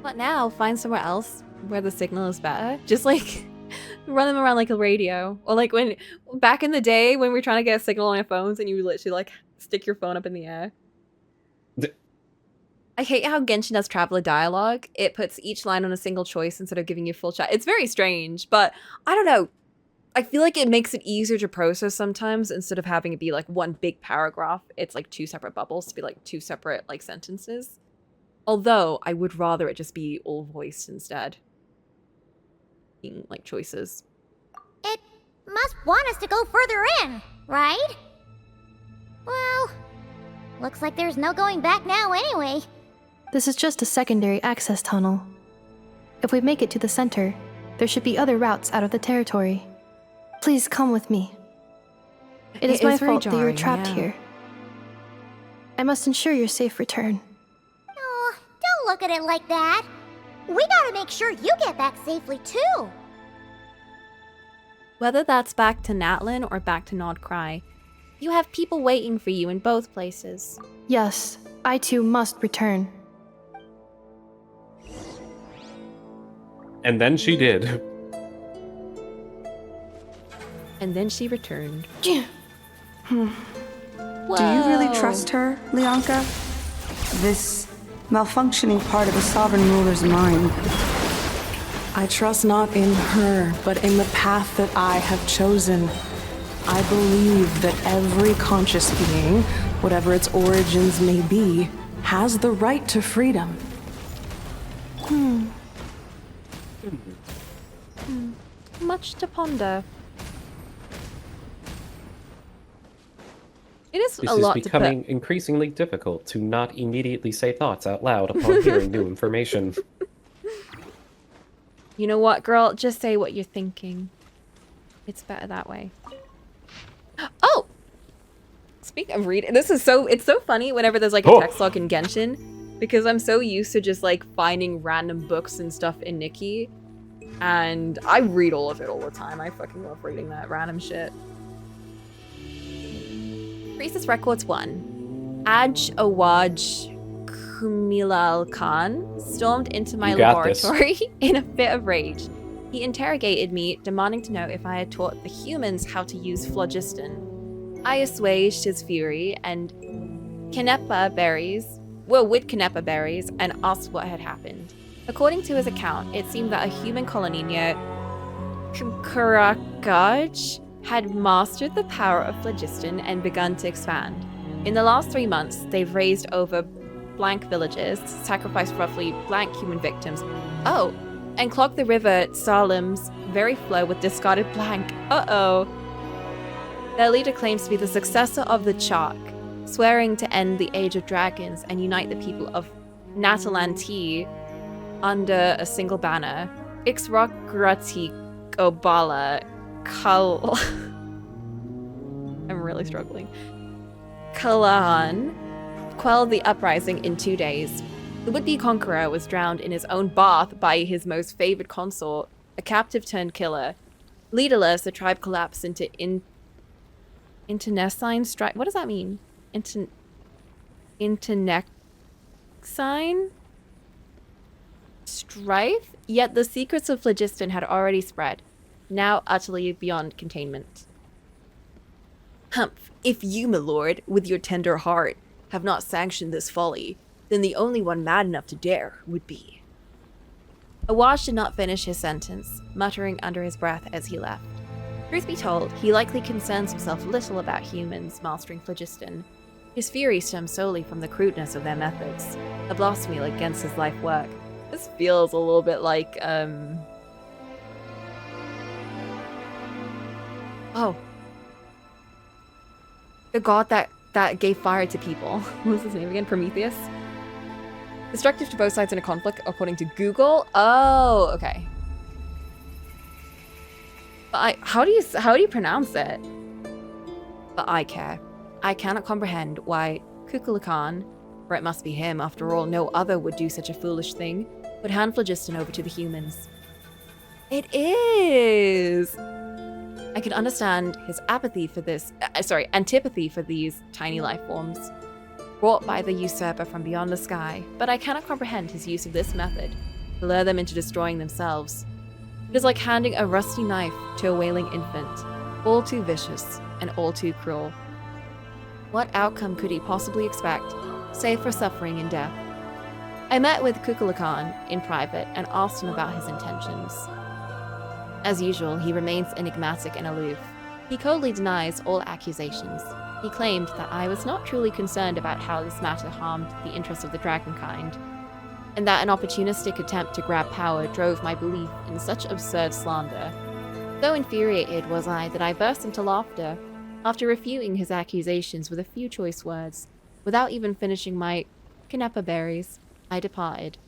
What now? Find somewhere else where the signal is better? Just like run them around like a radio. Or like when back in the day when we were trying to get a signal on our phones and you literally like stick your phone up in the air. I hate how Genshin does traveler dialogue. It puts each line on a single choice instead of giving you full chat. It's very strange, but I don't know. I feel like it makes it easier to process sometimes instead of having it be like one big paragraph. It's like two separate bubbles to be like two separate like sentences. Although I would rather it just be all voiced instead. Being like choices. It must want us to go further in, right? Well, looks like there's no going back now anyway. This is just a secondary access tunnel. If we make it to the center, there should be other routes out of the territory. Please come with me. It is my very fault that you were jarring, trapped yeah. here. I must ensure your safe return. Oh, don't look at it like that. We gotta make sure you get back safely too. Whether that's back to Natlin or back to Nordcry, you have people waiting for you in both places. Yes, I too must return. And then she did. And then she returned. Do you really trust her, Leonka? This malfunctioning part of the Sovereign Ruler's mind. I trust not in her, but in the path that I have chosen. I believe that every conscious being, whatever its origins may be, has the right to freedom. Much to ponder. It is This a is lot becoming to put. increasingly difficult to not immediately say thoughts out loud upon hearing new information. You know what, girl? Just say what you're thinking. It's better that way. Oh! Speaking of reading, it's so funny whenever there's like a text log in Genshin, because I'm so used to just like finding random books and stuff in Nikki, and I read all of it all the time. I fucking love reading that random shit. Priestess Records 1. Aj Awaj Kumilal Khan stormed into my laboratory in a fit of rage. He interrogated me, demanding to know if I had taught the humans how to use phlogiston. I assuaged his fury and with Canepa berries, and asked what had happened. According to his account, it seemed that a human colony near Kurakaj had mastered the power of phlogiston and begun to expand. In the last 3 months, they've raised over blank villages, sacrificed roughly blank human victims. Oh, and clogged the river Salem's very flow with discarded blank. Uh-oh. Their leader claims to be the successor of the Chalk, swearing to end the Age of Dragons and unite the people of Natalanti under a single banner. Ixragrati Obala Kal... I'm really struggling. Kalahan quelled the uprising in 2 days. The would-be conqueror was drowned in his own bath by his most favored consort, a captive-turned-killer. Leaderless, the tribe collapsed into internecine strife. What does that mean? Internecine strife? Yet the secrets of phlogiston had already spread, now utterly beyond containment. Humph, if you, my lord, with your tender heart, have not sanctioned this folly, then the only one mad enough to dare would be. Awash did not finish his sentence, muttering under his breath as he left. Truth be told, he likely concerns himself little about humans mastering phlogiston. His fury stems solely from the crudeness of their methods, a blasphemy against his life work. This feels a little bit like, oh. The god that gave fire to people. What was his name again? Prometheus? Destructive to both sides in a conflict, according to Google. Oh, okay. But how do you pronounce it? But I care. I cannot comprehend why Cocolamoco, for it must be him, after all, no other would do such a foolish thing, would hand phlogiston over to the humans. It is! I can understand his apathy for this, antipathy for these tiny life forms, brought by the usurper from beyond the sky, but I cannot comprehend his use of this method to lure them into destroying themselves. It is like handing a rusty knife to a wailing infant, all too vicious and all too cruel. What outcome could he possibly expect, save for suffering and death? I met with Cocolamoco in private and asked him about his intentions. As usual, he remains enigmatic and aloof. He coldly denies all accusations. He claimed that I was not truly concerned about how this matter harmed the interests of the dragonkind, and that an opportunistic attempt to grab power drove my belief in such absurd slander. So infuriated was I that I burst into laughter. After refuting his accusations with a few choice words, without even finishing my canepa berries, I departed.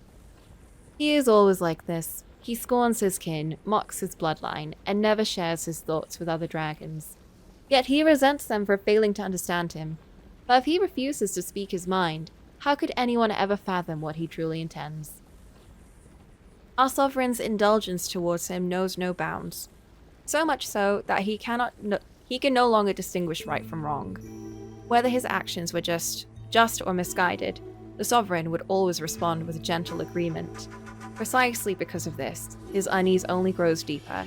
He is always like this. He scorns his kin, mocks his bloodline, and never shares his thoughts with other dragons. Yet he resents them for failing to understand him. But if he refuses to speak his mind, how could anyone ever fathom what he truly intends? Our sovereign's indulgence towards him knows no bounds. So much so that he can no longer distinguish right from wrong. Whether his actions were just or misguided, the sovereign would always respond with gentle agreement. Precisely because of this, his unease only grows deeper.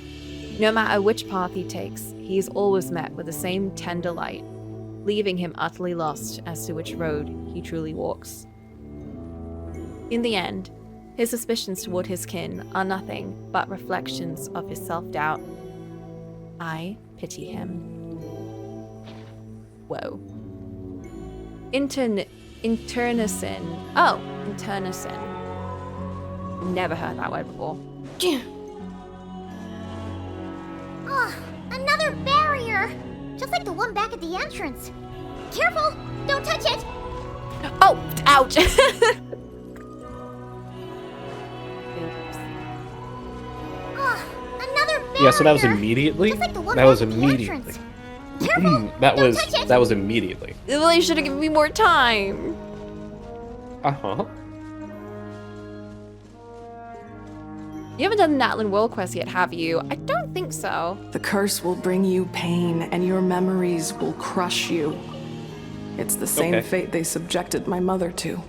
No matter which path he takes, he is always met with the same tender light, leaving him utterly lost as to which road he truly walks. In the end, his suspicions toward his kin are nothing but reflections of his self-doubt. I pity him. Whoa. Internecine. Oh, internecine. Never heard that word before. Oh, another barrier! Just like the one back at the entrance. Careful! Don't touch it! Oh, ouch! Oh, another barrier! Yeah, so that was immediately? Just like the one That was back at the immediately. entrance. Careful! That was immediately. Well, you should have given me more time. Uh-huh. You haven't done the Natlan World Quest yet, have you? I don't think so. The curse will bring you pain, and your memories will crush you. It's the same fate they subjected my mother to.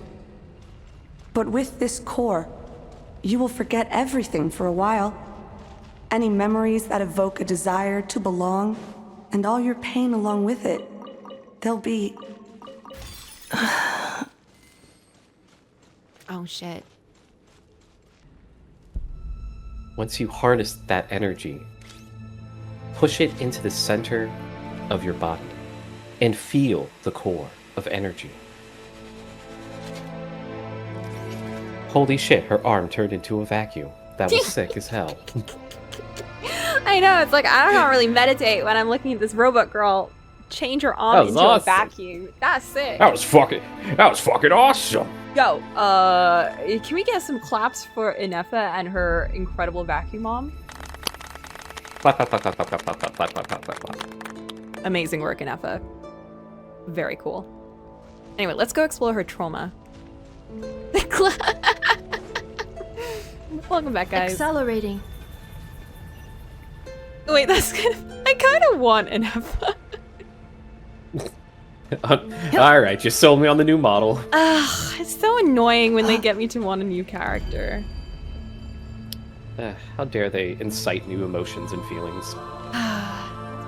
But with this core, you will forget everything for a while. Any memories that evoke a desire to belong, and all your pain along with it. They'll be... Oh, shit. Once you harness that energy, push it into the center of your body and feel the core of energy. Holy shit, her arm turned into a vacuum. That was sick as hell. I know, it's like, I don't really meditate when I'm looking at this robot girl change her arm into a vacuum. That's sick. That was fucking awesome. Yo, can we get some claps for Inefa and her incredible vacuum arm? Clap, clap, clap, clap, clap, clap, clap, clap, clap, clap, clap, clap. Amazing work, Inefa. Very cool. Anyway, let's go explore her trauma. Welcome back, guys. Accelerating. Wait, that's kind of... I kind of want Inefa. Alright, you sold me on the new model. Ugh, it's so annoying when they get me to want a new character. How dare they incite new emotions and feelings.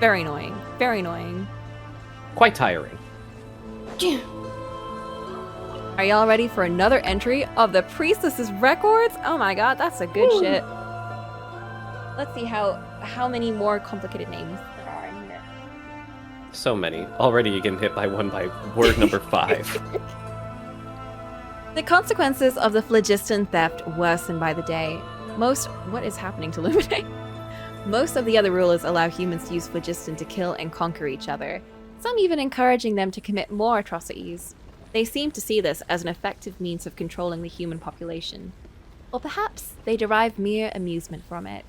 Very annoying. Very annoying. Quite tiring. Are y'all ready for another entry of the Priestess's records? Oh my god, that's a good shit. Let's see how many more complicated names there are in here. So many. Already you getting hit by one by word number 5. The consequences of the phlogiston theft worsen by the day. What is happening to Lumine? Most of the other rulers allow humans to use phlogiston to kill and conquer each other, some even encouraging them to commit more atrocities. They seem to see this as an effective means of controlling the human population. Or perhaps they derive mere amusement from it.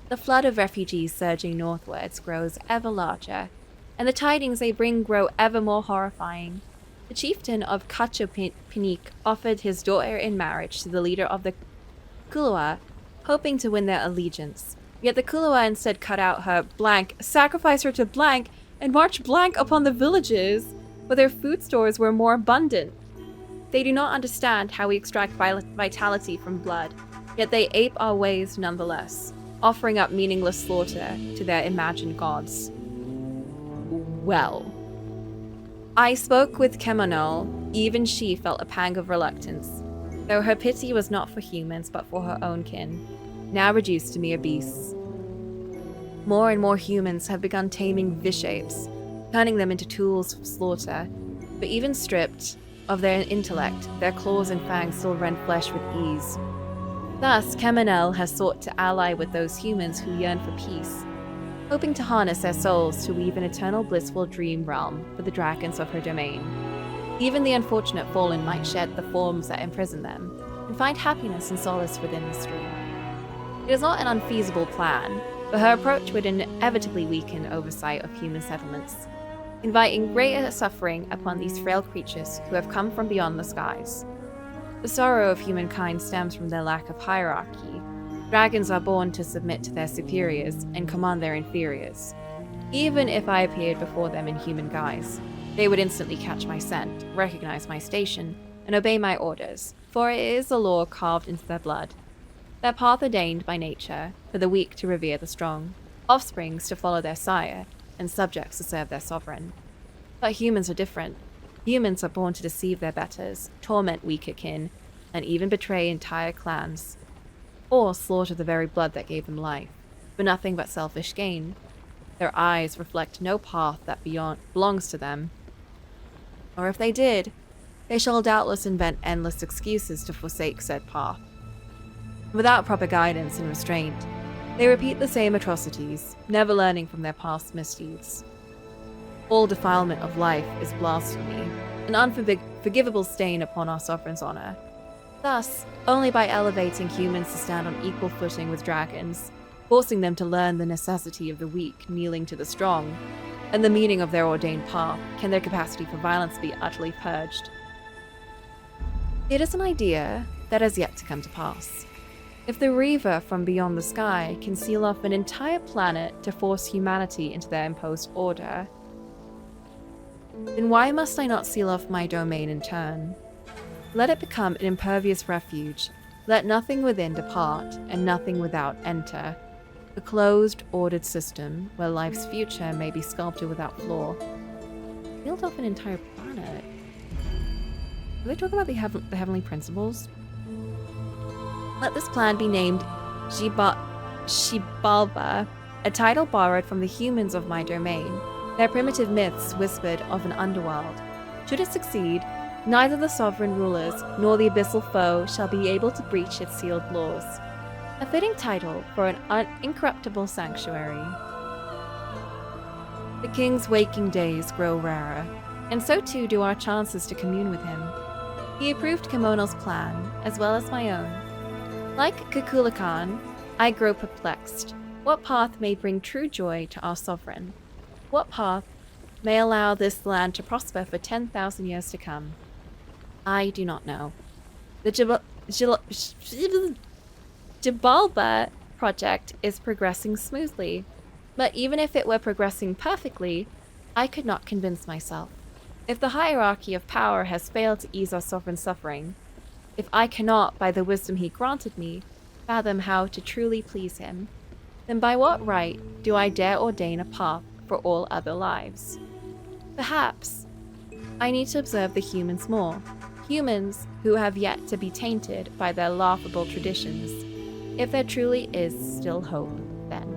The flood of refugees surging northwards grows ever larger, and the tidings they bring grow ever more horrifying. The chieftain of Cocolamoco offered his daughter in marriage to the leader of the Kulua, hoping to win their allegiance. Yet the Kulua instead cut out her blank, sacrificed her to blank, and marched blank upon the villages where their food stores were more abundant. They do not understand how we extract vitality from blood, yet they ape our ways nonetheless, offering up meaningless slaughter to their imagined gods. Well, I spoke with Kemonol. Even she felt a pang of reluctance, though her pity was not for humans but for her own kin, now reduced to mere beasts. More and more humans have begun taming Vishapes, turning them into tools for slaughter, but even stripped of their intellect, their claws and fangs still rend flesh with ease. Thus, Kemonol has sought to ally with those humans who yearn for peace, hoping to harness their souls to weave an eternal blissful dream realm for the dragons of her domain. Even the unfortunate fallen might shed the forms that imprison them, and find happiness and solace within this dream. It is not an unfeasible plan, but her approach would inevitably weaken oversight of human settlements, inviting greater suffering upon these frail creatures who have come from beyond the skies. The sorrow of humankind stems from their lack of hierarchy. Dragons are born to submit to their superiors and command their inferiors. Even if I appeared before them in human guise, they would instantly catch my scent, recognize my station, and obey my orders, for it is a law carved into their blood. Their path ordained by nature, for the weak to revere the strong, offsprings to follow their sire, and subjects to serve their sovereign. But humans are different. Humans are born to deceive their betters, torment weaker kin, and even betray entire clans, or slaughter the very blood that gave them life, for nothing but selfish gain. Their eyes reflect no path that belongs to them. Or if they did, they shall doubtless invent endless excuses to forsake said path. Without proper guidance and restraint, they repeat the same atrocities, never learning from their past misdeeds. All defilement of life is blasphemy, an unforgivable stain upon our sovereign's honor. Thus, only by elevating humans to stand on equal footing with dragons, forcing them to learn the necessity of the weak kneeling to the strong, and the meaning of their ordained path, can their capacity for violence be utterly purged. It is an idea that has yet to come to pass. If the Reaver from beyond the sky can seal off an entire planet to force humanity into their imposed order, then why must I not seal off my domain in turn? Let it become an impervious refuge. Let nothing within depart, and nothing without enter. A closed, ordered system where life's future may be sculpted without flaw. Sealed off an entire planet. Are they talking about the heavenly principles? Let this plan be named Xibalba, a title borrowed from the humans of my domain. Their primitive myths whispered of an underworld. Should it succeed, neither the sovereign rulers nor the abyssal foe shall be able to breach its sealed laws. A fitting title for an incorruptible sanctuary. The king's waking days grow rarer, and so too do our chances to commune with him. He approved Kemonol's plan, as well as my own. Like Cocolamoco, I grow perplexed. What path may bring true joy to our sovereign? What path may allow this land to prosper for 10,000 years to come? I do not know. The Xibalba project is progressing smoothly, but even if it were progressing perfectly, I could not convince myself. If the hierarchy of power has failed to ease our sovereign's suffering, if I cannot, by the wisdom he granted me, fathom how to truly please him, then by what right do I dare ordain a path for all other lives? Perhaps I need to observe the humans more, humans who have yet to be tainted by their laughable traditions, if there truly is still hope then.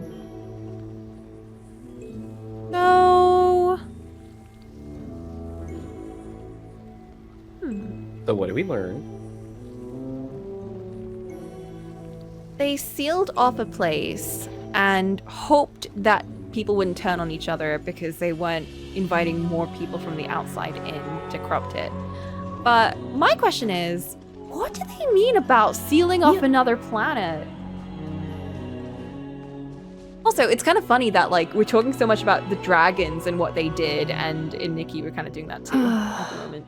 No. So what did we learn? They sealed off a place and hoped that people wouldn't turn on each other because they weren't inviting more people from the outside in to corrupt it. But my question is, what do they mean about sealing off another planet? Also, it's kind of funny that, like, we're talking so much about the dragons and what they did, and in Nikki, we're kind of doing that too at the moment.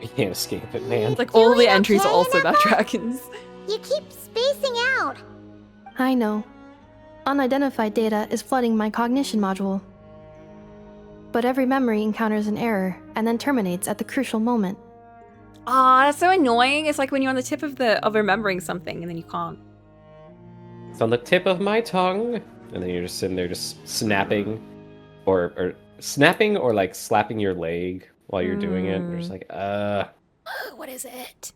You can't escape it, man. Like, all the entries are also about dragons. You keep spacing out. I know. Unidentified data is flooding my cognition module. But every memory encounters an error and then terminates at the crucial moment. Ah, that's so annoying. It's like when you're on the tip of remembering something and then you can't. It's on the tip of my tongue, and then you're just sitting there just snapping, or snapping, or like slapping your leg while you're doing it. And you're just like, What is it?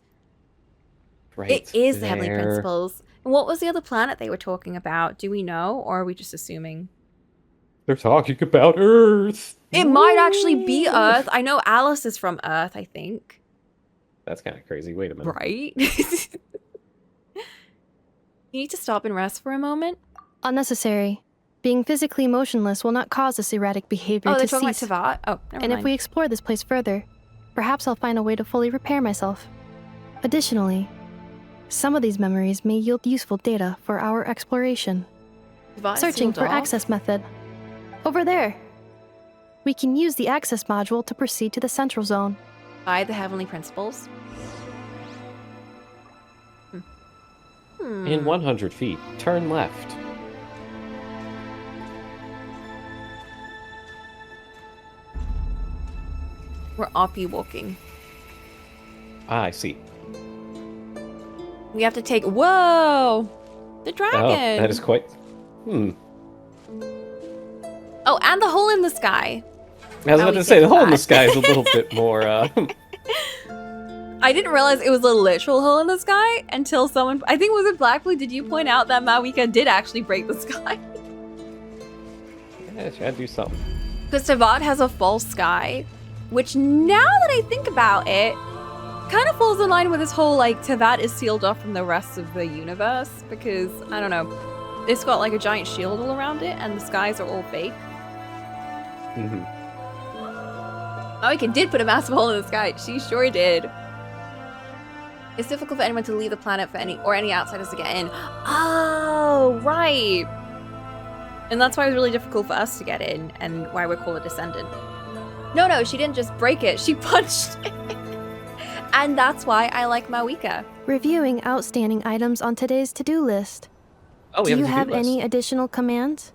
right It is the Heavenly there. Principles. And what was the other planet they were talking about? Do we know, or are we just assuming? They're talking about Earth. It might actually be Earth. I know Alice is from Earth, I think. That's kind of crazy. Wait a minute. Right? You need to stop and rest for a moment. Unnecessary. Being physically motionless will not cause this erratic behavior Oh, they're to talking cease. about Tavat? Oh, never And mind. if we explore this place further, perhaps I'll find a way to fully repair myself. Additionally, some of these memories may yield useful data for our exploration. Tavat is Searching sealed for off? access method. Over there. We can use the access module to proceed to the central zone. By the Heavenly Principles. In 100 feet, turn left. We're oppie walking. Ah, I see. We have to take. Whoa! The dragon! Oh, that is quite... Oh, and the hole in the sky. I was How about we to say, the fix hole in the that. sky is a little bit more... I didn't realize it was a literal hole in the sky until someone, I think it was in Blackblue, did you point out that Mawika did actually break the sky? Yeah, she had to do something. Because Tavat has a false sky, which now that I think about it, kind of falls in line with this whole, like, Tavat is sealed off from the rest of the universe, because, I don't know, it's got like a giant shield all around it, and the skies are all fake. Mawika did put a massive hole in the sky, she sure did. It's difficult for anyone to leave the planet for any outsiders to get in. Oh, right. And that's why it was really difficult for us to get in, and why we're called a descendant. No, she didn't just break it, she punched it. And that's why I like Mawika. Reviewing outstanding items on today's to-do list. Oh, we Do have a you to-do have list. any additional commands?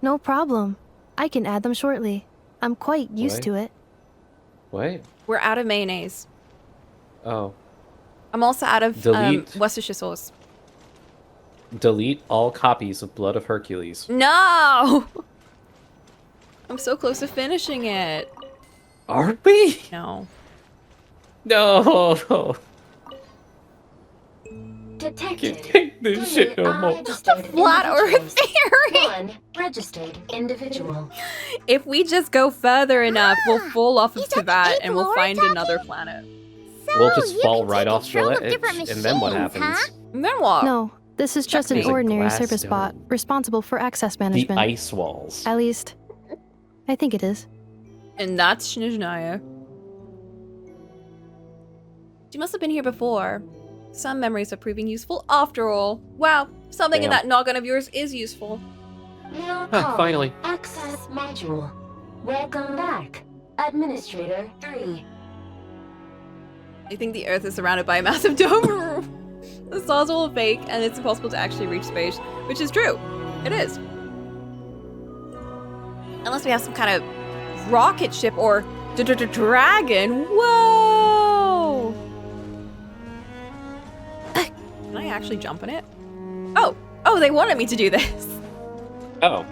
No problem. I can add them shortly. I'm quite used What? to it. What? We're out of mayonnaise. Oh. I'm also out of Delete. Worcestershire sauce. Delete all copies of Blood of Hercules. No! I'm so close to finishing it. Are we? No. No. Detected. Can't take this shit no more. Flat Earth theory! One registered individual. If we just go further enough, we'll fall off of Tavat and we'll find another planet. We'll just fall right off the control of ledge, different and then what machines, happens? huh? And then what? No, this is just an Checkmate. ordinary Glass service bot dome. responsible for access The management. ice walls. At least, I think it is. And that's Shinjinaya. She must have been here before. Some memories are proving useful after all. Wow, something in Damn. that noggin of yours is useful. Finally. Access module. Welcome back. Administrator 3. I think the Earth is surrounded by a massive dome. The stars are all fake, and it's impossible to actually reach space, which is true. It is. Unless we have some kind of rocket ship or dragon. Whoa! Can I actually jump in it? Oh, they wanted me to do this. Oh.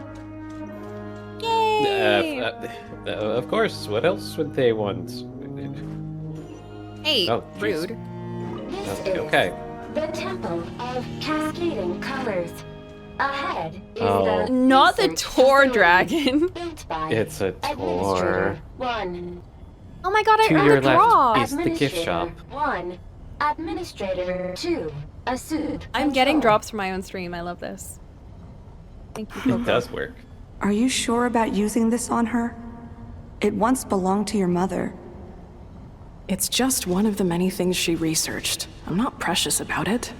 Yay! Of course. What else would they want? Hey, Oh, jeez. rude. This is Okay. the Temple of Cascading Colors. Ahead is Oh. the Not the research Tor facility dragon. built by It's a Administrator tour. 1. Oh my god, I To earned your a drop. left is the gift shop. 1. Administrator 2. A suit. I'm getting drops from my own stream. I love this. Thank you, It Coco. does work. Are you sure about using this on her? It once belonged to your mother. It's just one of the many things she researched. I'm not precious about it.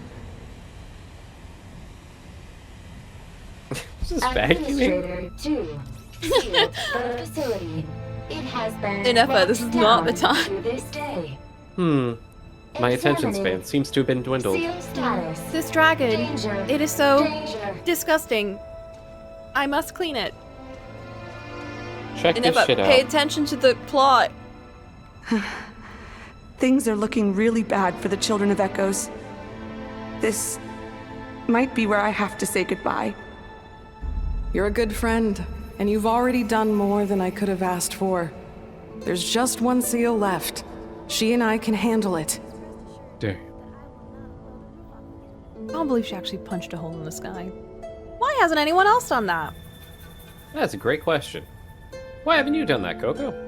This is vacuuming. Administrator 2, sealed for the facility. It has been Ineffa, this is not the locked down time. to this day. My attention span seems to have been dwindled. Seal status. This dragon, Danger. it is so Danger. disgusting. I must clean it. Check this Ineffa, shit pay out. attention to the plot. Things are looking really bad for the Children of Echoes. This might be where I have to say goodbye. You're a good friend, and you've already done more than I could have asked for. There's just one seal left. She and I can handle it. Damn. I can't believe she actually punched a hole in the sky. Why hasn't anyone else done that? That's a great question. Why haven't you done that, Coco?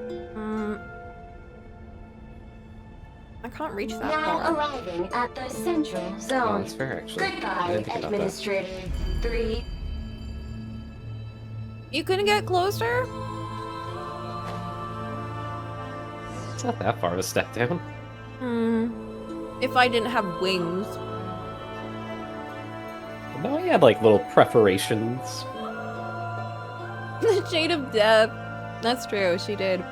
I can't reach that Now far. arriving at the central Oh, zone. that's fair, actually. I Goodbye, didn't think about that. Administrator 3. You couldn't get closer? It's not that far of a step down. If I didn't have wings. No, he had like little preparations. The Shade of Death. That's true, she did.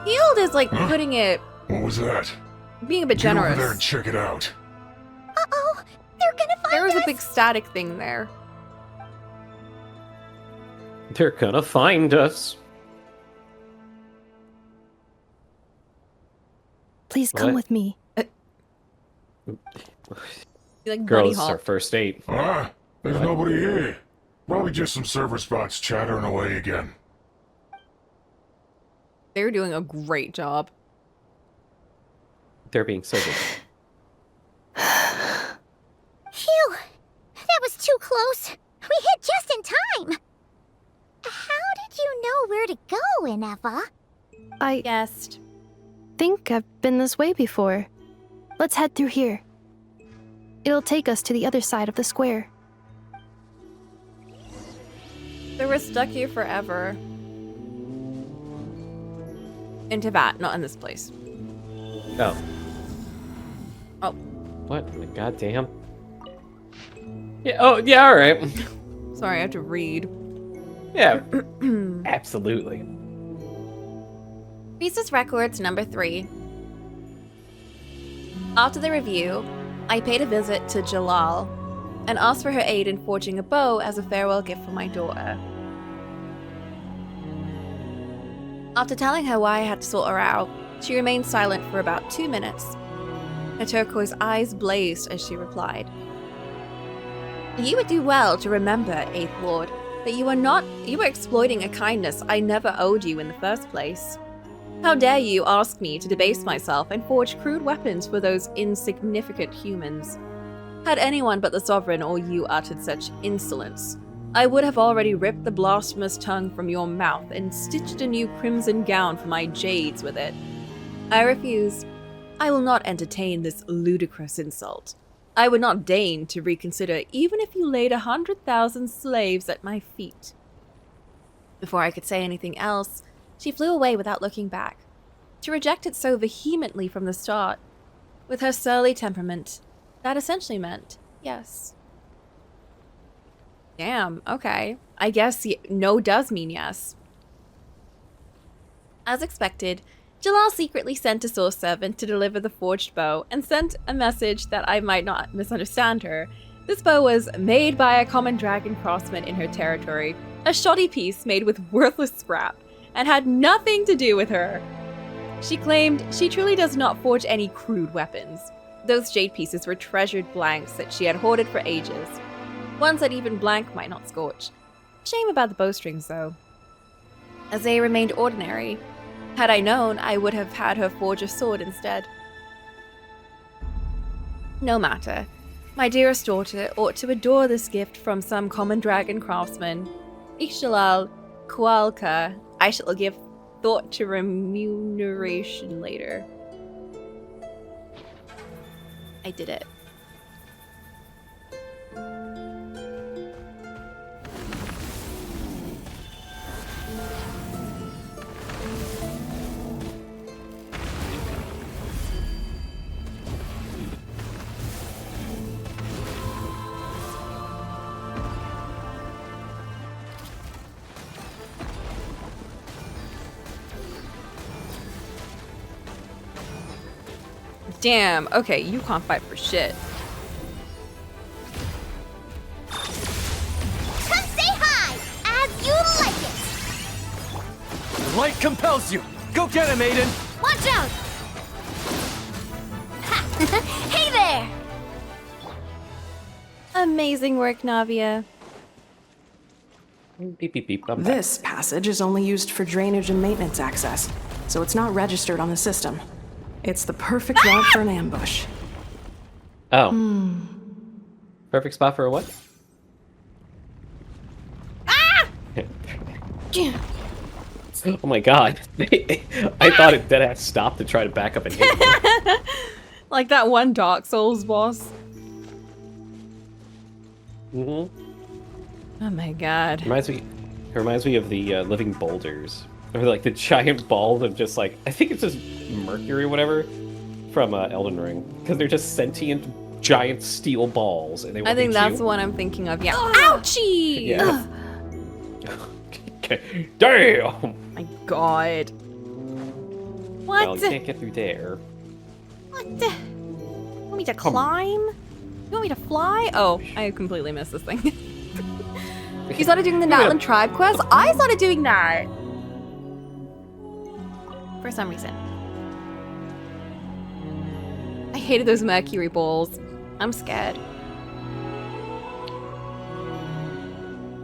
Healed is like putting it, What was that? being a bit Get over generous. there and check it out. Uh-oh, they're gonna find There was us. a big static thing there. They're gonna find us. Please come What? with me. Like Girl, bunny this is our hop. first date. Huh? There's nobody here. Probably just some server spots chattering away again. They were doing a great job. They're being so good. Phew! That was too close. We hit just in time. How did you know where to go, Ineffa? I guessed. Think I've been this way before. Let's head through here. It'll take us to the other side of the square. They were stuck here forever. In Tibet, not in this place. Oh. Oh. What? Goddamn. Yeah. Oh, yeah. All right. Sorry, I have to read. Yeah. Absolutely. Rhesus Records number 3. After the review, I paid a visit to Jalal and asked for her aid in forging a bow as a farewell gift for my daughter. After telling her why I had to sort her out, she remained silent for about 2 minutes. Her turquoise eyes blazed as she replied, "You would do well to remember, 8th Lord, that you were exploiting a kindness I never owed you in the first place. How dare you ask me to debase myself and forge crude weapons for those insignificant humans? Had anyone but the Sovereign or you uttered such insolence, I would have already ripped the blasphemous tongue from your mouth and stitched a new crimson gown for my jades with it. I refuse. I will not entertain this ludicrous insult. I would not deign to reconsider even if you laid 100,000 slaves at my feet." Before I could say anything else, she flew away without looking back. To reject it so vehemently from the start, with her surly temperament, that essentially meant yes. Damn, okay. I guess no does mean yes. As expected, Jalal secretly sent a source servant to deliver the forged bow and sent a message that I might not misunderstand her. This bow was made by a common dragon craftsman in her territory, a shoddy piece made with worthless scrap, and had nothing to do with her. She claimed she truly does not forge any crude weapons. Those jade pieces were treasured blanks that she had hoarded for ages. Ones that even blank might not scorch. Shame about the bowstrings, though, as they remained ordinary. Had I known, I would have had her forge a sword instead. No matter. My dearest daughter ought to adore this gift from some common dragon craftsman. Ixhalal Kualka, I shall give thought to remuneration later. I did it. damn. Okay, you can't fight for shit. Come say hi, as you like it. The light compels you. Go get him, Aiden. Watch out! Hey there! Amazing work, Navia. Beep, beep, beep. I'm back. This passage is only used for drainage and maintenance access, so it's not registered on the system. It's the perfect route for an ambush. Oh. Perfect spot for a what? Oh my god. I thought it deadass stopped to try to back up and hit me. Like that one Dark Souls boss. Oh my god. It reminds me of the living boulders. Or like the giant balls of just like, I think it's just mercury or whatever from Elden Ring. Because they're just sentient giant steel balls. And they I think that's the one I'm thinking of. Yeah. Ouchie! Yeah. Okay. Damn! My god. What? Well, you can't get through there. What? You want me to climb? You want me to fly? Oh, I completely missed this thing. You started doing the Natlan Tribe quest? I started doing that! For some reason. I hated those mercury balls. I'm scared.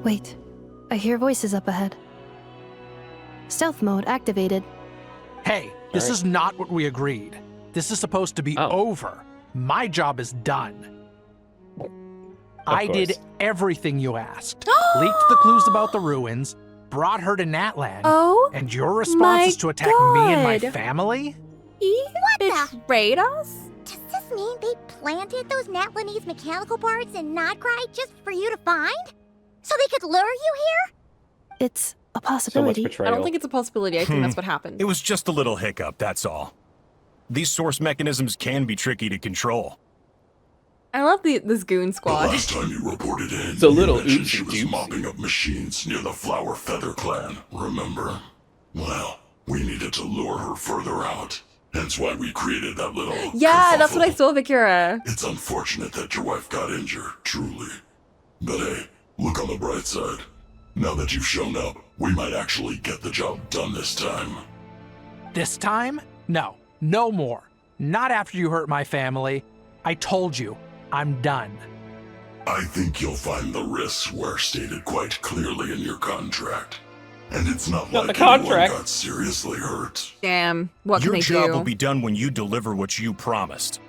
Wait, I hear voices up ahead. Stealth mode activated. Hey, this is not what we agreed. This is supposed to be over. My job is done. I did everything you asked. Leaked the clues about the ruins, brought her to Natlan. Oh, and your response is to attack me and my family? He betrayed us? Does this mean they planted those Natlanese mechanical parts in Notcry just for you to find? So they could lure you here? It's a possibility. I don't think it's a possibility. I think that's what happened. It was just a little hiccup, that's all. These source mechanisms can be tricky to control. I love this goon squad. The last time you reported in, it's a little you mentioned she was mopping up machines near the Flower Feather clan, remember? Well, we needed to lure her further out. Hence why we created that little Yeah, that's what I saw, Vikura. It's unfortunate that your wife got injured, truly. But hey, look on the bright side. Now that you've shown up, we might actually get the job done this time. This time? No. No more. Not after you hurt my family. I told you. I'm done. I think you'll find the risks were stated quite clearly in your contract. And it's not like anyone got seriously hurt. Damn, what can Your they job do? will be done when you deliver what you promised.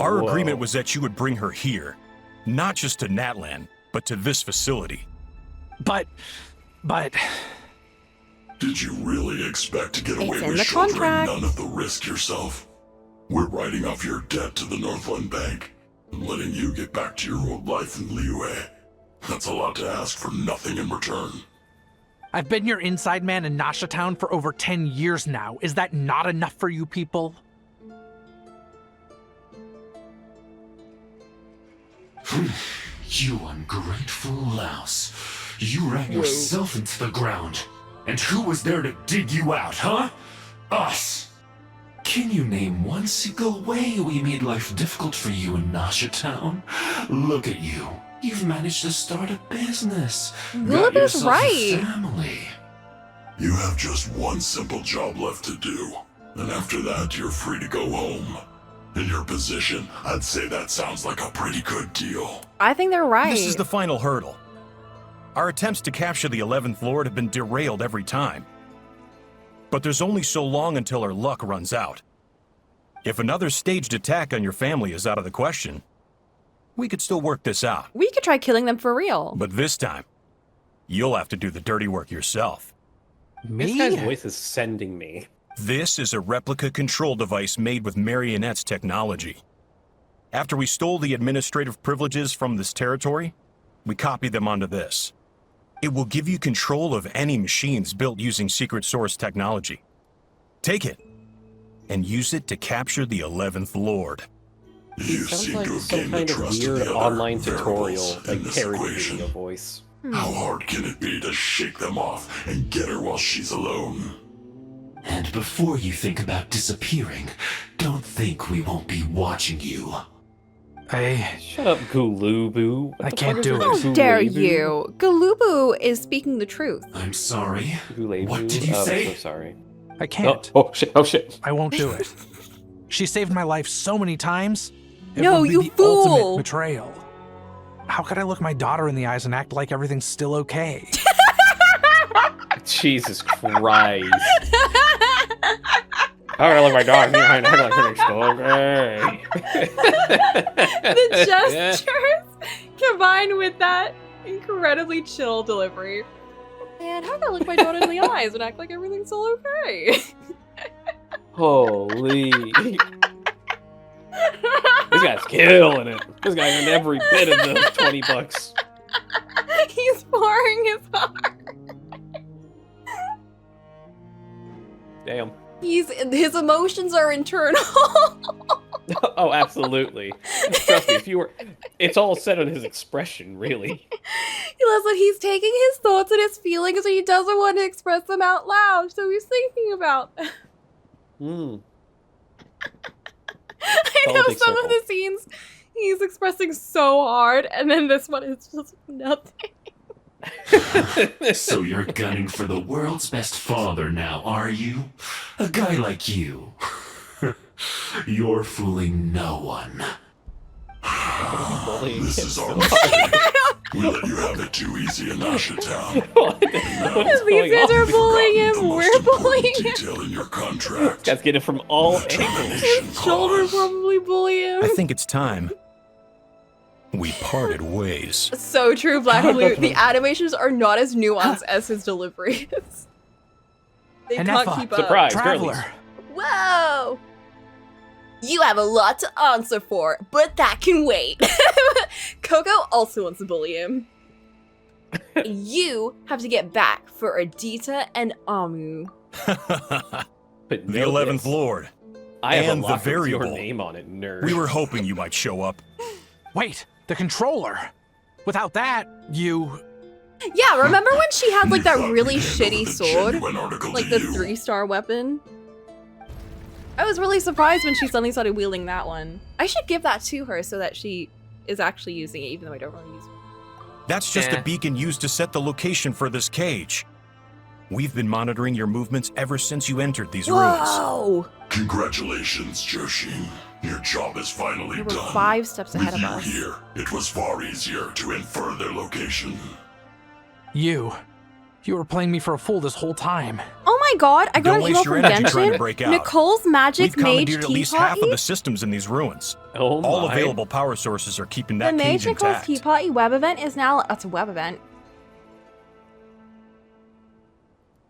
Our agreement was that you would bring her here. Not just to Natlan, but to this facility. But... Did you really expect to get away It's in with the shouldering contract. none of the risk yourself? We're writing off your debt to the Northland Bank and letting you get back to your old life in Liyue. That's a lot to ask for nothing in return. I've been your inside man in Nasha Town for over 10 years now. Is that not enough for you people? You ungrateful louse. You ran yourself into the ground. And who was there to dig you out, huh? Us! Can you name one single way we made life difficult for you in Nasha Town? Look at you. You've managed to start a business. Got Lilibet's yourself right. a family. You have just one simple job left to do. And after that, you're free to go home. In your position, I'd say that sounds like a pretty good deal. I think they're right. This is the final hurdle. Our attempts to capture the 11th Lord have been derailed every time. But there's only so long until our luck runs out. If another staged attack on your family is out of the question, we could still work this out. We could try killing them for real. But this time, you'll have to do the dirty work yourself. This guy's voice is sending me. This is a replica control device made with Marionette's technology. After we stole the administrative privileges from this territory, we copied them onto this. It will give you control of any machines built using secret source technology. Take it, and use it to capture the 11th Lord. You Sounds seem like to have some gained the kind of trust of weird the other online tutorial, variables like in this parody equation. video voice. How hard can it be to shake them off and get her while she's alone? And before you think about disappearing, don't think we won't be watching you. Shut up, Gulubu. I can't do it. How dare you? Galubu is speaking the truth. I'm sorry. Gulubu. What did you say? I'm so sorry. I can't. Oh shit! Oh shit! I won't do it. She saved my life so many times. It No, would be you the fool! ultimate betrayal. How could I look my daughter in the eyes and act like everything's still okay? Jesus Christ! How can I look my dog in the eye and act like everything's still okay? The gestures combined with that incredibly chill delivery. Man, how can I look my daughter in the eyes and act like everything's still okay? Holy! This guy's killing it. This guy earned every bit of those $20. He's pouring his heart. Damn. His emotions are internal. Oh, absolutely. Trust me, it's all set on his expression, really. Listen, he's taking his thoughts and his feelings and he doesn't want to express them out loud, so he's thinking about them. I know some of the scenes he's expressing so hard, and then this one is just nothing. So you're gunning for the world's best father now, are you? A guy like you. You're fooling no one. This is our mistake. We let you have it too easy in Asha Town. These guys are bullying him, we're bullying him. Detail in your contract. Guys get it from all angles. His children probably bully him. I think it's time we parted ways. So true, Black and Blue. The animations are not as nuanced as his delivery is. They can't keep up. Surprise, Traveler. girlies. Whoa! You have a lot to answer for, but that can wait. Coco also wants to bully him. You have to get back for Adita and Amu. But The 11th Lord. I have and a the lock with your variable. name on it, nerd. We were hoping you might show up. Wait, the controller. Without that, you... Yeah, remember when she had like that really shitty sword? Like the 3-star weapon? I was really surprised when she suddenly started wielding that one. I should give that to her so that she is actually using it, even though I don't really use it. That's just a beacon used to set the location for this cage. We've been monitoring your movements ever since you entered these Whoa! Congratulations, Joshin. Your job is finally They were done. 5 steps ahead of With us. you here, it was far easier to infer their location. You were playing me for a fool this whole time. Oh my god, I got Don't an waste email your from energy trying to Genshin. break out. Nicole's magic We've mage commandeered at least half of teapotty. the systems in these ruins. Oh All my. available power sources are keeping The that mage cage Nicole's intact. teapotty web event is now. That's a web event.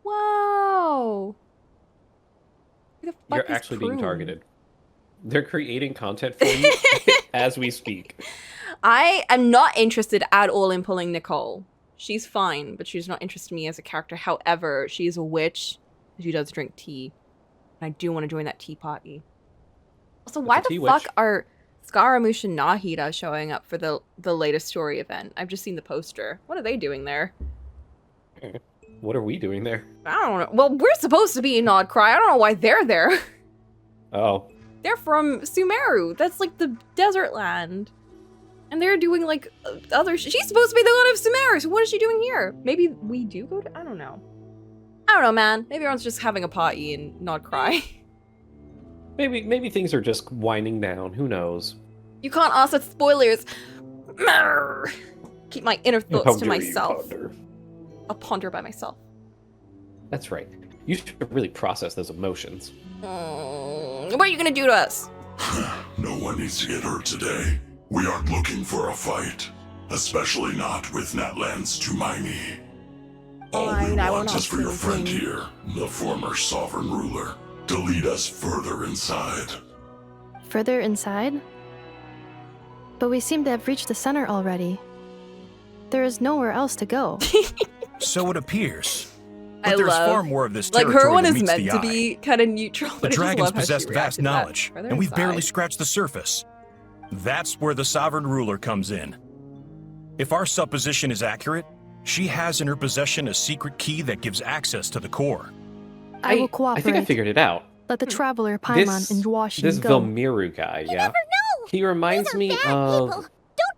Whoa. Who the fuck You're is actually being Prune? targeted. They're creating content for you as we speak. I am not interested at all in pulling Nicole. She's fine, but she's not interested in me as a character. However, she is a witch. She does drink tea. And I do want to join that tea party. Also, why It's a the tea fuck witch. are Scaramouche and Nahida showing up for the latest story event? I've just seen the poster. What are they doing there? What are we doing there? I don't know. Well, we're supposed to be in Nod Cry. I don't know why they're there. Oh. They're from Sumeru. That's like the desert land. And they're doing like other she's supposed to be the god of Sumeru, so what is she doing here? Maybe we do go to I don't know. I don't know, man. Maybe everyone's just having a party and not cry. Maybe things are just winding down. Who knows? You can't ask us spoilers. Marr. Keep my inner How thoughts to dare you, myself. Ponder. I'll ponder by myself. That's right. You should really process those emotions. What are you gonna do to us? No one needs to get hurt today. We aren't looking for a fight. Especially not with Natlan's Tumaini. All we I will want not is for your sing friend sing. here, the former sovereign ruler, to lead us further inside. Further inside? But we seem to have reached the center already. There is nowhere else to go. So it appears. I But there's love- far more of this Like territory her one than is meets meant the to eye. be kind of neutral. The but I just dragons love how she possessed reacted vast to that. knowledge, Further and we've barely inside. scratched the surface. That's where the sovereign ruler comes in. If our supposition is accurate, she has in her possession a secret key that gives access to the core. I will cooperate. I think I figured it out. Let the Traveler, Paimon, and Joachim This go. Vilmiru guy, yeah. He reminds me of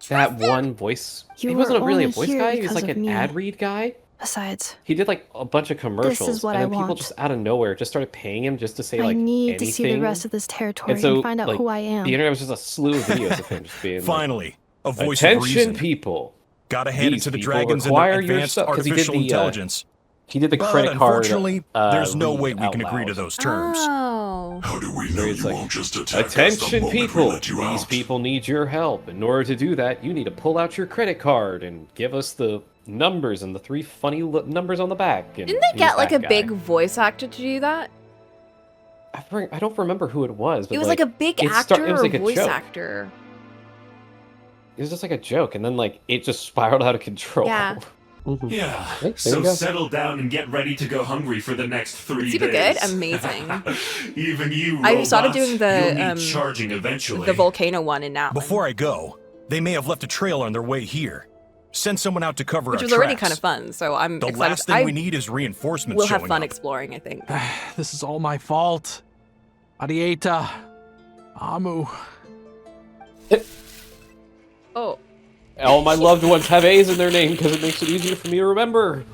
that one voice. He wasn't really a voice guy. He was like an ad read guy. Besides, he did like a bunch of commercials, this is what and then I people want. just out of nowhere just started paying him just to say like I need anything. to see the rest of this territory and find out like, who I am. The internet was just a slew of videos of him just being Finally, like, a voice attention of reason. People. Gotta hand it to the These people dragons and require their your advanced stuff, 'cause artificial intelligence. He did the But credit card. unfortunately, there's no read way we out can agree to loud. those terms. Oh. How do we know you won't just attack us Attention the moment we people! let you These out? people need your help. In order to do that, you need to pull out your credit card and give us the numbers and the 3 funny numbers on the back. And Didn't they he's get like that a guy. big voice actor to do that? I don't remember who it was. But It was like a big actor it was or like a voice joke. actor. It was just like a joke, and then like it just spiraled out of control. Yeah. Yeah. There So you go. settle down and get ready to go hungry for the next 3 Super days. good, amazing. Even you, I started robots, doing you'll need the charging eventually. the volcano one in Natlan, Before I go, they may have left a trail on their way here. Send someone out to cover which our was already tracks. kind of fun. So I'm The excited. last thing I we need is reinforcements will showing have fun up. exploring. I think. This is all my fault. Arieta. Amu. Oh. All my loved ones have A's in their name because it makes it easier for me to remember.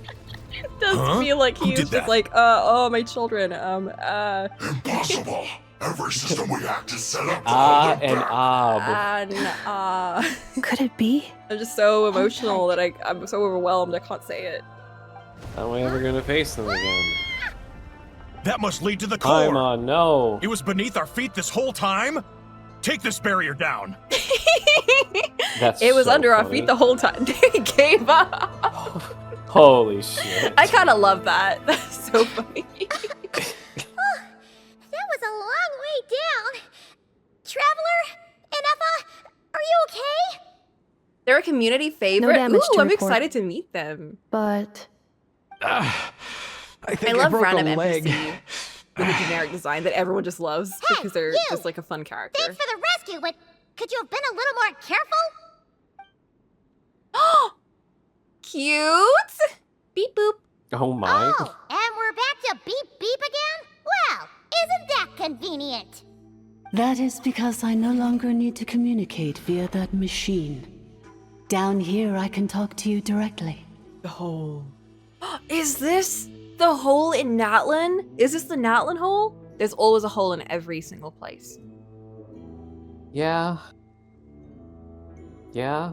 It does Huh? feel like Who he was did just that? like, oh, my children. Impossible. Every system we hacked is set up to Ah hold them and back. ah. Could it be? I'm just so emotional that I'm so overwhelmed I can't say it. How am I ever gonna face them again? That must lead to the core. Paimon, no. It was beneath our feet this whole time? Take this barrier down. That's It was so under our funny. feet the whole time. They gave up. Holy shit. I kind of love that. That's so funny. That was a long way down. Traveler, Inefa, are you okay? They're a community favorite. damage Ooh, to I'm report. excited to meet them. But I think I love broke random a leg. NPC with a generic design that everyone just loves because they're just like a fun character. Thanks for the rescue, but could you have been a little more careful? Cute. Beep boop. Oh my. Oh, and we're back to beep beep again? Well, isn't that convenient? That is because I no longer need to communicate via that machine. Down here, I can talk to you directly. The hole. Is this the hole in Natlan? Is this the Natlan hole? There's always a hole in every single place. Yeah. Yeah.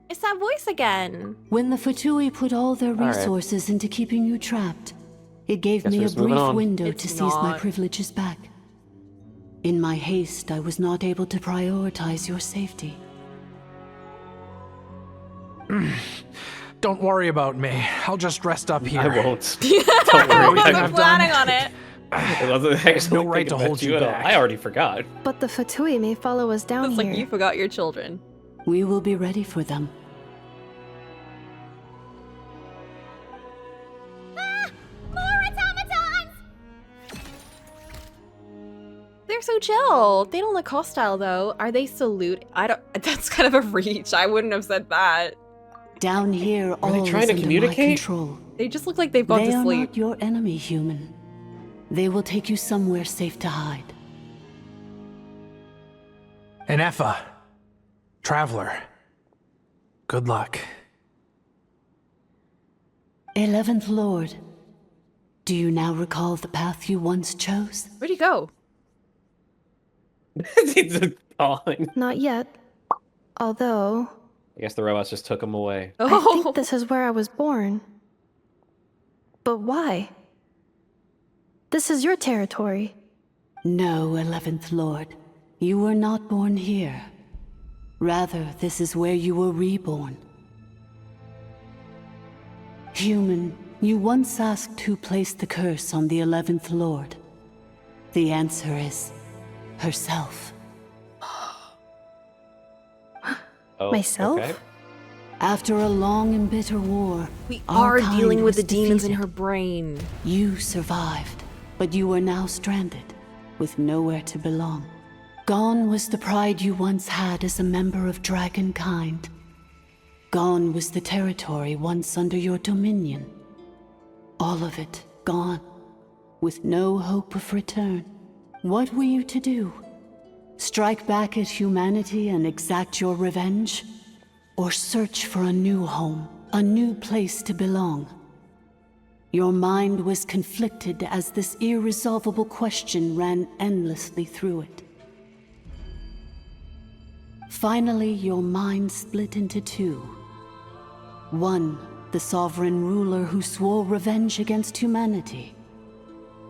It's that voice again. When the Fatui put all their right. resources into keeping you trapped, it gave Guess me we're a just moving brief on. window It's to seize my not. privileges back. In my haste, I was not able to prioritize your safety. Don't worry about me. I'll just rest up here. I won't. Don't worry. Everything I'm I've planning done. on it. It wasn't actually No right to thinking about hold you at all. back. I already forgot. but the Fatui may follow us down It's here. like you forgot your children. We will be ready for them. More automatons! They're so chill. They don't look hostile though. Are they salute? I don't. That's kind of a reach. I wouldn't have said that. Down here, all they trying is to under communicate? my control. They just look like they've gone They to are sleep. not your enemy, human. They will take you somewhere safe to hide. Inefa. Traveler. Good luck. 11th Lord, do you now recall the path you once chose? Where'd he go? He's just calling. Not yet. Although, I guess the robots just took him away. I Oh. think this is where I was born. But why? This is your territory. No, 11th Lord. You were not born here. Rather, this is where you were reborn. Human, you once asked who placed the curse on the 11th Lord. The answer is herself. Oh, Myself? Okay. After a long and bitter war, We our are kind dealing with was the demons in defeated. her brain. You survived, but you are now stranded, with nowhere to belong. Gone was the pride you once had as a member of dragonkind. Gone was the territory once under your dominion. All of it gone. with no hope of return. What were you to do? Strike back at humanity and exact your revenge? Or search for a new home, a new place to belong? Your mind was conflicted as this irresolvable question ran endlessly through it. Finally, your mind split into two. One, the sovereign ruler who swore revenge against humanity.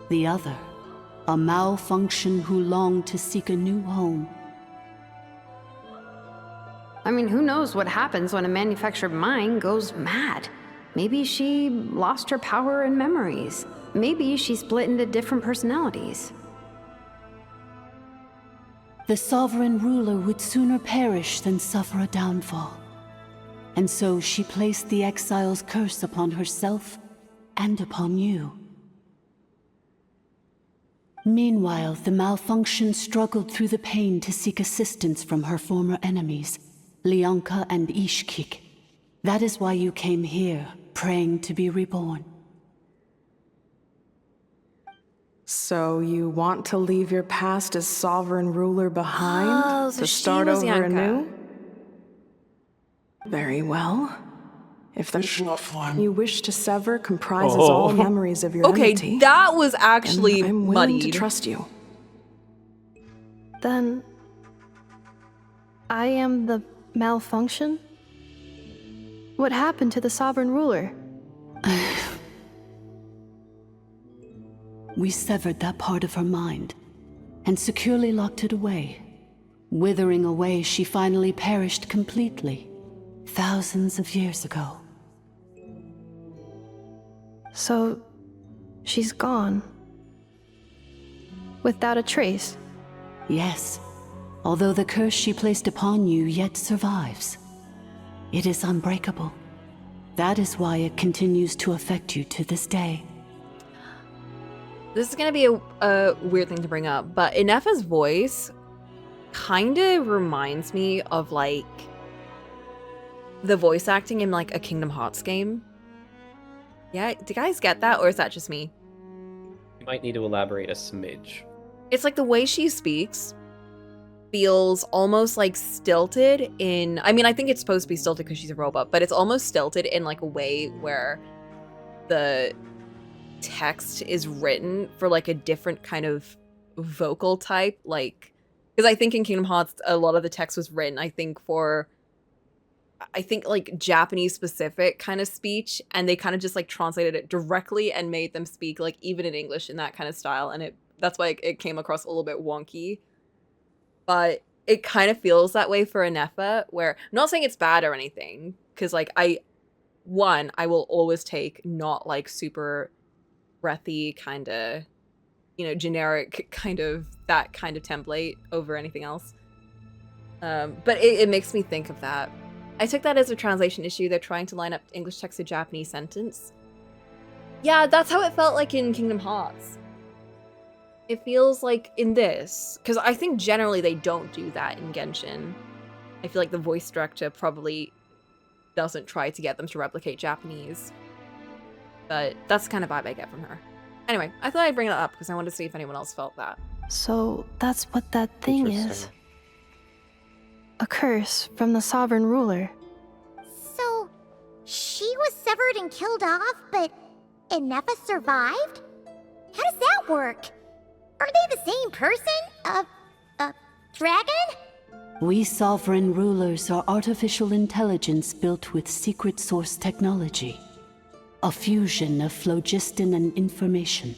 The other, a malfunction who longed to seek a new home. I mean, who knows what happens when a manufactured mind goes mad? Maybe she lost her power and memories. Maybe she split into different personalities. The sovereign ruler would sooner perish than suffer a downfall. And so she placed the exile's curse upon herself and upon you. Meanwhile, the malfunction struggled through the pain to seek assistance from her former enemies, Leonka and Ishkik. That is why you came here, praying to be reborn. So you want to leave your past as sovereign ruler behind to start over anew? Very well. If the one you wish to sever comprises all memories of your entity, okay, that was actually I'm willing muddied. to trust you. Then I am the malfunction? What happened to the sovereign ruler? We severed that part of her mind and securely locked it away. Withering away, she finally perished completely, thousands of years ago. So, she's gone. Without a trace? Yes, although the curse she placed upon you yet survives. It is unbreakable. That is why it continues to affect you to this day. This is gonna be a weird thing to bring up, but Ineffa's voice kind of reminds me of like the voice acting in like a Kingdom Hearts game. Yeah, do you guys get that, or is that just me? You might need to elaborate a smidge. It's like the way she speaks feels almost like stilted in, I mean, I think it's supposed to be stilted because she's a robot, but it's almost stilted in like a way where the text is written for like a different kind of vocal type, like, because I think in Kingdom Hearts a lot of the text was written, I think like Japanese specific kind of speech, and they kind of just like translated it directly and made them speak like even in English in that kind of style, and that's why it came across a little bit wonky. But it kind of feels that way for Ineffa, where I'm not saying it's bad or anything, because like I will always take not like super breathy kind of, generic kind of that kind of template over anything else. But it makes me think of that. I took that as a translation issue. They're trying to line up English text to Japanese sentence. Yeah, that's how it felt like in Kingdom Hearts. It feels like in this, because I think generally they don't do that in Genshin. I feel like the voice director probably doesn't try to get them to replicate Japanese. But that's the kind of vibe I get from her. Anyway, I thought I'd bring it up because I wanted to see if anyone else felt that. So that's what that thing is. A curse from the sovereign ruler. So, she was severed and killed off, but Ineffa survived? How does that work? Are they the same person? Dragon? We sovereign rulers are artificial intelligence built with secret source technology. A fusion of phlogiston and information.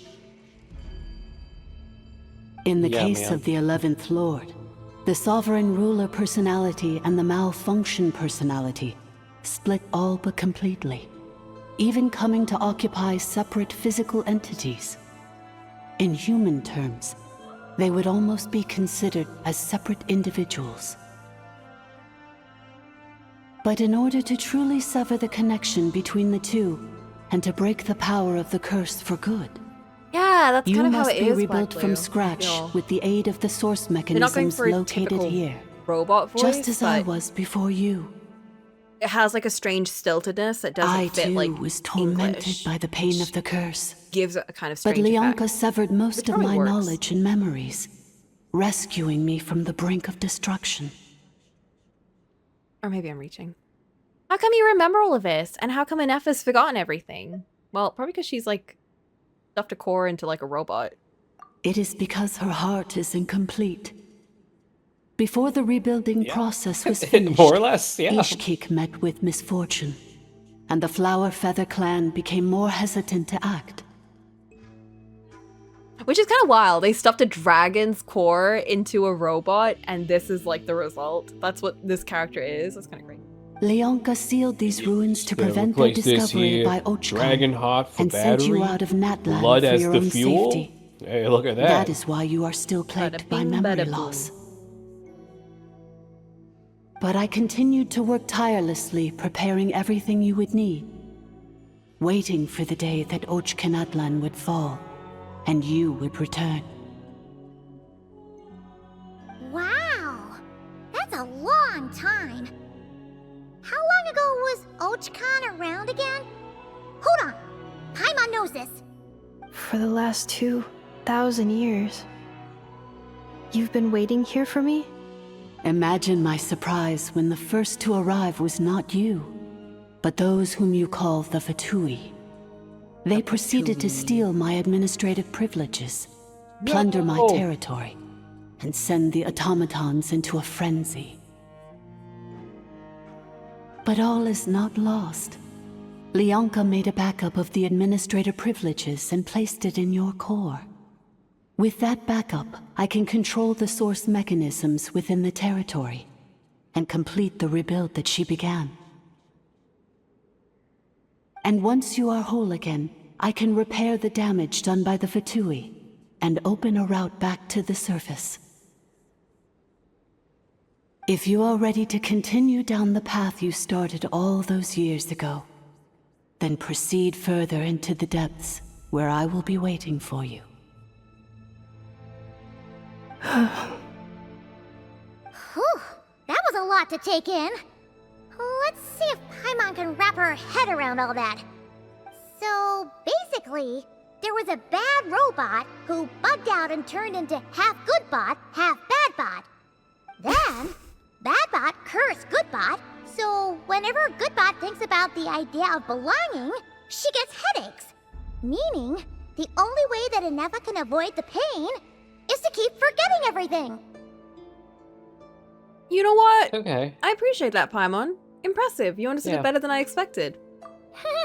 In the case of the 11th Lord, the sovereign ruler personality and the malfunction personality split all but completely, even coming to occupy separate physical entities. In human terms, they would almost be considered as separate individuals. But in order to truly sever the connection between the two, and to break the power of the curse for good, yeah, that's kind of how it is. You must be rebuilt from scratch with the aid of the source mechanisms located here. Robot voice, just as I was before you. It has like a strange stiltedness that doesn't fit like was tormented English. by the pain of the curse. Gives a kind of But strange Leonka effect. severed most Which of probably my works. knowledge and memories, rescuing me from the brink of destruction. Or maybe I'm reaching. How come you remember all of this? And how come Inefa's forgotten everything? Well, probably because she's like stuffed a core into like a robot. It is because her heart is incomplete. Before the rebuilding process was finished, More or less, yeah. Ishkik met with misfortune, and the Flower Feather clan became more hesitant to act. Which is kind of wild. They stuffed a dragon's core into a robot, and this is like the result. That's what this character is. That's kind of great. Leonka sealed these ruins to Yeah, prevent their replace this discovery here by Ochkan dragon heart for and sent you battery, out of Natlan blood for as your the own fuel. safety. Hey, look at that. That is why you are still plagued by bing, memory bada boom. loss. But I continued to work tirelessly, preparing everything you would need, waiting for the day that Ochkanatlan would fall, and you would return. Wow! That's a long time. How long ago was Ochkan around again? Hold on! Paimon knows this. For the last 2,000 years. You've been waiting here for me? Imagine my surprise when the first to arrive was not you, but those whom you call the Fatui. They proceeded to steal my administrative privileges, plunder my territory, and send the automatons into a frenzy. But all is not lost. Leonka made a backup of the administrator privileges and placed it in your core. With that backup, I can control the source mechanisms within the territory and complete the rebuild that she began. And once you are whole again, I can repair the damage done by the Fatui and open a route back to the surface. If you are ready to continue down the path you started all those years ago, then proceed further into the depths where I will be waiting for you. Whew, that was a lot to take in. Let's see if Paimon can wrap her head around all that. So, basically, there was a bad robot who bugged out and turned into half good bot, half bad bot. Then, bad bot cursed good bot, so whenever good bot thinks about the idea of belonging, she gets headaches. Meaning, the only way that Inefa can avoid the pain is to keep forgetting everything. You know what? Okay. I appreciate that, Paimon. Impressive. You understood Yeah. it better than I expected.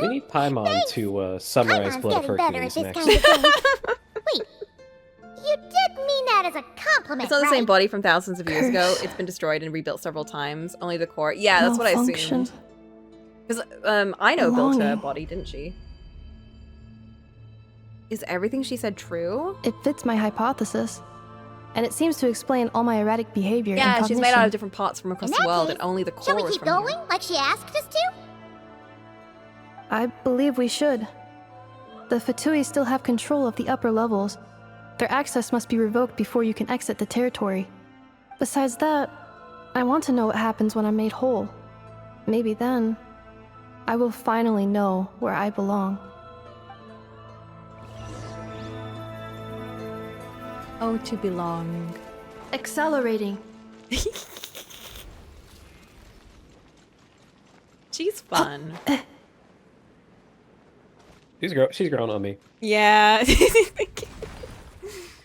We need Paimon to summarize Paimon's Blood of getting better Hercules at next. this kind of thing. Wait, you did mean that as a compliment, It's on the right? same body from thousands of years ago. It's been destroyed and rebuilt several times. Only the core. Yeah, that's what I assumed. Because Aino built a Belonging. body, didn't she? Is everything she said true? It fits my hypothesis. And it seems to explain all my erratic behavior Yeah, and she's made out of different parts from across In the that world, case, and only the core Shall we was keep from going, like she asked us to? I believe we should. The Fatui still have control of the upper levels. Their access must be revoked before you can exit the territory. Besides that, I want to know what happens when I'm made whole. Maybe then, I will finally know where I belong. Oh, to belong. Accelerating. She's fun. She's grown on me. Yeah.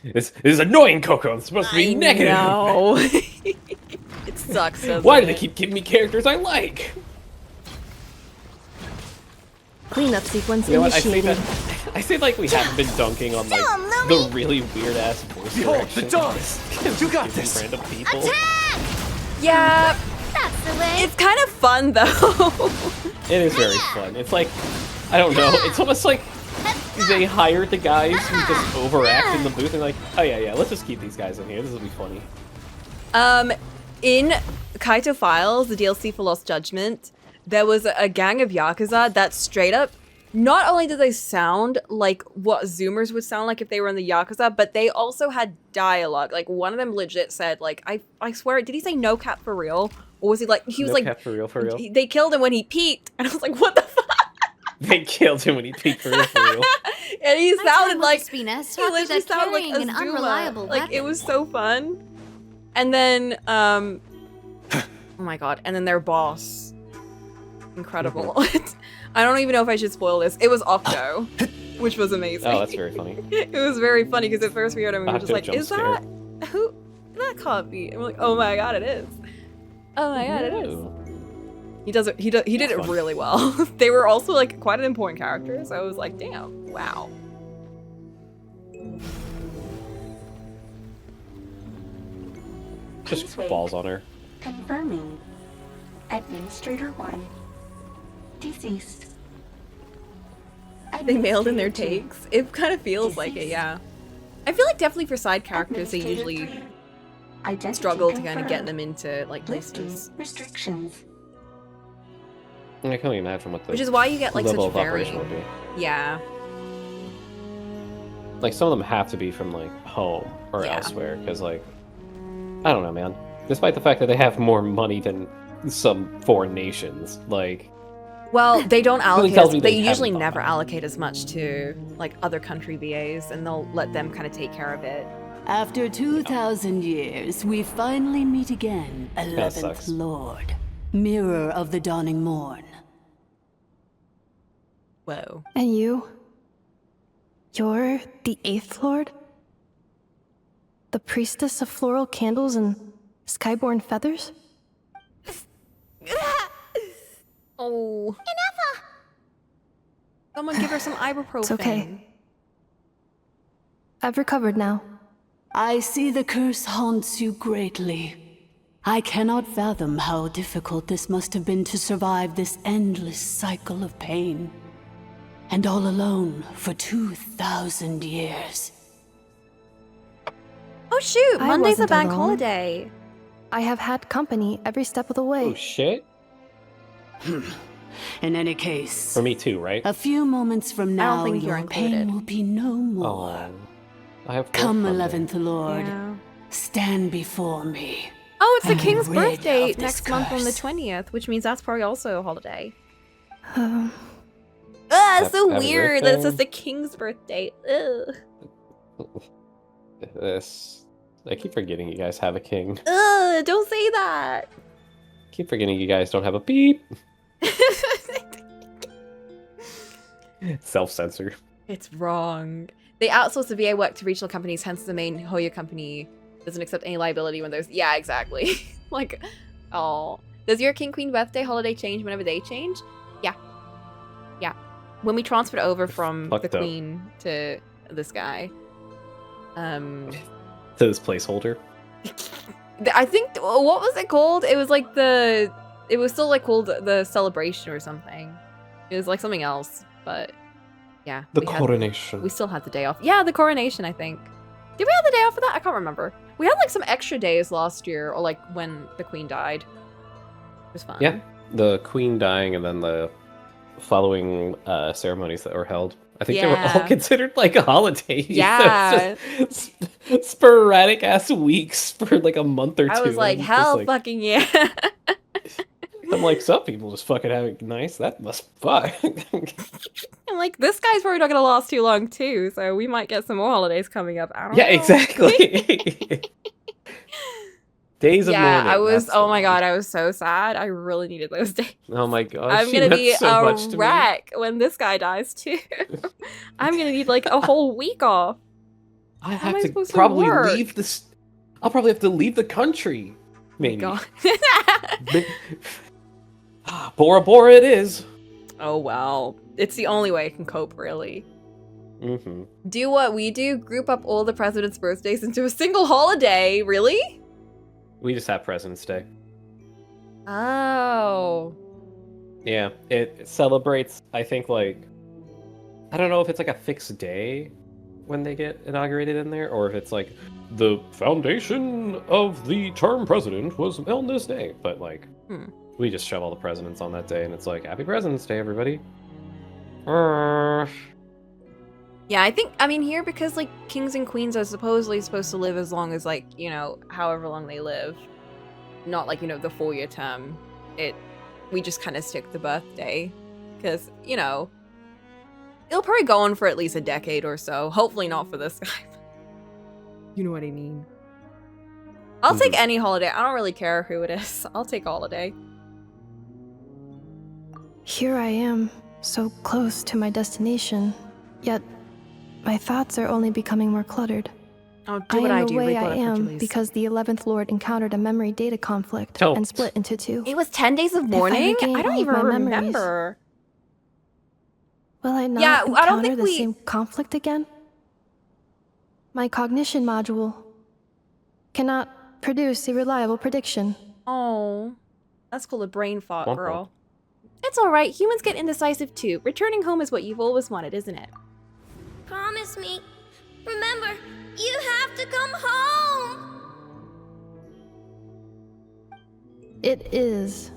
This is annoying, Coco. It's supposed to be negative. No. It sucks. Why do they keep giving me characters I like? Cleanup sequence You know what? initiated. I say like we haven't been dunking on like the really weird ass voice Behold, direction. the dogs! You got this! Random people. Yeah. That's the way. It's kind of fun though. It is very fun. It's like, I don't know. It's almost like they hired the guys who just overact in the booth and like, oh yeah, let's just keep these guys in here. This will be funny. In Kaito Files, the DLC for Lost Judgment, there was a gang of Yakuza that straight up not only did they sound like what Zoomers would sound like if they were in the Yakuza, but they also had dialogue. Like, one of them legit said, like, I swear, did he say no cap for real? Or was he like, he was No like, cap for real, for real. They killed him when he peeked. And I was like, what the fuck? They killed him when he peeked for real, for real. And he sounded like, he literally sounded like a an Zuma. unreliable Like, it was so fun. And then, oh my god, and then their boss. Incredible. I don't even know if I should spoil this. It was Octo, which was amazing. Oh, that's very funny. It was very funny because at first we heard him and we were just like, is scare. that who? That can't be. And we're like, oh my god, it is. Oh my god, it is. He did it really well. They were also like quite an important character, so I was like, damn, wow. Just balls on her. Confirming. Administrator 1. Deceased. They mailed in their takes. It kind of feels like it, yeah. I feel like definitely for side characters, they usually struggle to kind of get them into like places. Restrictions. I can't even imagine what the Which is why you get like level such of very, operation would be. yeah. Like, some of them have to be from, like, home or elsewhere, because, like, I don't know, man. Despite the fact that they have more money than some foreign nations, like... Well, they don't Something allocate, tells me they they usually haven't never allocate as much to, like, other country VAs, and they'll let them kind of take care of it. After 2,000 years, we finally meet again, 11th sucks. Lord, Mirror of the Dawning Morn. Whoa. And you? You're the 8th Lord? The priestess of floral candles and skyborn feathers? Oh. Inefa! Someone give her some ibuprofen. It's okay. I've recovered now. I see the curse haunts you greatly. I cannot fathom how difficult this must have been to survive this endless cycle of pain. And all alone for 2,000 years. Oh shoot, I Monday's a wasn't bank alone. holiday. I have had company every step of the way. Oh, shit. In any case, For me too, right? a few moments from I don't now, think you're your pain included. will be no more. Oh, I have Come, work Monday. 11th Lord, Yeah. stand before me. Oh, it's the I'm king's rid birthday of this next month on the curse. 20th, which means that's probably also a holiday. Happy So weird that it's birthday. just the king's birthday. Ugh. I keep forgetting you guys have a king. Ugh, don't say that. Keep forgetting you guys don't have a beep. Self-censor. It's wrong. They outsource the VA work to regional companies, hence the main Hoya company doesn't accept any liability when there's... Yeah, exactly. Like, oh. Does your king queen birthday holiday change whenever they change? Yeah. Yeah. When we transferred over from Fucked the up. queen to this guy. To this placeholder. I think, what was it called? It was like the... It was still like called the celebration or something. It was like something else, but... Yeah. The we coronation. We still had the day off. Yeah, the coronation, I think. Did we have the day off for that? I can't remember. We had like some extra days last year, or like when the queen died. It was fun. Yeah, the queen dying and then the following ceremonies that were held. I think they were all Yeah. considered like a holiday. Yeah. It's just sporadic ass weeks for like a month or two. I was like, and it's hell just, fucking yeah. I'm like, some people just fucking have it nice. That must fuck. I'm like, this guy's probably not gonna last too long too, so we might get some more holidays coming up. I don't Yeah, know. exactly. Days of Yeah, mourning. I was. that's Oh the my one. god, I was so sad. I really needed those days. Oh my god. I'm she gonna meant be so much to a me. wreck when this guy dies too. I'm gonna need like a whole week off. I How am have to supposed probably work? leave this. I'll probably have to leave the country. Maybe. God. Bora Bora it is. Oh well, it's the only way I can cope, really. Mm-hmm. Do what we do, group up all the president's birthdays into a single holiday, really? We just have President's Day. Oh. Yeah, it celebrates, I think, like... I don't know if it's like a fixed day when they get inaugurated in there, or if it's like, the foundation of the term president was on this day. But, like, we just shove all the presidents on that day, and it's like, Happy President's Day, everybody. Yeah, I mean, here, because, like, kings and queens are supposedly supposed to live as long as, like, you know, however long they live. Not, like, you know, the 4-year term. We just kind of stick the birthday. Because, you know, it'll probably go on for at least a decade or so. Hopefully not for this guy. You know what I mean. I'll take any holiday. I don't really care who it is. I'll take a holiday. Here I am, so close to my destination, yet my thoughts are only becoming more cluttered. Oh, do what I do. The way Read I blood am opportunities. because the 11th Lord encountered a memory data conflict Oh. and split into two. It was 10 days of If mourning? regain I don't all of even my memories, remember. will I not Yeah, encounter I don't think the we- same conflict again? My cognition module cannot produce a reliable prediction. Oh, that's called a brain fart, Womp girl. It's alright. Humans get indecisive too. Returning home is what you've always wanted, isn't it? Promise me. Remember, you have to come home. It is.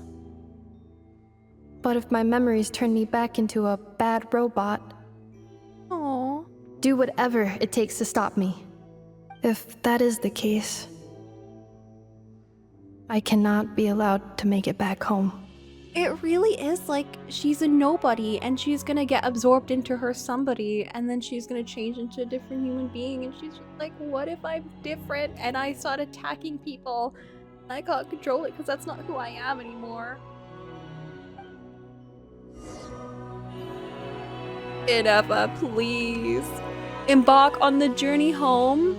But if my memories turn me back into a bad robot, Aww. do whatever it takes to stop me. If that is the case, I cannot be allowed to make it back home. It really is like she's a nobody and she's gonna get absorbed into her somebody and then she's gonna change into a different human being and she's just like, what if I'm different and I start attacking people? I can't control it because that's not who I am anymore. Ineffa, please. Embark on the journey home.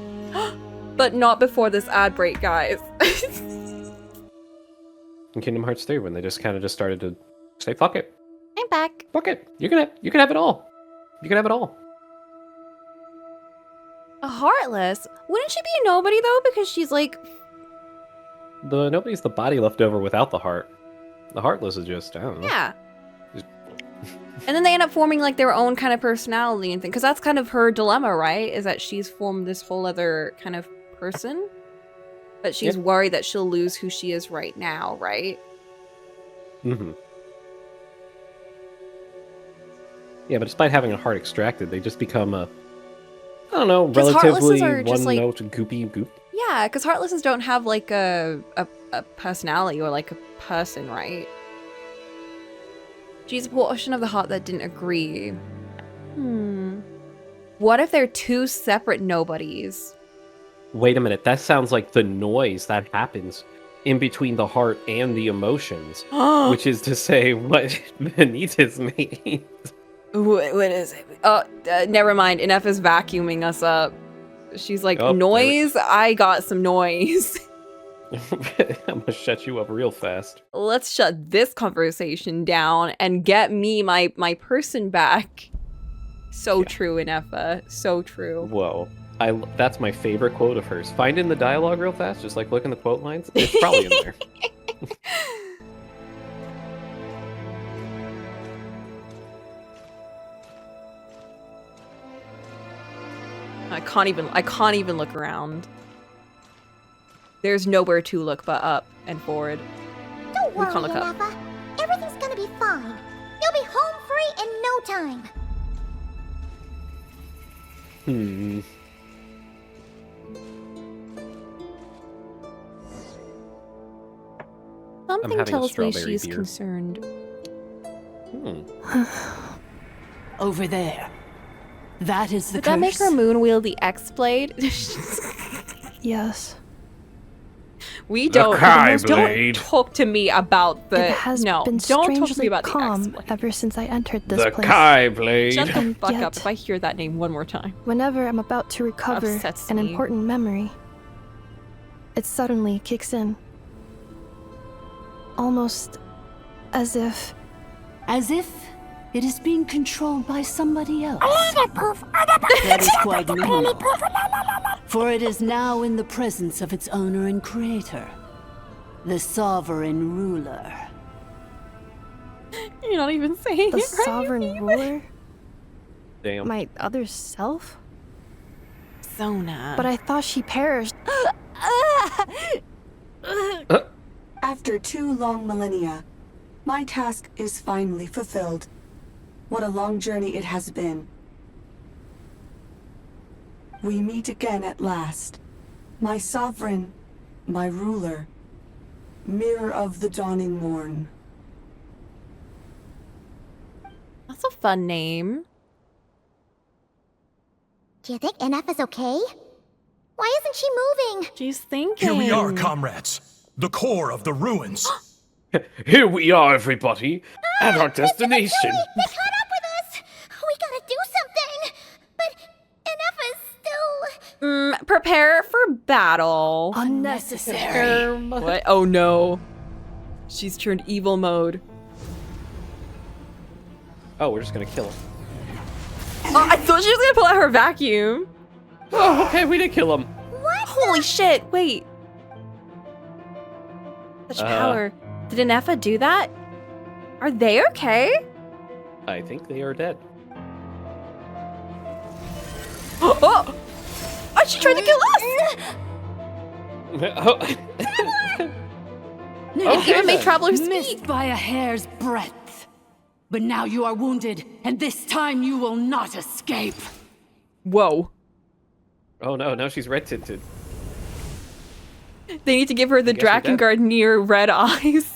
But not before this ad break, guys. In Kingdom Hearts 3, when they just kind of just started to say, fuck it. I'm back. Fuck it. You can have it all. You can have it all. A Heartless? Wouldn't she be a nobody though? Because she's like... Nobody's the body left over without the heart. The Heartless is just, I don't know. Yeah. And then they end up forming like their own kind of personality and thing. Because that's kind of her dilemma, right? Is that she's formed this whole other kind of person. But she's worried that she'll lose who she is right now, right? Mm-hmm. Yeah, but despite having a heart extracted, they just become a, I don't know, relatively one-note goopy goop. Yeah, because Heartlesses don't have like a personality or like a person, right? She's a portion of the heart that didn't agree. What if they're two separate nobodies? Wait a minute, that sounds like the noise that happens in between the heart and the emotions. Which is to say, what Benitez means. What is it? Oh, never mind. Inef is vacuuming us up. She's like, noise? I got some noise. I'm gonna shut you up real fast. Let's shut this conversation down and get me my person back. So true, Ineffa. So true. Whoa. That's my favorite quote of hers. Find in the dialogue real fast, just like look in the quote lines. It's probably in there. I can't even look around. There's nowhere to look but up and forward. Don't worry, can't look up. Ineffa. Everything's gonna be fine. You'll be home free in no time. Something having a tells me strawberry she's beer. concerned. Over there. That is the Did that make curse. her moon wield the X blade? Yes. We The don't. Kai Don't blade. talk to me about the. It has no, been don't talk to me strangely about the X calm blade. ever since I entered this The place. Kai blade. Shut the And fuck up yet- if I hear that name one more time. Whenever I'm about to recover Upsets an me. important memory, it suddenly kicks in. Almost as if... As if it is being controlled by somebody else. That is quite normal. For it is now in the presence of its owner and creator, the sovereign ruler. You're not even saying The it right. sovereign ruler? Damn. My other self? Sona. But I thought she perished. After 2 long millennia, my task is finally fulfilled. What a long journey it has been. We meet again at last. My sovereign, my ruler, mirror of the dawning morn. That's a fun name. Do you think NF is okay? Why isn't she moving? She's thinking. Here we are, comrades. The core of the ruins. Here we are, everybody, at our destination. They caught up with us! We gotta do something! But NF is still... Prepare for battle. Unnecessary. What? Oh no. She's turned evil mode. Oh, we're just gonna kill him. Oh, I thought she was gonna pull out her vacuum. Oh, okay, we did kill him. What? Holy shit, wait. Such power. Did Inefa do that? Are they okay? I think they are dead. Oh! Oh, she tried to kill us! It even made Traveler speak. Missed by a hair's breadth. But now you are wounded, and this time you will not escape. Whoa. Oh no, now she's red tinted. They need to give her the Drakengard near red eyes.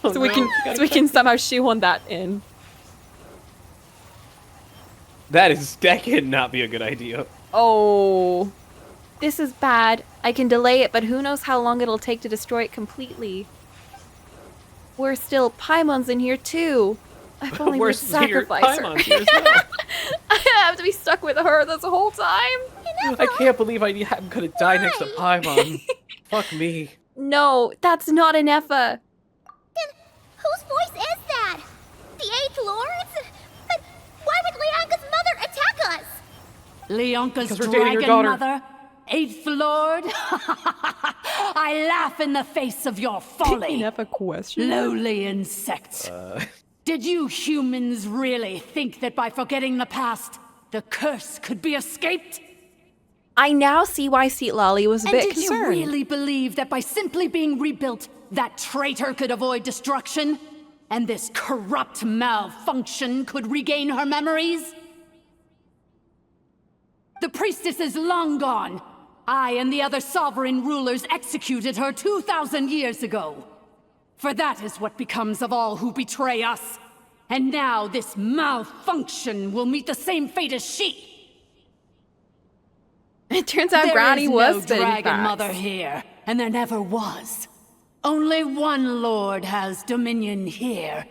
Oh, so we can somehow shoehorn that in. That cannot be a good idea. Oh. This is bad. I can delay it, but who knows how long it'll take to destroy it completely. We're still Paimons in here too. If only we'd sacrifice her. I have to be stuck with her this whole time. I can't believe I'm gonna die next to Paimon. Fuck me. No, that's not Inefa. Then whose voice is that? The Eighth Lord's? But why would Leanka's mother attack us? Leonka's dragon mother? Eighth Lord? I laugh in the face of your folly. Inefa question. Lowly insects. Did you humans really think that by forgetting the past, the curse could be escaped? I now see why Seat Lolly was a bit concerned. concerned. Did you really believe that by simply being rebuilt, that traitor could avoid destruction? And this corrupt malfunction could regain her memories? The priestess is long gone. I and the other sovereign rulers executed her 2,000 years ago. For that is what becomes of all who betray us. And now this malfunction will meet the same fate as she. It turns out Granny was no dragon mother here, and there never was. Only one lord has dominion here,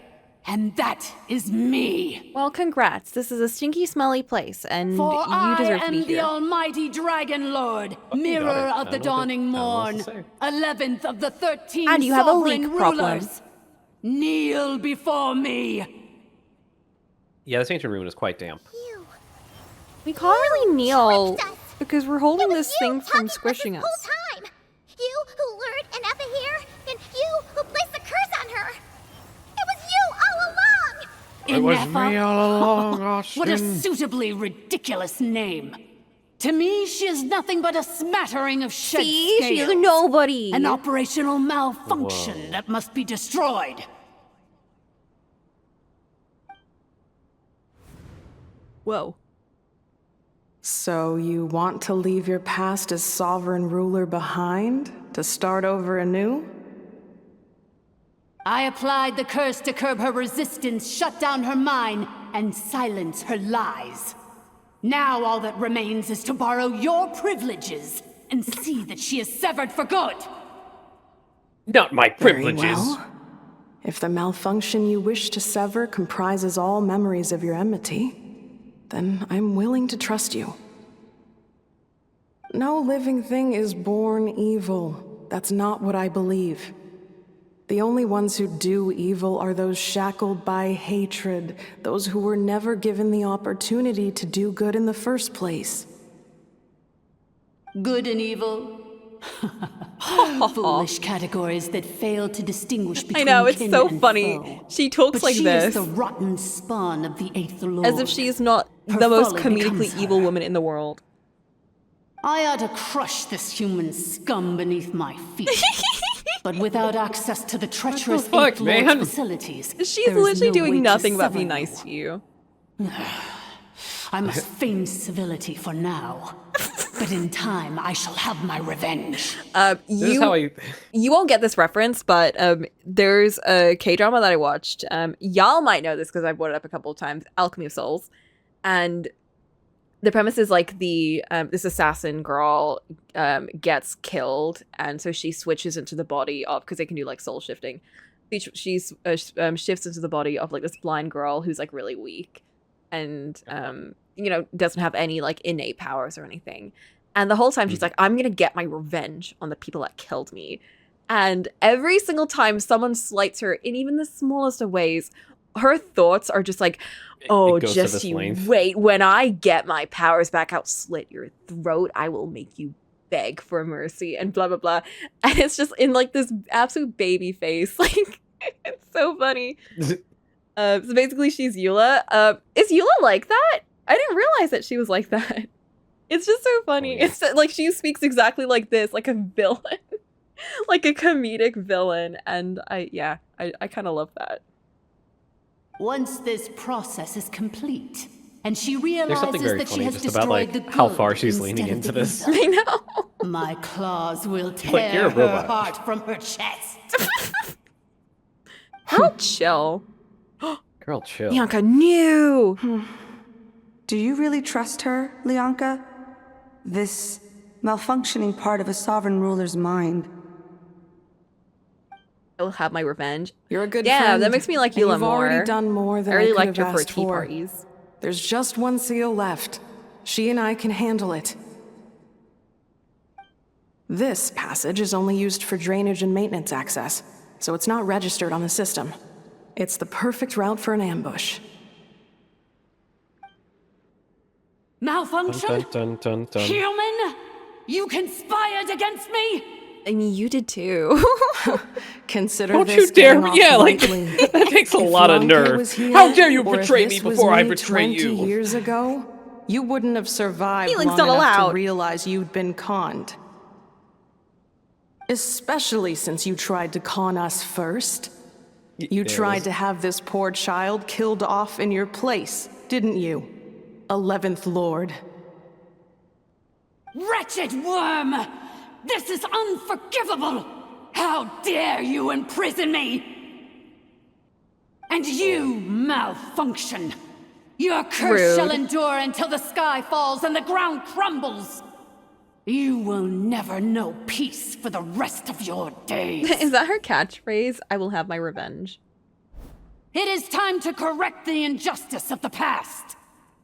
and that is me. Well, congrats. This is a stinky, smelly place, and For you deserve I to be am the here. almighty dragon lord, mirror of the dawning morn, 11th of the 13 And you have a sovereign leak problem. rulers. Kneel before me. Yeah, this ancient ruin is quite damp. We can't really kneel because we're holding this thing from squishing us. Time. You who lured Inefa here, and you who placed the curse on her. It was you all along. It was me all along, What a Austin. suitably ridiculous name. To me, she is nothing but a smattering of shed See? scales. She's a nobody. An operational malfunction that must be destroyed. Whoa. So you want to leave your past as sovereign ruler behind? To start over anew? I applied the curse to curb her resistance, shut down her mind, and silence her lies. Now all that remains is to borrow your privileges and see that she is severed for good. Not my Very privileges. well. If the malfunction you wish to sever comprises all memories of your enmity, then I'm willing to trust you. No living thing is born evil. That's not what I believe. The only ones who do evil are those shackled by hatred, those who were never given the opportunity to do good in the first place. Good and evil? Foolish categories that fail to distinguish between I know, it's kin so and funny. foe. She talks But like she this. is the rotten spawn of the Eighth Lord. As if she is not Her the most folly comedically becomes evil her. woman in the world. I ought to crush this human scum beneath my feet. But without access to the treacherous fuck, 8th Lord's man? facilities, She's there is literally no doing way to nothing but sever be you. nice to you. I must feign civility for now. But in time, I shall have my revenge. This is how I... You won't get this reference, but there's a K-drama that I watched. Y'all might know this because I've brought it up a couple of times, Alchemy of Souls. And the premise is like this assassin girl gets killed, and so she switches into the body of, because they can do like soul shifting. She shifts into the body of like this blind girl who's like really weak, and you know, doesn't have any like innate powers or anything. And the whole time she's like, I'm gonna get my revenge on the people that killed me. And every single time someone slights her in even the smallest of ways, her thoughts are just like, oh, just you wait. When I get my powers back, I'll slit your throat. I will make you beg for mercy and blah, blah, blah. And it's just in like this absolute baby face. Like, it's so funny. So basically she's Eula. Is Eula like that? I didn't realize that she was like that. It's just so funny. Oh, yeah. It's like she speaks exactly like this, like a villain. Like a comedic villain. And I kind of love that. Once this process is complete, and she There's realizes something very that she funny has just about destroyed like the how good far she's leaning instead of into the this. evil. I know. My claws will Like, tear you're a her robot. heart from her chest. Girl, chill. Girl, chill. Lianka knew. Do you really trust her, Lianka? This malfunctioning part of a sovereign ruler's mind. I will have my revenge. You're a good yeah, friend. that makes me like and Eula you've more. already done more than I really could liked have her for asked tea for. parties. There's just one seal left. She and I can handle it. This passage is only used for drainage and maintenance access, so it's not registered on the system. It's the perfect route for an ambush. Malfunction? Dun, dun, dun, dun. Human? You conspired against me? I mean, you did too. Consider Don't this you dare! getting off Yeah, like lightly. that takes a If lot of Lanka nerve. was here, How dare you or if betray this me was before I me betray 20 you? years ago, you wouldn't have survived Feelings long not enough allowed. to realize you'd been conned. Especially since you tried to con us first. You tried to have this poor child killed off in your place, didn't you? 11th Lord. Wretched worm! This is unforgivable! How dare you imprison me! And you, malfunction! Your curse Rude. shall endure until the sky falls and the ground crumbles! You will never know peace for the rest of your days. Is that her catchphrase? I will have my revenge. It is time to correct the injustice of the past.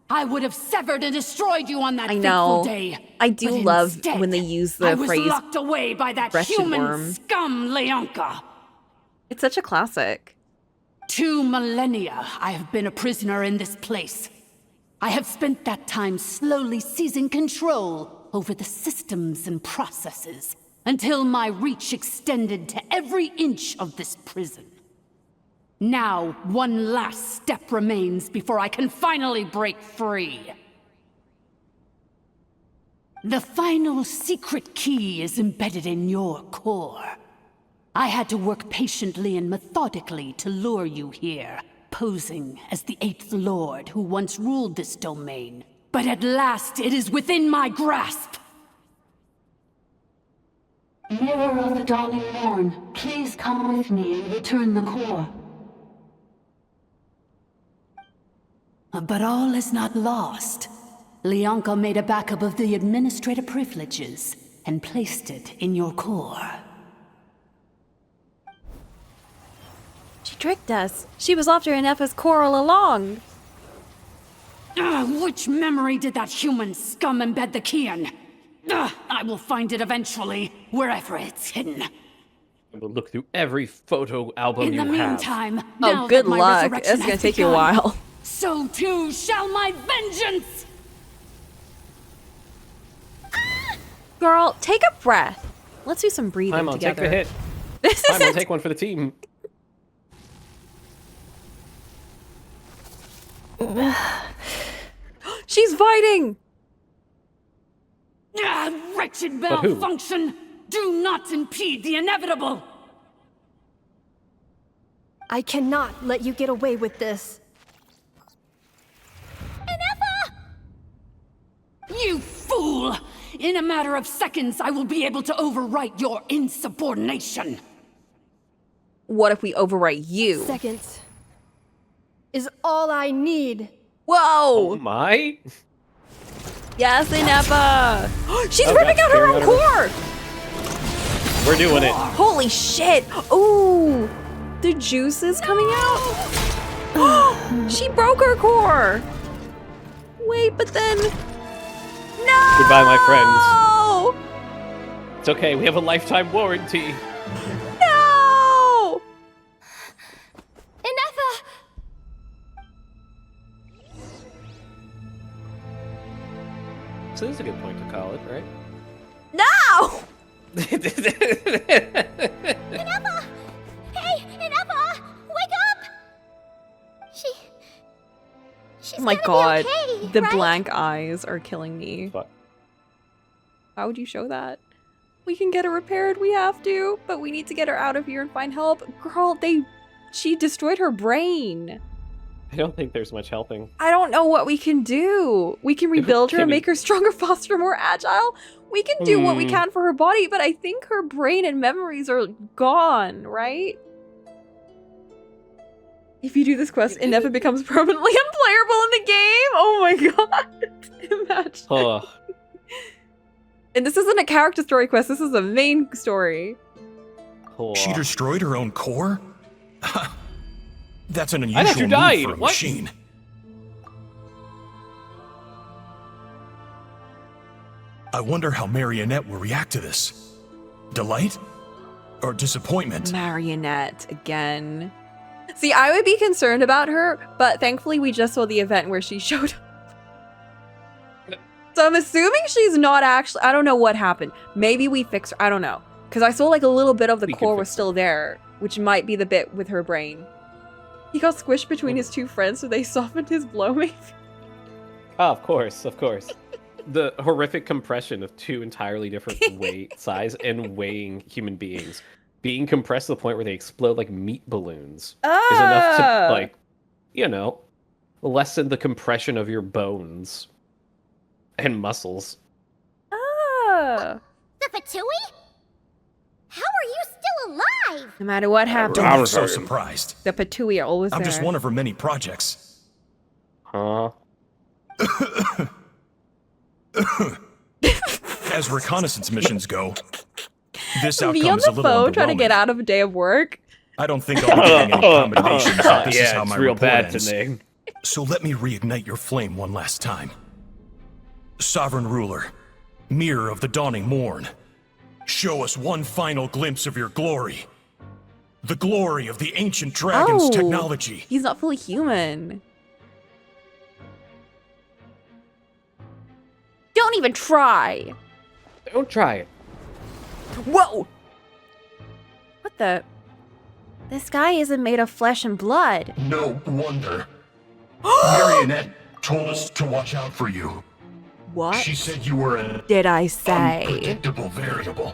I would have severed and destroyed you on that I fateful know. day. I do but love instead, when they use I the was phrase locked away by that wretched human worm. scum, Lianka. It's such a classic. 2 millennia I have been a prisoner in this place. I have spent that time slowly seizing control over the systems and processes until my reach extended to every inch of this prison. Now, one last step remains before I can finally break free. The final secret key is embedded in your core. I had to work patiently and methodically to lure you here, posing as the 8th Lord who once ruled this domain. But at last, it is within my grasp! Mirror of the Dawning Morn, please come with me and return the core. But all is not lost. Lianka made a backup of the administrative privileges and placed it in your core. She tricked us. She was after Inefa's core all along. Which memory did that human scum embed the key in? I will find it eventually, wherever it's hidden. I will look through every photo album In you the have. meantime, Oh, now good that my luck. resurrection It's gonna has take you a begun, while. so too shall my vengeance! Girl, take a breath. Let's do some breathing Paimon, take together. the hit. This is Paimon, take one for the team. She's fighting! Wretched But who? malfunction! Do not impede the inevitable! I cannot let you get away with this. You fool! In a matter of seconds, I will be able to overwrite your insubordination. What if we overwrite you? Seconds is all I need. Whoa! Oh my! Yes, Inepa! She's Oh, ripping God, out her tearing own out her- core! We're doing it. Holy shit! Ooh! The juice is coming out? She broke her core! Wait, but then... No! Goodbye, my friends. It's okay, we have a lifetime warranty. No! Inefa! So this is a good point to call it, right? No! Inefa! Hey, Inefa! Wake up! She's Oh my gonna god, be okay, the right? blank eyes are killing me. How would you show that? We can get her repaired, we have to, but we need to get her out of here and find help. Girl, she destroyed her brain. I don't think there's much helping. I don't know what we can do. We can rebuild her Can and we- make her stronger, faster, more agile. We can do what we Hmm. can for her body, but I think her brain and memories are gone, right? If you do this quest, Inefa becomes permanently unplayable in the game. Oh my god. Imagine. Ugh. And this isn't a character story quest, this is a main story. She destroyed her own core? That's an I thought unusual you move died. for a What? machine. I wonder how Marionette will react to this. Delight? Or disappointment? Marionette again. See, I would be concerned about her, but thankfully we just saw the event where she showed up. So I'm assuming she's not actually, I don't know what happened. Maybe we fixed her, I don't know. Because I saw like a little bit of the core was still there, which might be the bit with her brain. He got squished between his two friends so they softened his blow. Oh, of course, of course. The horrific compression of two entirely different weight, size, and weighing human beings being compressed to the point where they explode like meat balloons is enough to, like, you know, lessen the compression of your bones and muscles. The Fatui? How are you still alive? No matter what happens. Don't look so surprised. The Patui are always I'm there. just one of her many projects. Huh? As reconnaissance missions go, this Be outcome on is a the little phone trying to underwhelming. get out of a day of work. I don't think I'll be getting any commendations that this is Yeah, how it's my real report bad ends. today. So let me reignite your flame one last time. Sovereign Ruler, Mirror of the Dawning Morn, show us one final glimpse of your glory. The glory of the ancient dragon's technology. He's not fully human. Don't even try. Don't try it. Whoa! What the? This guy isn't made of flesh and blood. No wonder. Marionette told us to watch out for you. What? She said you were an Did I say? unpredictable variable.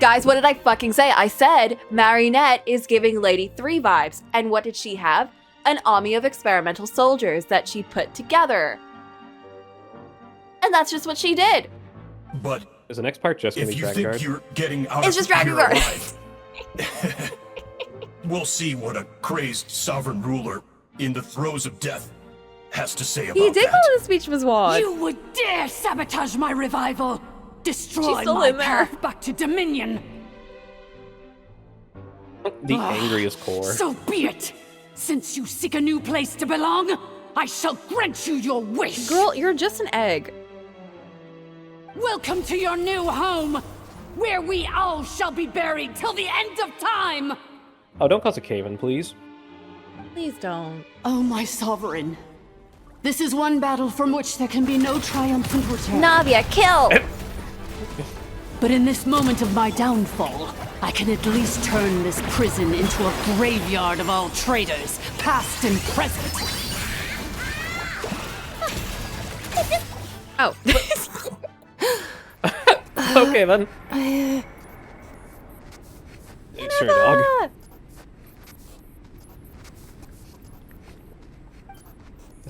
Guys, what did I fucking say? I said Marionette is giving Lady 3 vibes. And what did she have? An army of experimental soldiers that she put together. And that's just what she did. But is the next part just gonna if be you Dragon think Guard? you're getting out It's of just Dragon here Guard. alive, we'll see what a crazed sovereign ruler in the throes of death has to say about He did that. call his speech was wad. You would dare sabotage my revival! Destroy She's still my in there. path back to Dominion! The angriest core. So be it! Since you seek a new place to belong, I shall grant you your wish! Girl, you're just an egg. Welcome to your new home, where we all shall be buried till the end of time! Oh, don't cause a cave-in, please. Please don't. Oh, my sovereign. This is one battle from which there can be no triumphant return. Navia, kill! But in this moment of my downfall, I can at least turn this prison into a graveyard of all traitors, past and present. Oh. Okay, then. Sure, dog.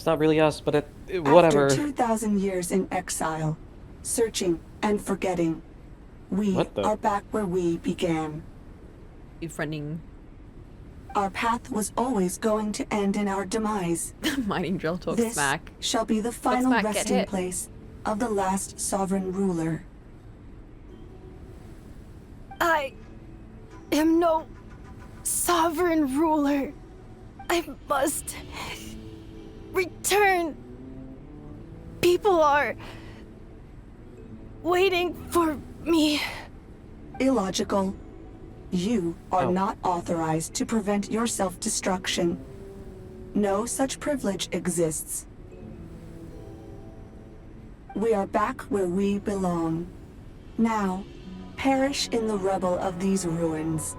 It's not really us, but whatever. After 2,000 years in exile, searching and forgetting, we are back where we began. Befriending. Our path was always going to end in our demise. Mining drill talk This smack. shall be the final smack, get resting hit. place of the last sovereign ruler. I am no sovereign ruler. I must return. People are waiting for me. Illogical. You are not authorized to prevent your self-destruction. No such privilege exists. We are back where we belong. Now, perish in the rubble of these ruins.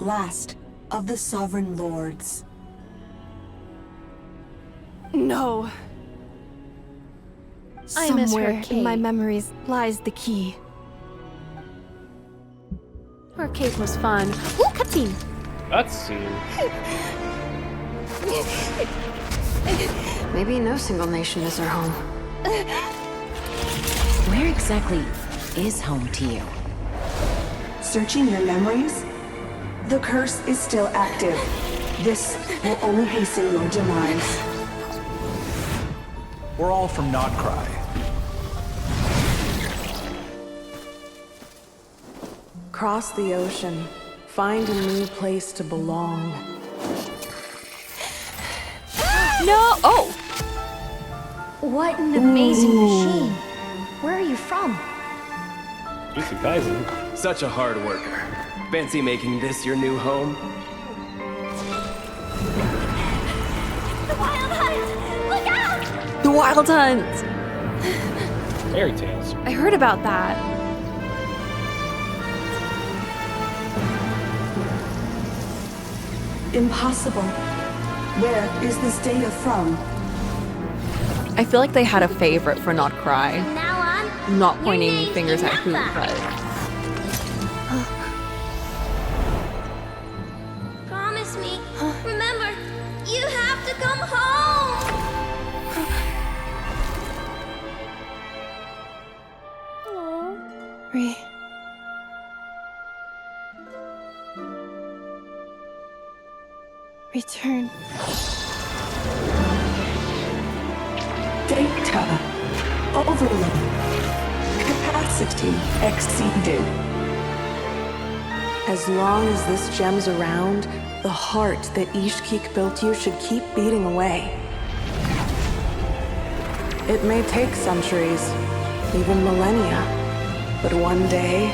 Last of the sovereign lords. No. I miss her, Somewhere in my Kate. memories lies the key. Our cake was fun. Ooh, cutscene! Cutscene. Maybe no single nation is our home. Where exactly is home to you? Searching your memories? The curse is still active. This will only hasten your demise. We're all from Notcry. Cross the ocean. Find a new place to belong. No! Oh! What an amazing machine. Where are you from? Jutsu Kaisen. Such a hard worker. Fancy making this your new home? The Wild Hunt! Look out! The Wild Hunt! Fairy tales. I heard about that. Impossible. Where is this data from? I feel like they had a favorite for Not Cry. Now on. I'm not pointing fingers at who, but... Promise me. Remember, you have to come home. Return. Data. Overload. Capacity exceeded. As long as this gem's around, the heart that Ishkik built you should keep beating away. It may take centuries, even millennia, but one day,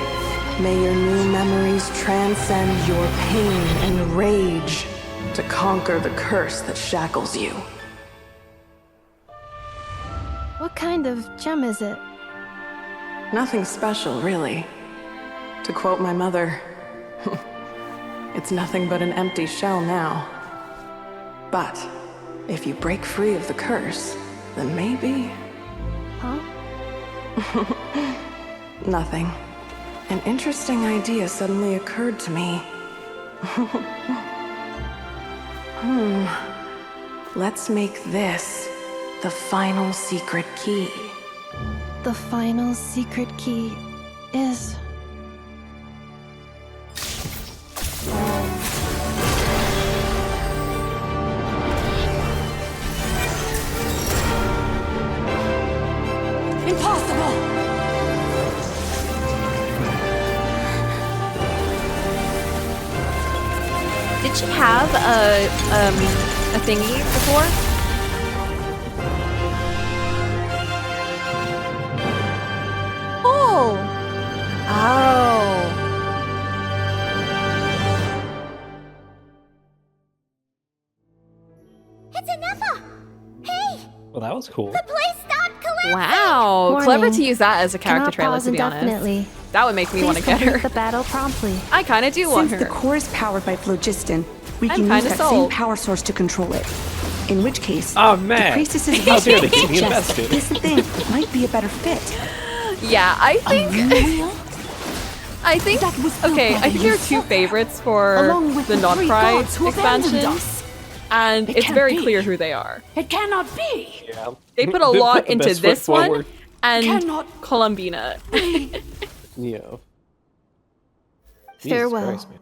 may your new memories transcend your pain and rage to conquer the curse that shackles you. What kind of gem is it? Nothing special, really. To quote my mother, it's nothing but an empty shell now. But if you break free of the curse, then maybe... Huh? Nothing. An interesting idea suddenly occurred to me. Let's make this the final secret key. The final secret key is... Impossible! Did she have a thingy before? Oh! Oh. It's Anefa! Hey! Well, that was cool. The place stopped collapsing! Wow, Warning. clever to use that as a character Cannot trailer, pause to be honest. indefinitely. That would make me want to Please get her. complete the battle promptly. I kind of do want Since her. the core is powered by phlogiston, we I'm can use kinda that sold. same power source to control it. In which case, Oh, the man. priestesses How of dare they Ishkik keep me chest invested. this thing might be a better fit. Yeah, I think... I think... Okay, I think there are two favorites for Along with the the Not three Pride gods who abandoned expansion. us. And it's very clear who they are. It cannot be. Yeah. They put a lot into this one and Cannot. Columbina. Yeah. Farewell. Christ, man.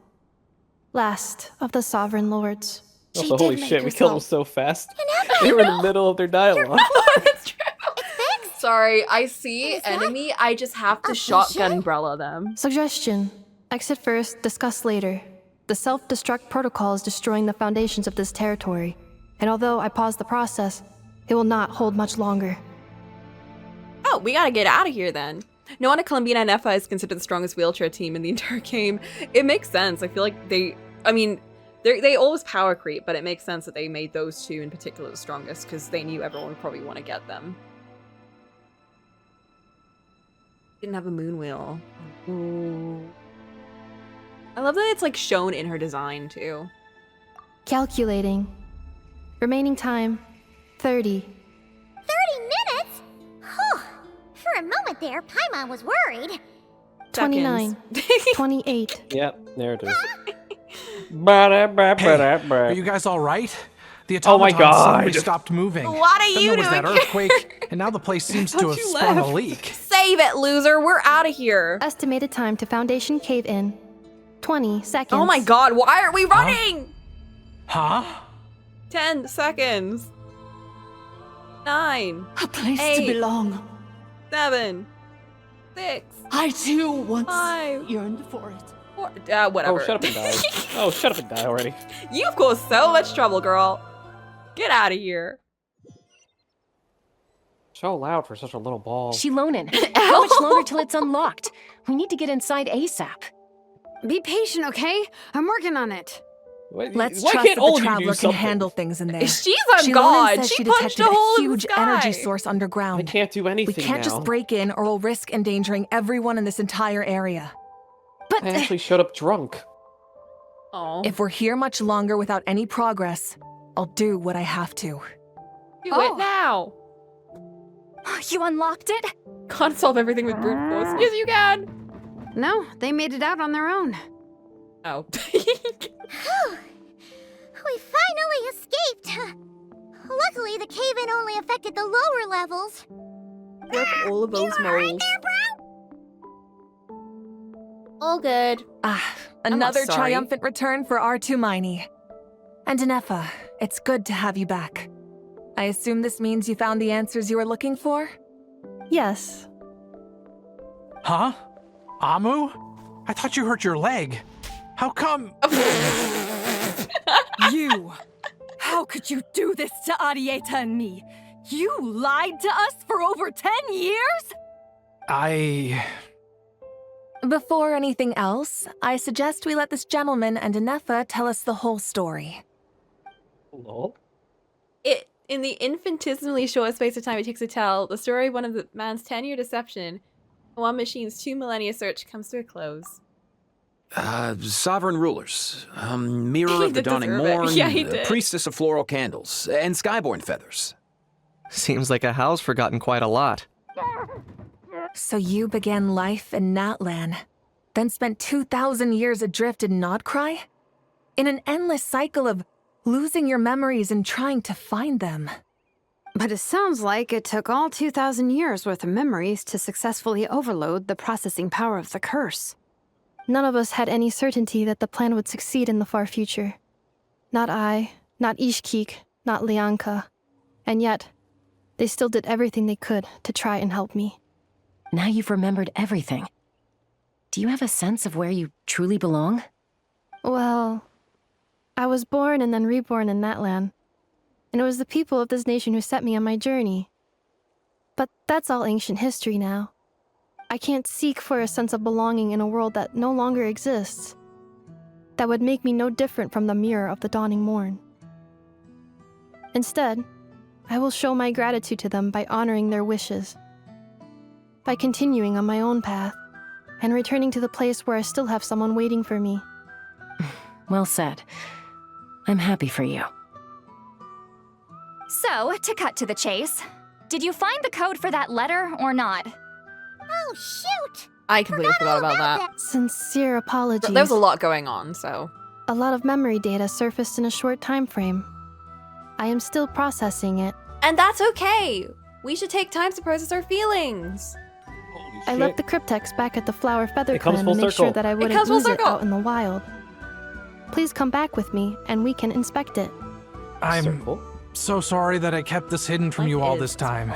Last of the Sovereign Lords. Also, holy shit, we killed them so fast. They were in the middle of their dialogue. Sorry, I see enemy. I just have to shotgun umbrella them. Suggestion. Exit first, discuss later. The self-destruct protocol is destroying the foundations of this territory. And although I paused the process, it will not hold much longer. Oh, we gotta get out of here then. No one at Columbina and Effa is considered the strongest wheelchair team in the entire game. It makes sense. I feel like they always power creep, but it makes sense that they made those two in particular the strongest because they knew everyone would probably want to get them. Didn't have a moon wheel. Ooh. I love that it's like shown in her design too. Calculating. Remaining time, 30. 30 minutes? Whew. For a moment there, Paimon was worried. 29. 28. Yep, there it is. Hey, are you guys all right? The Oh my automaton God. suddenly stopped moving. What are Then you there was doing? that earthquake, and now the place seems to have sprung a leak. Save it, loser. We're out of here. Estimated time to Foundation cave-in, 20 seconds. Oh my god, why are we running? Huh? 10 seconds. 9. A place 8, to belong. 7. 6. I too once 5. yearned for it. 4. Whatever. Oh, shut up and die. Oh, shut up and die already. You've caused so much trouble, girl. Get out of here. So loud for such a little ball. Shilonen, how much longer till it's unlocked? We need to get inside ASAP. Be patient, okay? I'm working on it. Let's why trust can't that all the of you do Traveler can something? handle things in there. She's a Shilonen god. says She she punched detected a hole a in the huge sky. energy source underground. I can't do anything We can't now. just break in or we'll risk endangering everyone in this entire area. But I actually showed up drunk. Oh. If we're here much longer without any progress, I'll do what I have to. Do it now. You unlocked it? Can't solve everything with brute force. Yes, you can. No, they made it out on their own. Oh. Whew. We finally escaped. Luckily, the cave-in only affected the lower levels. Rip all of those moles. All good. Another sorry. triumphant return for R2 Miney. And Anefa, it's good to have you back. I assume this means you found the answers you were looking for? Yes. Huh? Amu? I thought you hurt your leg. How come? You! How could you do this to Arieta and me? You lied to us for over 10 years? Before anything else, I suggest we let this gentleman and Anefa tell us the whole story. Lol. In the infinitesimally short space of time it takes to tell the story of one of the man's 10-year deception, one machine's 2 millennia search comes to a close. Sovereign rulers, mirror of the did dawning deserve it. morn, Yeah, he did. priestess of floral candles, and skyborn feathers. Seems like a howl's forgotten quite a lot. So you began life in Natlan, then spent 2,000 years adrift in Nodcry? In an endless cycle of losing your memories and trying to find them. But it sounds like it took all 2,000 years worth of memories to successfully overload the processing power of the curse. None of us had any certainty that the plan would succeed in the far future. Not I, not Ishkik, not Lianka. And yet, they still did everything they could to try and help me. Now you've remembered everything. Do you have a sense of where you truly belong? Well, I was born and then reborn in Natlan. And it was the people of this nation who set me on my journey. But that's all ancient history now. I can't seek for a sense of belonging in a world that no longer exists. That would make me no different from the mirror of the dawning morn. Instead, I will show my gratitude to them by honoring their wishes. By continuing on my own path, and returning to the place where I still have someone waiting for me. Well said. I'm happy for you. So, to cut to the chase, did you find the code for that letter or not? Oh, shoot! I completely forgot about that. Sincere apologies. There was a lot going on, so. A lot of memory data surfaced in a short time frame. I am still processing it. And that's okay. We should take time to process our feelings. I left the cryptex back at the Flower Feather It comes Clan full to make circle. sure that I It wouldn't comes full lose it circle. out in the wild. Please come back with me, and we can inspect it. I'm so sorry that I kept this hidden from you all this time.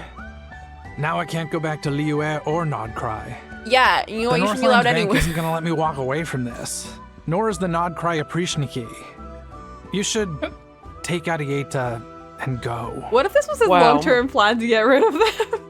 Now I can't go back to Liyue or Nodcry. Yeah, you know what? The You should be allowed Northlands Bank anyway. isn't gonna let me walk away from this. Nor is the Nodcry Aprishniki. You should take Arieta and go. What if this was his Wow. long-term plan to get rid of them?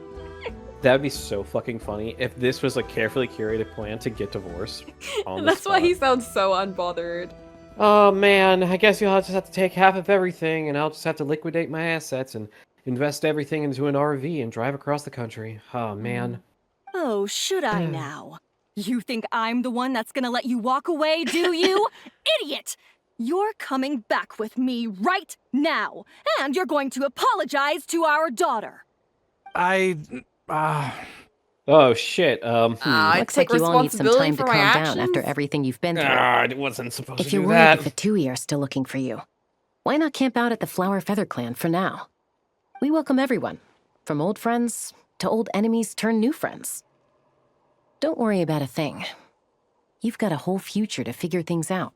That would be so fucking funny if this was a carefully curated plan to get divorced. On And the that's why spot. he sounds so unbothered. Oh man, I guess you'll just have to take half of everything, and I'll just have to liquidate my assets and invest everything into an RV and drive across the country. Oh man. Oh, should I now? You think I'm the one that's gonna let you walk away, do you? Idiot! You're coming back with me right now, and you're going to apologize to our daughter. Oh shit. Looks like you all need some time to calm down after everything you've been through. I wasn't supposed If to you're do worried that. the Fatui are still looking for you, why not camp out at the Flower Feather Clan for now? We welcome everyone, from old friends to old enemies turned new friends. Don't worry about a thing. You've got a whole future to figure things out.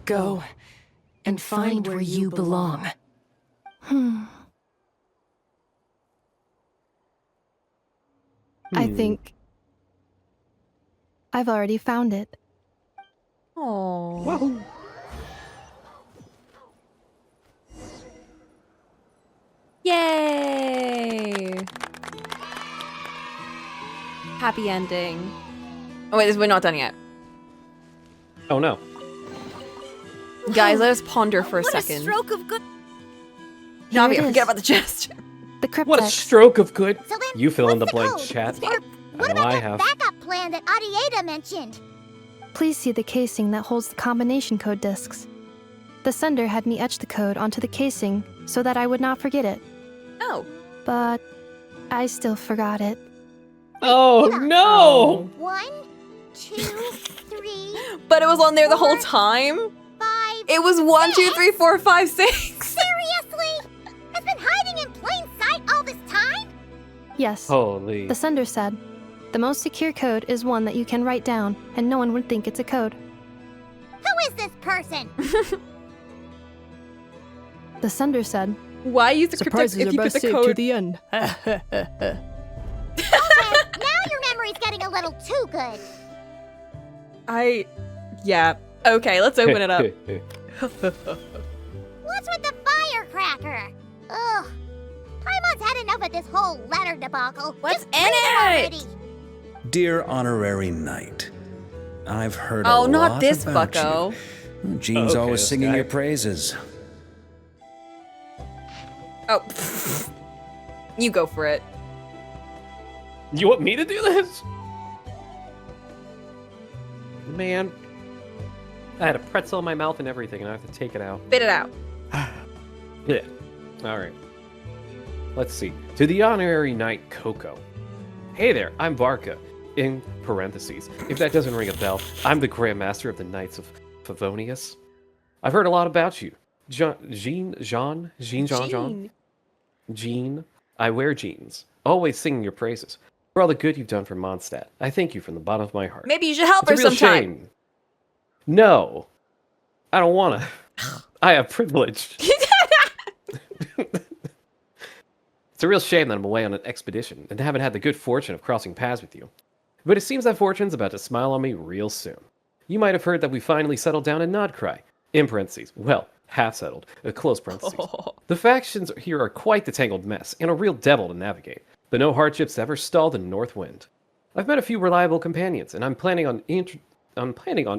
Go and find where you belong. I think I've already found it. Oh. Yay! Happy ending. Oh wait, we're not done yet. Oh no. Guys, let us ponder for a What second. a stroke of good. Navi, Here it forget is. about the chest. The cryptex. What a stroke of good. So then, You fill in the what's blank, code? chat. Or what I know about I that have. backup plan that Arieta mentioned? Please see the casing that holds the combination code discs. The sender had me etch the code onto the casing so that I would not forget it. Oh. But I still forgot it. Oh no! 1, 2, 3. But it was on there the whole time? 5. It was 1, 2, 3, 4, 5, 6. Seriously? It's been hiding in plain sight all this time? Yes. Holy. The sender said, the most secure code is one that you can write down, and no one would think it's a code. Who is this person? The sender said, Why use the cryptex if you get the code? the end. Okay, now your memory's getting a little too good. Yeah. Okay, let's open it up. What's with the firecracker? Ugh. Paimon's had enough of this whole letter debacle. What's Just in read it? already. Dear Honorary Knight, I've heard a Oh, lot not this about bucko. you. Jean's Okay, always this singing guy. your praises. Oh. You go for it. You want me to do this? Man. I had a pretzel in my mouth and everything, and I have to take it out. Spit it out. Yeah. Alright. Let's see. To the honorary knight Coco. Hey there, I'm Varka. In parentheses. If that doesn't ring a bell, I'm the Grand Master of the Knights of Favonius. I've heard a lot about you. Jean. I wear jeans. Always singing your praises. For all the good you've done for Mondstadt. I thank you from the bottom of my heart. Maybe you should help It's her a real sometime. shame. No. I don't want to. I have privilege. It's a real shame that I'm away on an expedition and haven't had the good fortune of crossing paths with you. But it seems that fortune's about to smile on me real soon. You might have heard that we finally settled down in Nodcry. In parentheses. Well, half settled. Close parentheses. The factions here are quite the tangled mess and a real devil to navigate. But no hardships ever stall the North Wind. I've met a few reliable companions, and I'm planning on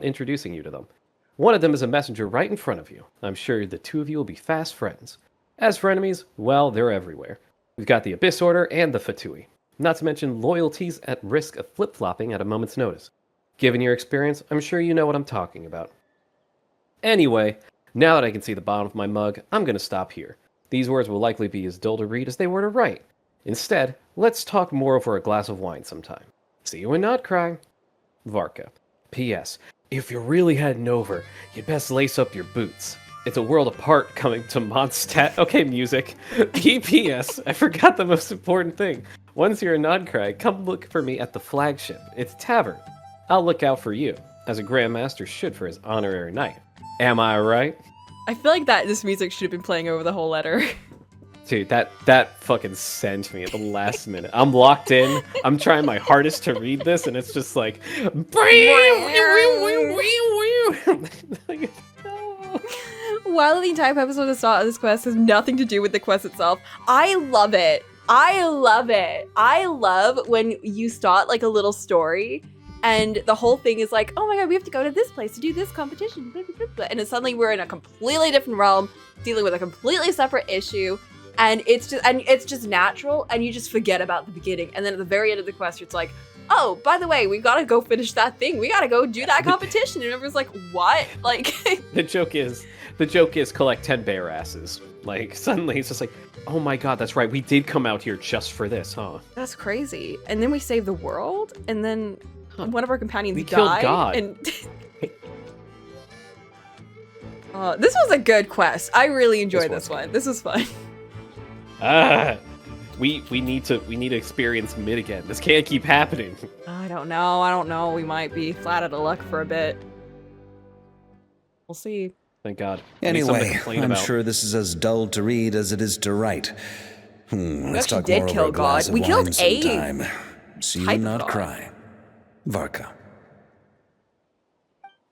introducing you to them. One of them is a messenger right in front of you. I'm sure the two of you will be fast friends. As for enemies, well, they're everywhere. We've got the Abyss Order and the Fatui. Not to mention loyalties at risk of flip-flopping at a moment's notice. Given your experience, I'm sure you know what I'm talking about. Anyway, now that I can see the bottom of my mug, I'm going to stop here. These words will likely be as dull to read as they were to write. Instead, let's talk more over a glass of wine sometime. See you in Nodcry. Varka. P.S. If you're really heading over, you'd best lace up your boots. It's a world apart coming to Mondstadt. Okay, music. P.P.S. I forgot the most important thing. Once you're in Nodcry, come look for me at the flagship. It's tavern. I'll look out for you, as a Grandmaster should for his honorary knight. Am I right? I feel like this music should have been playing over the whole letter. Dude, that fucking sent me at the last minute. I'm locked in. I'm trying my hardest to read this, and it's just like... While the entire episode at the start of this quest has nothing to do with the quest itself, I love it. I love it. I love when you start like a little story and the whole thing is like, oh my god, we have to go to this place to do this competition. And then suddenly we're in a completely different realm, dealing with a completely separate issue. And it's just natural, and you just forget about the beginning. And then at the very end of the quest, it's like, oh, by the way, we gotta go finish that thing. We gotta go do that competition. And everyone's like, what? Like, The joke is collect 10 bear asses. Like, suddenly it's just like, oh my god, that's right. We did come out here just for this, huh? that's crazy. And then we save the world, and then one of our companions We died. killed God. And this was a good quest. I really enjoyed this one. This was fun. We need to experience mid again. This can't keep happening. I don't know. We might be flat out of luck for a bit. We'll see. Thank God. I need something to Anyway, complain I'm about. sure this is as dull to read as it is to write. Let's actually talk did more kill over a glass God. of We wine killed a sometime. See you type of not God. cry. Varka.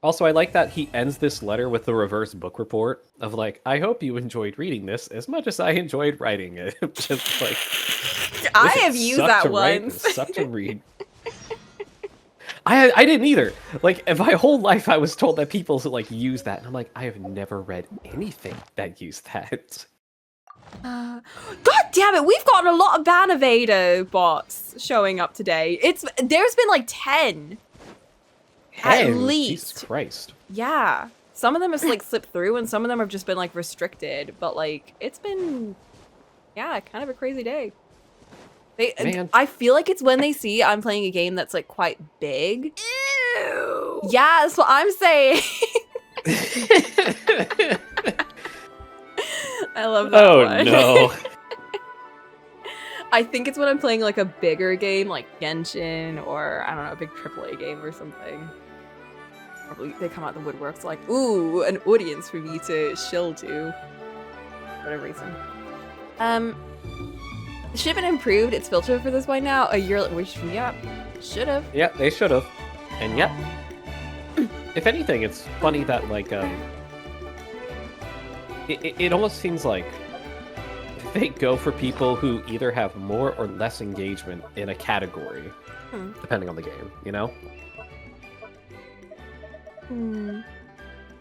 Also, I like that he ends this letter with the reverse book report of like, I hope you enjoyed reading this as much as I enjoyed writing it. Just like, I listen, have used sucked that to write and once. sucked to read. I didn't either. Like, my whole life I was told that people like use that, and I'm like, I have never read anything that used that. God damn it, we've gotten a lot of Bannervader bots showing up today. There's been like 10. At least. Jesus Christ. Yeah. Some of them have like slipped through and some of them have just been like restricted, but like it's been kind of a crazy day. Man. I feel like it's when they see I'm playing a game that's like quite big. Ew. Yeah, that's what I'm saying. I love that Oh one. no. I think it's when I'm playing like a bigger game like Genshin or I don't know, a big AAA game or something. Probably they come out the woodworks like, ooh, an audience for me to shill to. For whatever reason. Should have been improved its filter for this by now. A year which should have. Yeah, they should have. And yep. If anything, it's funny that like it almost seems like they go for people who either have more or less engagement in a category, depending on the game, you know?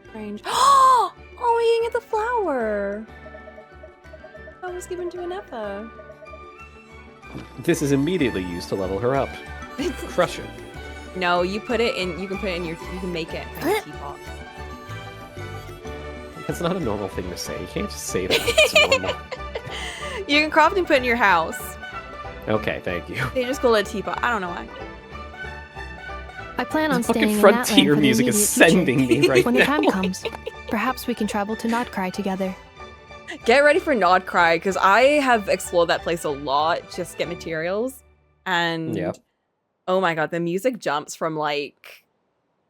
Strange. Oh, we can get the flower. That was given to Anefa. This is immediately used to level her up. Crush it. No, you put it in. You can put it in your. You can make it in your teapot. That's not a normal thing to say. You can't just say that. It's normal. You can craft and put it in your house. Okay, thank you. They just call it a teapot. I don't know why. I plan on Fucking staying in frontier Natlan for the music is immediate sending future. me right When the now. time comes, perhaps we can travel to Nodcry together. Get ready for Nodcry, because I have explored that place a lot just to get materials. And Yeah. oh my god, the music jumps from like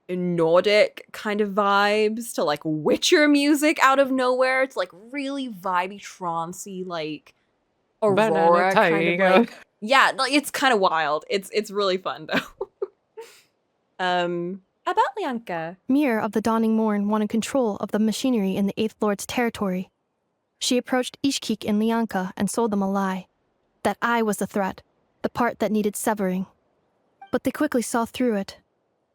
Nordic kind of vibes to like Witcher music out of nowhere to like really vibey, trancey, like Aurora kind of like. Yeah, like it's kind of wild. It's really fun though. About Lianka. Mir of the Dawning Morn wanted control of the machinery in the Eighth Lord's territory. She approached Ishkik and Lianka and sold them a lie. That I was the threat, the part that needed severing. But they quickly saw through it.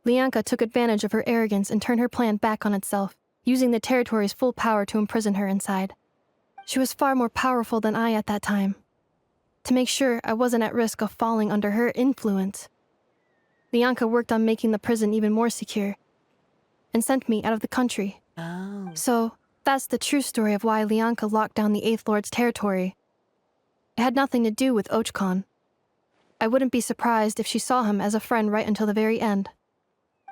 Lianka took advantage of her arrogance and turned her plan back on itself, using the territory's full power to imprison her inside. She was far more powerful than I at that time. To make sure I wasn't at risk of falling under her influence, Lianka worked on making the prison even more secure, and sent me out of the country. Oh. So, that's the true story of why Lianka locked down the Eighth Lord's territory. It had nothing to do with Ochkon. I wouldn't be surprised if she saw him as a friend right until the very end.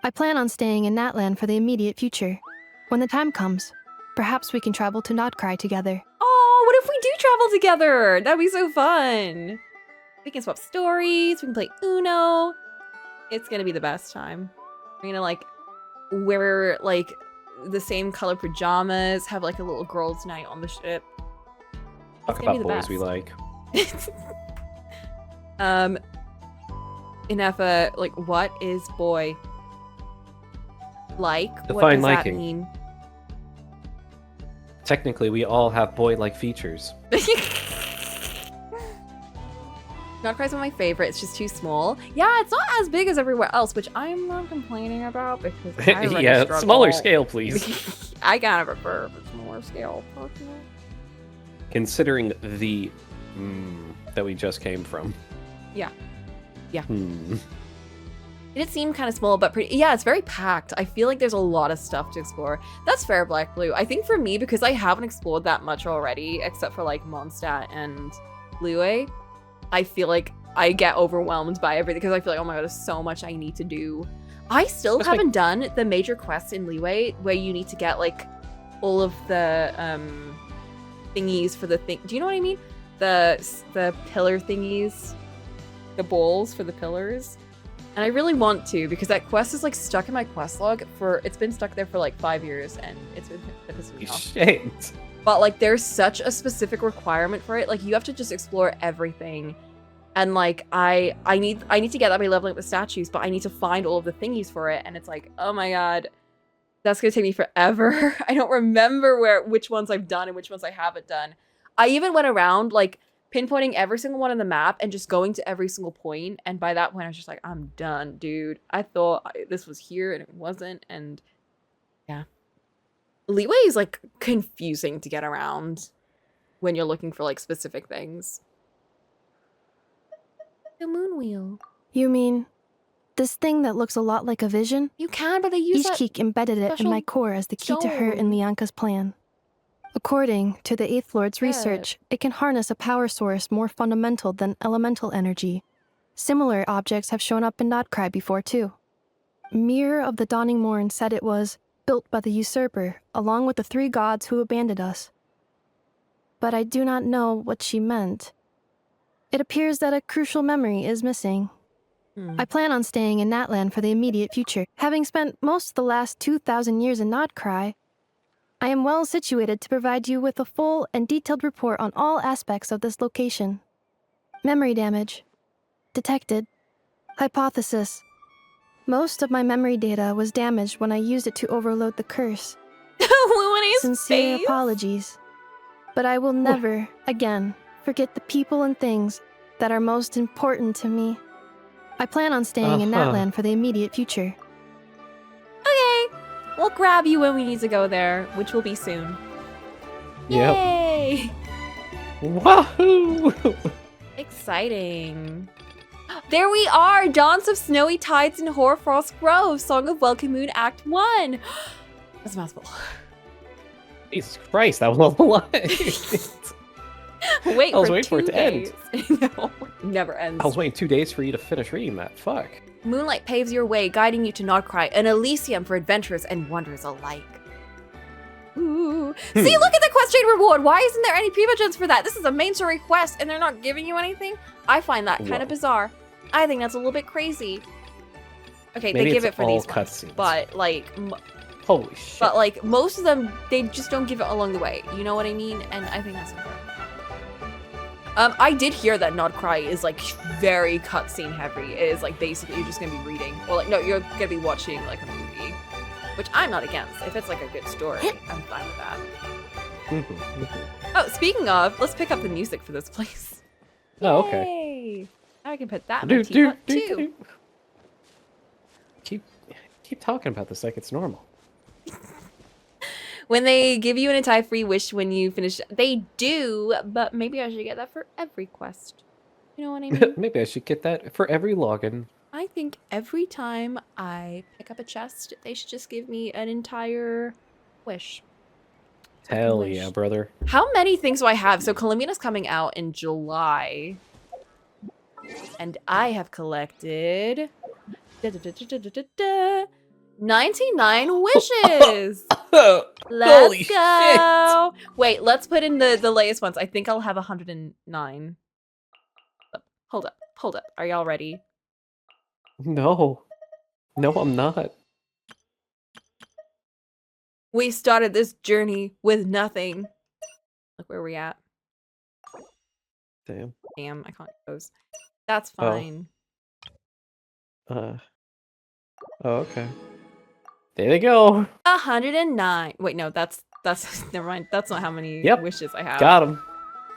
I plan on staying in Natlan for the immediate future. When the time comes, Perhaps we can travel to Nodcry together. Oh, what if we do travel together? That'd be so fun. We can swap stories. We can play Uno. It's gonna be the best time. We're gonna like wear like the same color pajamas, have like a little girls' night on the ship. Talk about boys we like. Inefa, like, what is boy? Like, what Define does liking. that mean? Technically, we all have boy-like features. Nodcry's one of my favorites. It's just too small. Yeah, it's not as big as everywhere else, which I'm not complaining about because I already Yeah, struggle. smaller scale, please. I kind of prefer the smaller scale. Personally. Considering the that we just came from. Yeah. Yeah. It did seem kind of small, but pretty. Yeah, it's very packed. I feel like there's a lot of stuff to explore. That's fair, Black Blue. I think for me, because I haven't explored that much already, except for like Mondstadt and Liyue, I feel like I get overwhelmed by everything because I feel like, oh my god, there's so much I need to do. I still haven't done the major quests in Liyue where you need to get like all of the thingies for the thing. Do you know what I mean? The pillar thingies, the bowls for the pillars. And I really want to because that quest is like stuck in my quest log it's been stuck there for like 5 years and it's been pissing me off. Shit. But like there's such a specific requirement for it. Like you have to just explore everything. And like I need to get that by leveling up the statues, but I need to find all of the thingies for it. And it's like, oh my god, that's gonna take me forever. I don't remember which ones I've done and which ones I haven't done. I even went around like pinpointing every single one on the map and just going to every single point. And by that point, I was just like, I'm done, dude. I thought this was here and it wasn't. And yeah. Liyue is like confusing to get around when you're looking for like specific things. The moon wheel. You mean this thing that looks a lot like a vision? You can, but they use Ishkik embedded it in my core as the key to her and Lianka's plan. According to the Eighth Lord's research, it can harness a power source more fundamental than elemental energy. Similar objects have shown up in Nodcry before, too. Mirror of the Dawning Morn said it was built by the usurper, along with the 3 gods who abandoned us. But I do not know what she meant. It appears that a crucial memory is missing. I plan on staying in Natlan for the immediate future. Having spent most of the last 2,000 years in Nodcry, I am well situated to provide you with a full and detailed report on all aspects of this location. Memory damage. Detected. Hypothesis. Most of my memory data was damaged when I used it to overload the curse. Sincere apologies. But I will never, again, forget the people and things that are most important to me. I plan on staying in Natlan for the immediate future. Okay. We'll grab you when we need to go there, which will be soon. Yep. Yay! Wahoo! Exciting. There we are! Dance of Snowy Tides in Hoarfrost Grove, Song of Welkin Moon Act 1. That's a mouthful. Jesus Christ, that was a lot. Wait, I was waiting for it to 2 days. No, it never ends. I was waiting 2 days for you to finish reading that. Fuck. Moonlight paves your way, guiding you to Nodcry, an Elysium for adventurers and wanderers alike. Ooh. See, look at the quest chain reward! Why isn't there any Primogens for that? This is a main story quest and they're not giving you anything? I find that kind of bizarre. I think that's a little bit crazy. Okay, Maybe they give it's it for all these ones, cutscenes. but like... Holy shit. But like, most of them, they just don't give it along the way. You know what I mean? And I think that's important. I did hear that Nodcry is like very cutscene heavy. It is like basically you're just gonna be reading, or like no, you're gonna be watching like a movie, which I'm not against. If it's like a good story, I'm fine with that. Oh, speaking of, let's pick up the music for this place. Oh, okay. Yay! Now I can put that in my teapot too. Keep talking about this like it's normal. When they give you an entire free wish when you finish, they do, but maybe I should get that for every quest. You know what I mean? Maybe I should get that for every login. I think every time I pick up a chest, they should just give me an entire wish. Hell yeah, brother. How many things do I have? So Columbina's coming out in July. And I have collected 99 wishes. Let's Holy go. Wait, let's put in the latest ones. I think I'll have 109. Hold up. Are y'all ready? No. No, I'm not. We started this journey with nothing. Look where we at. Damn. Damn, I can't close. That's fine. Oh, okay. There they go. 109. Wait, no, that's never mind. That's not how many wishes I have. Got him.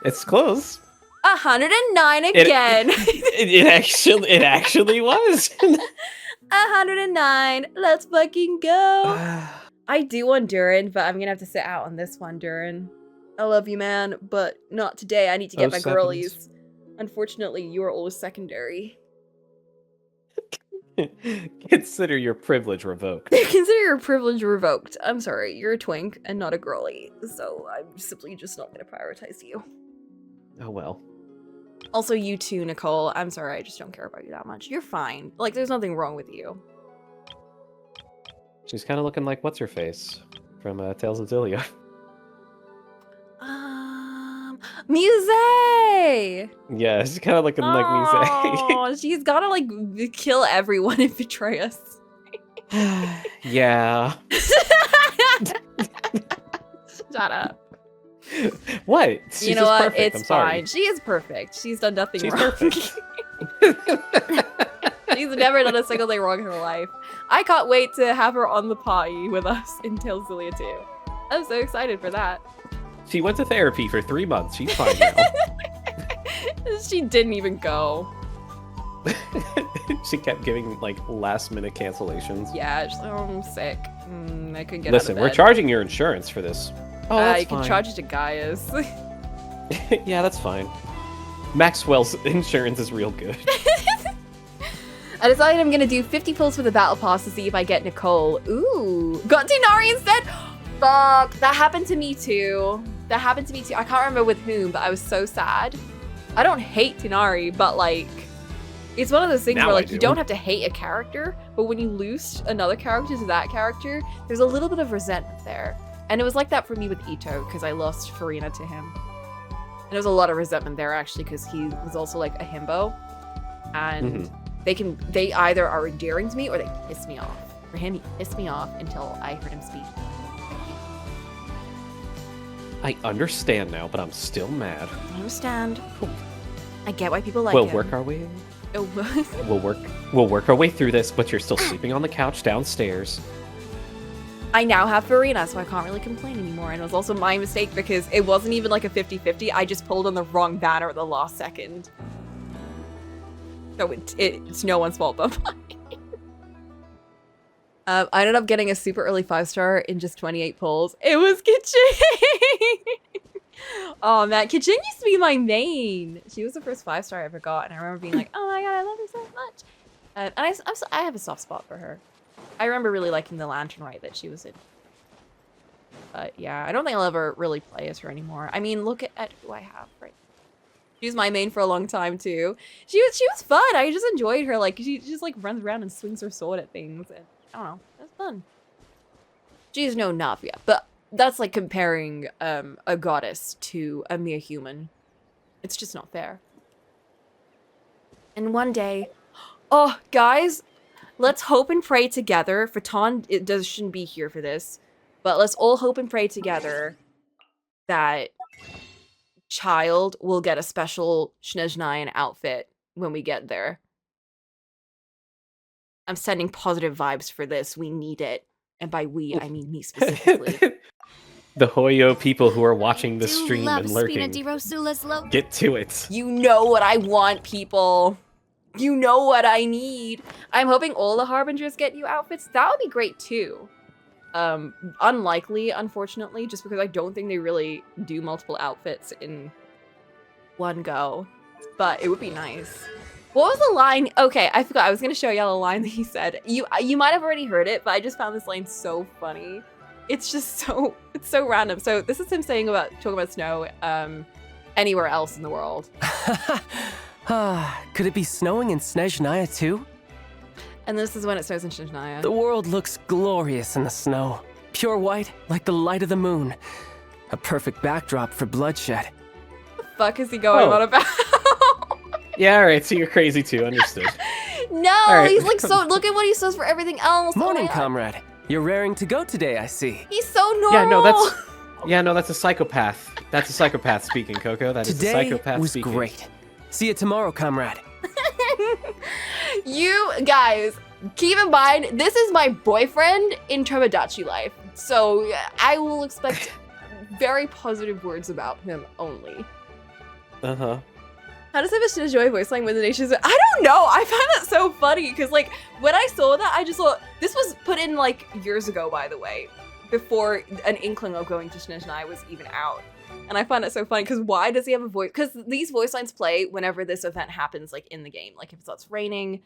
It's close. 109 again. It actually was. 109. Let's fucking go. I do want Durin, but I'm gonna have to sit out on this one, Durin. I love you, man, but not today. I need to get my girlies. Unfortunately, you are always secondary. Consider your privilege revoked. Consider your privilege revoked. I'm sorry, you're a twink and not a girly, so I'm simply just not gonna prioritize you. Oh well. Also, you too, Nicole. I'm sorry, I just don't care about you that much. You're fine. Like, there's nothing wrong with you. She's kind of looking like what's-her-face from Tales of Zillia. Muse! Yeah, she's kind of looking like Muse. Oh, she's gotta, like, kill everyone and betray us. Yeah. Shut up. What? She's you know what? Perfect. It's fine. She is perfect. She's done nothing wrong. Perfect. She's never done a single thing wrong in her life. I can't wait to have her on the party with us in Tales of Zillia 2. I'm so excited for that. She went to therapy for 3 months. She's fine now. She didn't even go. She kept giving, like, last-minute cancellations. Yeah, she's like, oh, I'm sick. I couldn't get Listen, out of bed. we're charging your insurance for this. Oh, that's you can fine. charge it to Gaia's. Yeah, that's fine. Maxwell's insurance is real good. I decided I'm gonna do 50 pulls for the battle pass to see if I get Nicole. Ooh, got Tinari instead? Fuck, that happened to me too. I can't remember with whom, but I was so sad. I don't hate Tinari, but like, it's one of those things Now where I like, you do. don't have to hate a character, but when you lose another character to that character, there's a little bit of resentment there. And it was like that for me with Ito, because I lost Farina to him. And there was a lot of resentment there actually, because he was also like a himbo. And they either are endearing to me or they piss me off. For him, he pissed me off until I heard him speak. I understand now, but I'm still mad. I understand. I get why people like We'll him. work our way. Oh, We'll work our way through this, but you're still sleeping on the couch downstairs. I now have Farina, so I can't really complain anymore. And it was also my mistake because it wasn't even like a 50-50. I just pulled on the wrong banner at the last second. So it's no one's fault but mine. I ended up getting a super early 5-star in just 28 pulls. It was Kitching! Oh man, Kitching used to be my main. She was the first 5-star I ever got, and I remember being like, oh my god, I love her so much. And I have a soft spot for her. I remember really liking the Lantern Rite that she was in. But yeah, I don't think I'll ever really play as her anymore. I mean, look at who I have right now. She was my main for a long time too. She was fun. I just enjoyed her. Like she just like runs around and swings her sword at things, and I don't know, that's fun. She's no Navia, but that's like comparing a goddess to a mere human. It's just not fair. And one day, oh guys, let's hope and pray together. Fatan shouldn't be here for this, but let's all hope and pray together that Child will get a special Snezhnayan outfit when we get there. I'm sending positive vibes for this. We need it. And by we, I mean me specifically. The Hoyo people who are watching the stream love and Spina lurking. di Rosula's logo. Get to it. You know what I want, people. You know what I need. I'm hoping all the Harbingers get new outfits. That would be great too. Unlikely, unfortunately, just because I don't think they really do multiple outfits in one go. But it would be nice. What was the line? Okay, I forgot. I was gonna show y'all a line that he said. You might have already heard it, but I just found this line so funny. It's just so random. So this is him talking about snow anywhere else in the world. Could it be snowing in Snezhnaya too? And this is when it snows in Snezhnaya. The world looks glorious in the snow. Pure white, like the light of the moon. A perfect backdrop for bloodshed. The fuck is he going on about? Yeah, alright, so you're crazy too, understood. No, right. he's like so. Look at what he says for everything else. Morning, Oh my God. comrade. You're raring to go today, I see. He's so normal. Yeah, no, that's a psychopath. That's a psychopath speaking, Coco. That is a Today psychopath was speaking. great. See you tomorrow, comrade. You guys, keep in mind, this is my boyfriend in Tomodachi life, so I will expect very positive words about him only. Uh-huh. How does he have a Shinjoy voice line with the nations? I don't know. I found that so funny because, like, when I saw that, I just thought this was put in like years ago, by the way, before an inkling of going to Shinjoy was even out. And I find it so funny because why does he have a voice? Because these voice lines play whenever this event happens, like in the game. Like if it starts raining,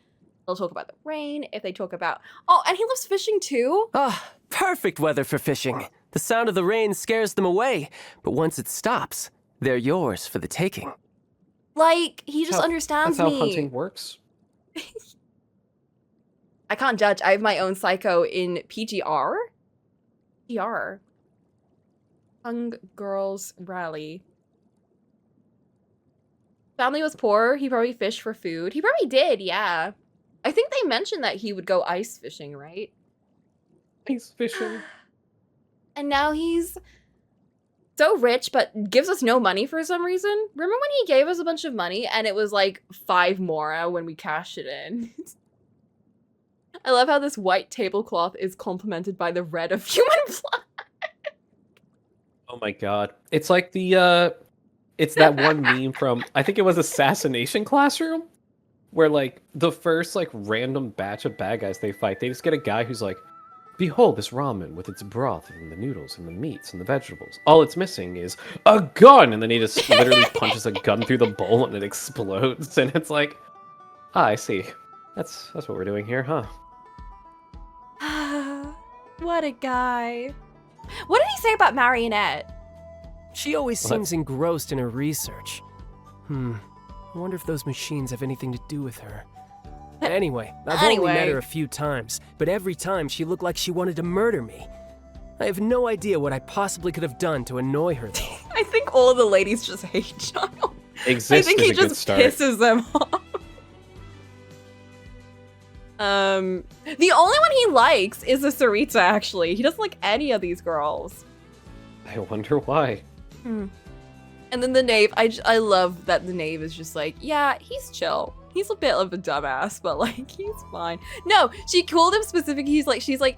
they'll talk about the rain. If they talk about and he loves fishing too. Ah, perfect weather for fishing. The sound of the rain scares them away, but once it stops, they're yours for the taking. Like, he just understands That's me. how hunting works. I can't judge. I have my own psycho in PGR. PGR. Young Girls Rally. Family was poor. He probably fished for food. He probably did, yeah. I think they mentioned that he would go ice fishing, right? Ice fishing. And now he's so rich, but gives us no money for some reason. Remember when he gave us a bunch of money and it was like 5 mora when we cashed it in? I love how this white tablecloth is complemented by the red of human blood. Oh my god. It's like the, it's that one meme from, I think it was Assassination Classroom, where like the first like random batch of bad guys they fight, they just get a guy who's like, behold this ramen with its broth and the noodles and the meats and the vegetables. All it's missing is a gun! And then he just literally punches a gun through the bowl and it explodes. And it's like, I see. That's what we're doing here, huh? What a guy. What did he say about Marionette? She always seems engrossed in her research. I wonder if those machines have anything to do with her. Anyway, I've only met her a few times, but every time she looked like she wanted to murder me. I have no idea what I possibly could have done to annoy her, though. I think all of the ladies just hate Giles. Exist I think is he a good just start. pisses them off. The only one he likes is the Sarita, actually. He doesn't like any of these girls. I wonder why. And then the knave, I love that the knave is just like, yeah, he's chill. He's a bit of a dumbass, but like, he's fine. No, she called him specifically, she's like,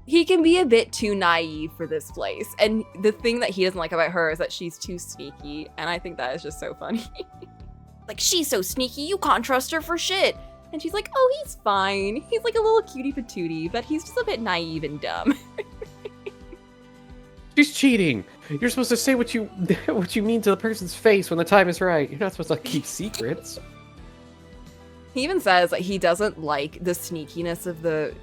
he can be a bit too naive for this place. And the thing that he doesn't like about her is that she's too sneaky. And I think that is just so funny. Like, she's so sneaky, you can't trust her for shit. And she's like, oh, he's fine. He's like a little cutie patootie, but he's just a bit naive and dumb. She's cheating. You're supposed to say what you mean to the person's face when the time is right. You're not supposed to keep secrets. He even says that he doesn't like the sneakiness of the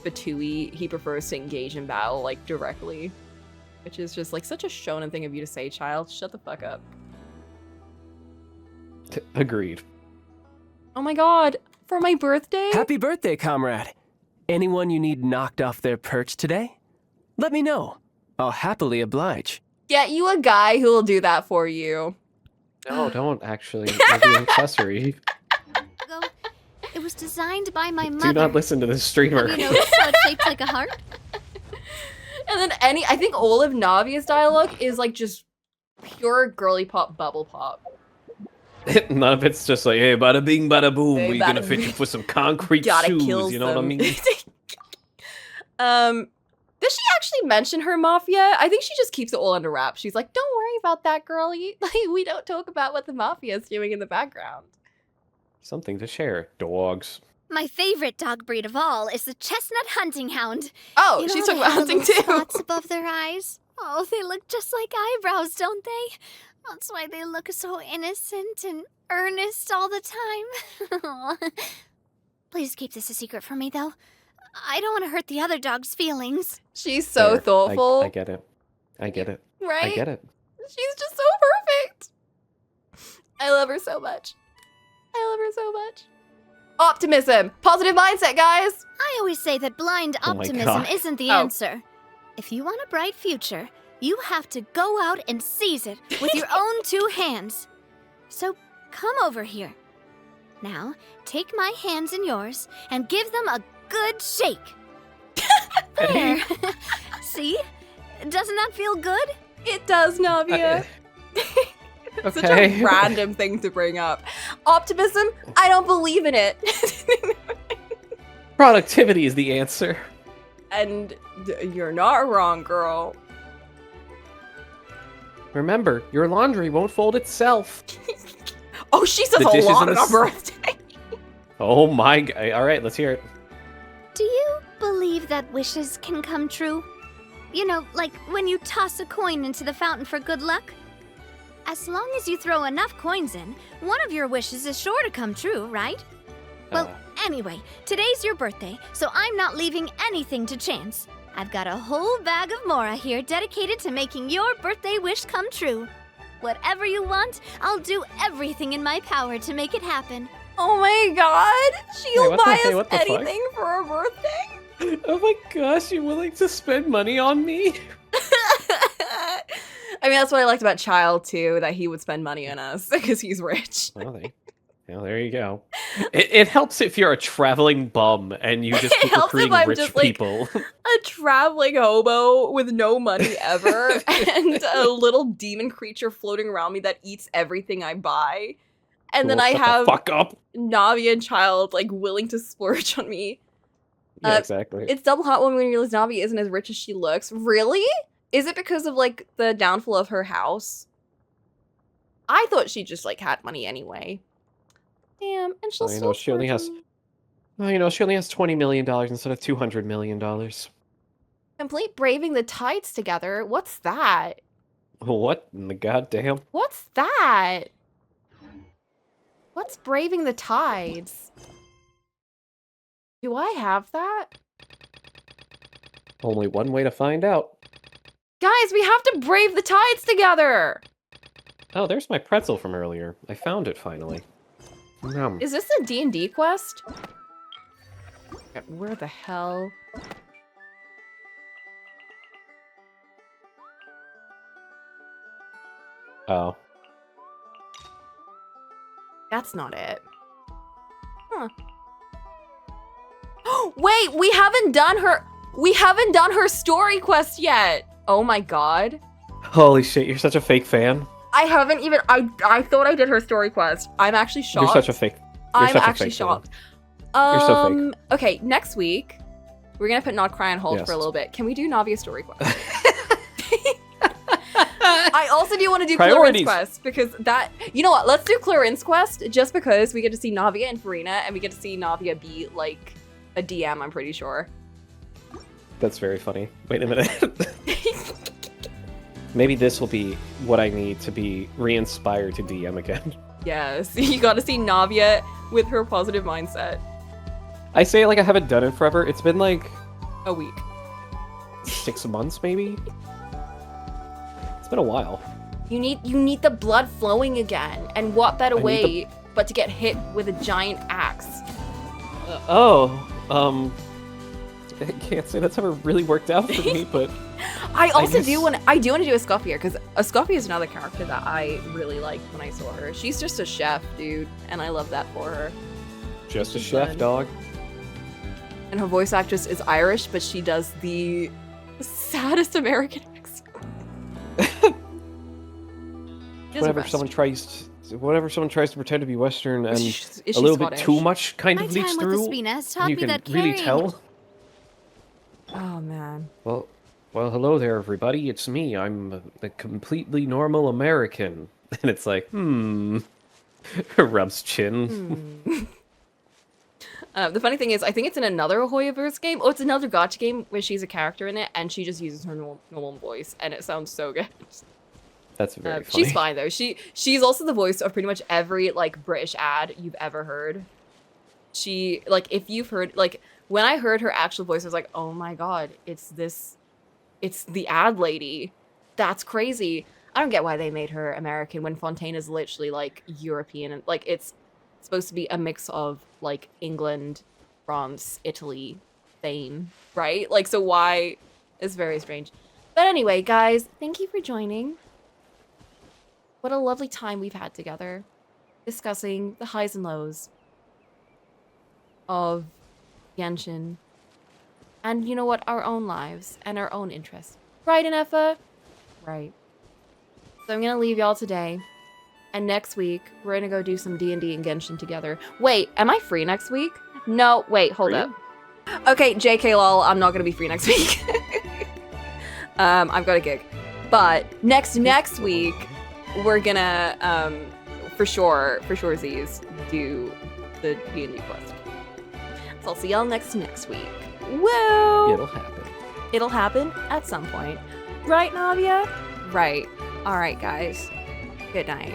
Batui. He prefers to engage in battle, like, directly. Which is just, like, such a shonen thing of you to say, child. Shut the fuck up. Agreed. Oh my god. For my birthday? Happy birthday, comrade. Anyone you need knocked off their perch today? Let me know. I'll happily oblige. Get you a guy who will do that for you. No, don't actually. It'll be an accessory. It was designed by my mother. Do not listen to this streamer. Have you noticed how it's shaped like a heart? And then I think all of Navia's dialogue is like just pure girly pop bubble pop. None of it's just like, hey, bada bing, bada boom. Hey, We're gonna bada fit you bing. for some concrete Gotta shoes. kill You know what I them. mean? Does she actually mention her mafia? I think she just keeps it all under wraps. She's like, don't worry about that, girlie. Like, we don't talk about what the mafia is doing in the background. Something to share. Dogs. My favorite dog breed of all is the chestnut hunting hound. Oh, You know she's how talking they about have the hunting little too. spots above their eyes. Oh, they look just like eyebrows, don't they? That's why they look so innocent and earnest all the time. Aw. Please keep this a secret from me, though. I don't want to hurt the other dog's feelings. She's so Fair. thoughtful. I get it. I get it. Right? I get it. She's just so perfect. I love her so much. I love her so much. Optimism. Positive mindset, guys. I always say that blind Oh my optimism God. isn't the Oh. answer. If you want a bright future, you have to go out and seize it with your own 2 hands. So come over here. Now, take my hands in yours and give them a good shake. There. See? Doesn't that feel good? It does, Navia. Such Okay. a random thing to bring up. Optimism? I don't believe in it. Productivity is the answer. And you're not wrong, girl. Remember, your laundry won't fold itself. Oh, she says The a dishes lot in on the her s- birthday. Oh my god. Alright, let's hear it. Do you believe that wishes can come true? You know, like when you toss a coin into the fountain for good luck? As long as you throw enough coins in, one of your wishes is sure to come true, right? Well, anyway, today's your birthday, so I'm not leaving anything to chance. I've got a whole bag of Mora here dedicated to making your birthday wish come true. Whatever you want, I'll do everything in my power to make it happen. Oh my god! She'll Wait, what the- buy hey, us what the fuck? anything for her birthday? Oh my gosh, you're willing to spend money on me? I mean, that's what I liked about Child, too, that he would spend money on us, because he's rich. Well, there you go. It helps if you're a traveling bum and you just keep helps if recruiting I'm rich just, like, people. A traveling hobo with no money ever, and a little demon creature floating around me that eats everything I buy. And then Cool, I shut the have fuck up. Navi and Child, like, willing to splurge on me. Yeah, exactly. It's double hot when you realize Navi isn't as rich as she looks. Really? Is it because of, like, the downfall of her house? I thought she just, like, had money anyway. Damn, and she'll Well, still she only has. Well, she only has $20 million instead of $200 million. complete braving the tides together. What's that? What in the goddamn? What's that? What's braving the tides? Do I have that? Only one way to find out. Guys, we have to brave the tides together! Oh, there's my pretzel from earlier. I found it finally. Yum. Is this a D&D quest? Where the hell? Oh. That's not it. Huh. Wait, we haven't done her story quest yet. Oh my god. Holy shit, you're such a fake fan. I haven't even I thought I did her story quest. I'm actually shocked. You're such a fake. I'm actually shocked. You're so fake. Okay, next week we're gonna put Not Cry on hold Yes. for a little bit. Can we do Navia's story quest? I also do want to do Clarence's quest because that. You know what? Let's do Clarence's quest just because we get to see Navia and Farina, and we get to see Navia be like a DM. I'm pretty sure. That's very funny. Wait a minute. Maybe this will be what I need to be re-inspired to DM again. Yes, you got to see Navia with her positive mindset. I say it like I haven't done it forever. It's been like a week, 6 months maybe. It's been a while. You need the blood flowing again, and what better I need way but to get hit with a giant axe? I can't say that's ever really worked out for me, but I also guess- do want to do Escoffier because Escoffier is another character that I really liked when I saw her. She's just a chef, dude, and I love that for her. Just a chef, dog. And her voice actress is Irish, but she does the saddest American accent. Whenever someone tries to pretend to be Western and Is a she little Scottish? bit too much kind My of leaks time with the through, Spina has and taught you me can that really caring- tell. Oh man. Well, hello there, everybody. It's me. I'm a completely normal American, and it's like, rubs chin. The funny thing is, I think it's in another Hoyoverse game. Oh, it's another gacha game where she's a character in it, and she just uses her normal voice, and it sounds so good. That's very funny. She's fine though. She's also the voice of pretty much every like British ad you've ever heard. She if you've heard when I heard her actual voice, I was like, oh my god, it's the ad lady. That's crazy. I don't get why they made her American when Fontaine is literally like European and it's supposed to be a mix of like England, France, Italy, Spain, right? So why It's very strange. But anyway, guys, thank you for joining. What a lovely time we've had together, discussing the highs and lows of Genshin. And you know what? Our own lives and our own interests. Right, Inefa? Right. So I'm gonna leave y'all today. And next week, we're gonna go do some D&D and Genshin together. Wait, am I free next week? No, wait, hold up. Okay, JK lol, I'm not gonna be free next week. I've got a gig. But next week, we're gonna, for sure Z's, do the D&D quest. So I'll see y'all next week. Woo! It'll happen. It'll happen at some point. Right, Navia? Right. Alright, guys. Good night.